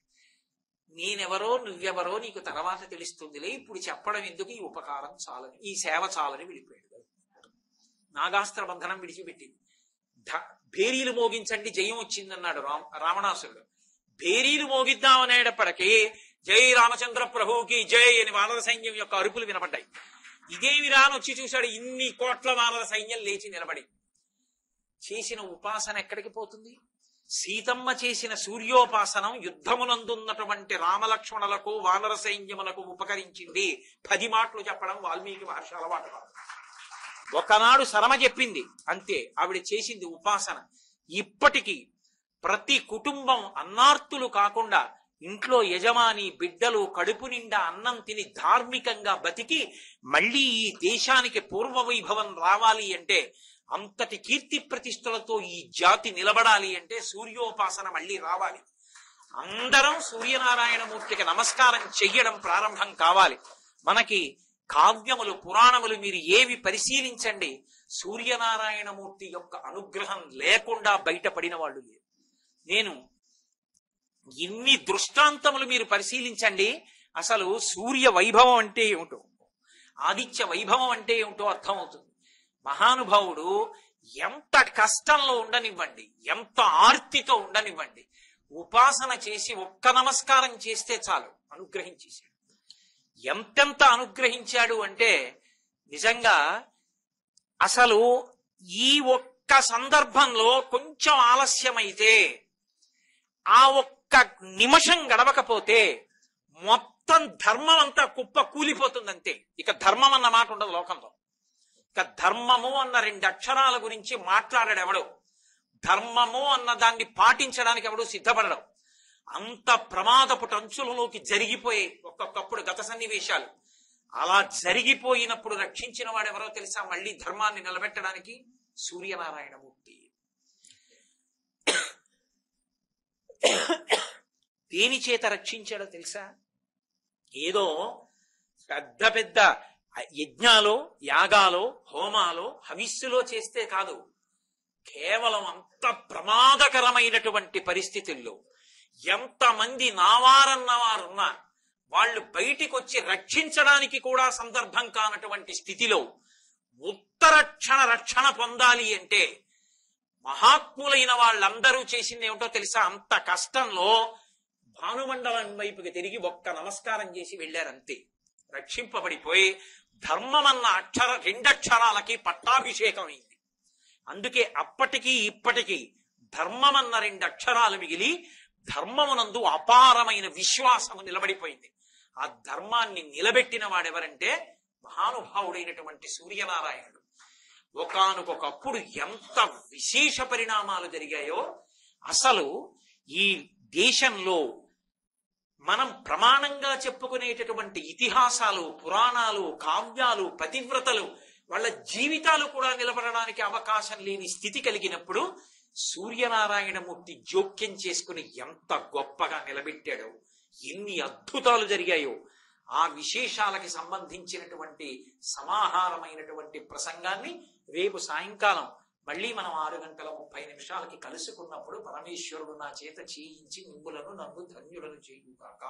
Speaker 1: నేనెవరో నువ్వెవరో నీకు తర్వాత తెలుస్తుందిలే, ఇప్పుడు చెప్పడం ఎందుకు, ఈ ఉపకారం చాలని, ఈ సేవ చాలని వెళ్ళిపోయాడు. నాగాస్త్ర బంధనం విడిచిపెట్టింది. భేరీలు మోగించండి, జయం వచ్చిందన్నాడు రావణాసురుడు. భేరీలు మోగిద్దామనేటప్పటికీ జై రామచంద్ర ప్రభువుకి జై అని వానర సైన్యం యొక్క అరుపులు వినపడ్డాయి. ఇదేమి రాని వచ్చి చూశాడు, ఇన్ని కోట్ల వానర సైన్యం లేచి నిలబడి. చేసిన ఉపాసన ఎక్కడికి పోతుంది? సీతమ్మ చేసిన సూర్యోపాసనం యుద్ధమునందున్నటువంటి రామలక్ష్మణులకు వానర సైన్యములకు ఉపకరించింది. 10 మాటలు చెప్పడం వాల్మీకి మహర్షి అలవాటు. ఒకనాడు శరమ చెప్పింది అంతే, ఆవిడ చేసింది ఉపాసన. ఇప్పటికీ ప్రతి కుటుంబం అన్నార్తులు కాకుండా ఇంట్లో యజమాని బిడ్డలు కడుపు నిండా అన్నం తిని ధార్మికంగా బతికి మళ్ళీ ఈ దేశానికి పూర్వ వైభవం రావాలి అంటే, అంతటి కీర్తి ప్రతిష్టలతో ఈ జాతి నిలబడాలి అంటే సూర్యోపాసన మళ్ళీ రావాలి. అందరం సూర్యనారాయణమూర్తికి నమస్కారం చెయ్యడం ప్రారంభం కావాలి. మనకి కావ్యములు పురాణములు మీరు ఏవి పరిశీలించండి, సూర్యనారాయణమూర్తి యొక్క అనుగ్రహం లేకుండా బయటపడిన వాళ్ళు లేరు. నేను ఇన్ని దృష్టాంతములు మీరు పరిశీలించండి, అసలు సూర్య వైభవం అంటే ఏమిటో, ఆదిత్య వైభవం అంటే ఏమిటో అర్థమవుతుంది. మహానుభావుడు ఎంత కష్టంలో ఉండనివ్వండి, ఎంత ఆర్తితో ఉండనివ్వండి, ఉపాసన చేసి ఒక్క నమస్కారం చేస్తే చాలు అనుగ్రహించేశాడు. ఎంతెంత అనుగ్రహించాడు అంటే నిజంగా అసలు ఈ ఒక్క సందర్భంలో కొంచెం ఆలస్యమైతే, ఆ ఒక్క నిమిషం గడవకపోతే మొత్తం ధర్మం అంతా కుప్ప కూలిపోతుందంతే. ఇక ధర్మం అన్న మాట ఉండదు లోకంలో. ఇక ధర్మము అన్న 2 అక్షరాల గురించి మాట్లాడాడు ఎవడు, ధర్మము అన్న దాన్ని పాటించడానికి ఎవడు సిద్ధపడడం. అంత ప్రమాదపు టంచులలోకి జరిగిపోయి ఒక్కొక్కప్పుడు గత సన్నివేశాలు అలా జరిగిపోయినప్పుడు రక్షించిన వాడు ఎవరో తెలుసా? మళ్ళీ ధర్మాన్ని నిలబెట్టడానికి సూర్యనారాయణమూర్తి. దేని చేత రక్షించాడో తెలుసా? ఏదో పెద్ద పెద్ద యజ్ఞాలో యాగాలో హోమాలో హవిస్సులో చేస్తే కాదు, కేవలం అంత ప్రమాదకరమైనటువంటి పరిస్థితుల్లో ఎంతమంది నావారన్న వారున్నా వాళ్ళు బయటికి వచ్చి రక్షించడానికి కూడా సందర్భం కానటువంటి స్థితిలో ఉత్తరక్షణ రక్షణ పొందాలి అంటే మహాత్ములైన వాళ్ళందరూ చేసింది ఏమిటో తెలుసా? అంత కష్టంలో భానుమండలం వైపుకి తిరిగి ఒక్క నమస్కారం చేసి వెళ్ళారంతే. రక్షింపబడిపోయి ధర్మమన్న 2 అక్షరాలకి పట్టాభిషేకం అయింది. అందుకే అప్పటికీ ఇప్పటికీ ధర్మమన్న 2 అక్షరాలు మిగిలి ధర్మమునందు అపారమైన విశ్వాసము నిలబడిపోయింది. ఆ ధర్మాన్ని నిలబెట్టిన వాడెవరంటే మహానుభావుడైనటువంటి సూర్యనారాయణుడు. ఒకానొకప్పుడు ఎంత విశేష పరిణామాలు జరిగాయో అసలు ఈ దేశంలో మనం ప్రమాణంగా చెప్పుకునేటటువంటి ఇతిహాసాలు పురాణాలు కావ్యాలు పతివ్రతలు వాళ్ళ జీవితాలు కూడా నిలబడడానికి అవకాశం లేని స్థితి కలిగినప్పుడు సూర్యనారాయణమూర్తి జోక్యం చేసుకుని ఎంత గొప్పగా నిలబెట్టాడో, ఎన్ని అద్భుతాలు జరిగాయో ఆ విశేషాలకి సంబంధించినటువంటి సమాహారమైనటువంటి ప్రసంగాన్ని రేపు సాయంకాలం మళ్ళీ మనం 6:30 కలుసుకున్నప్పుడు పరమేశ్వరుడు నా చేత చేయించి మిమ్ములను నన్ను ధన్యులను చేయుగాక.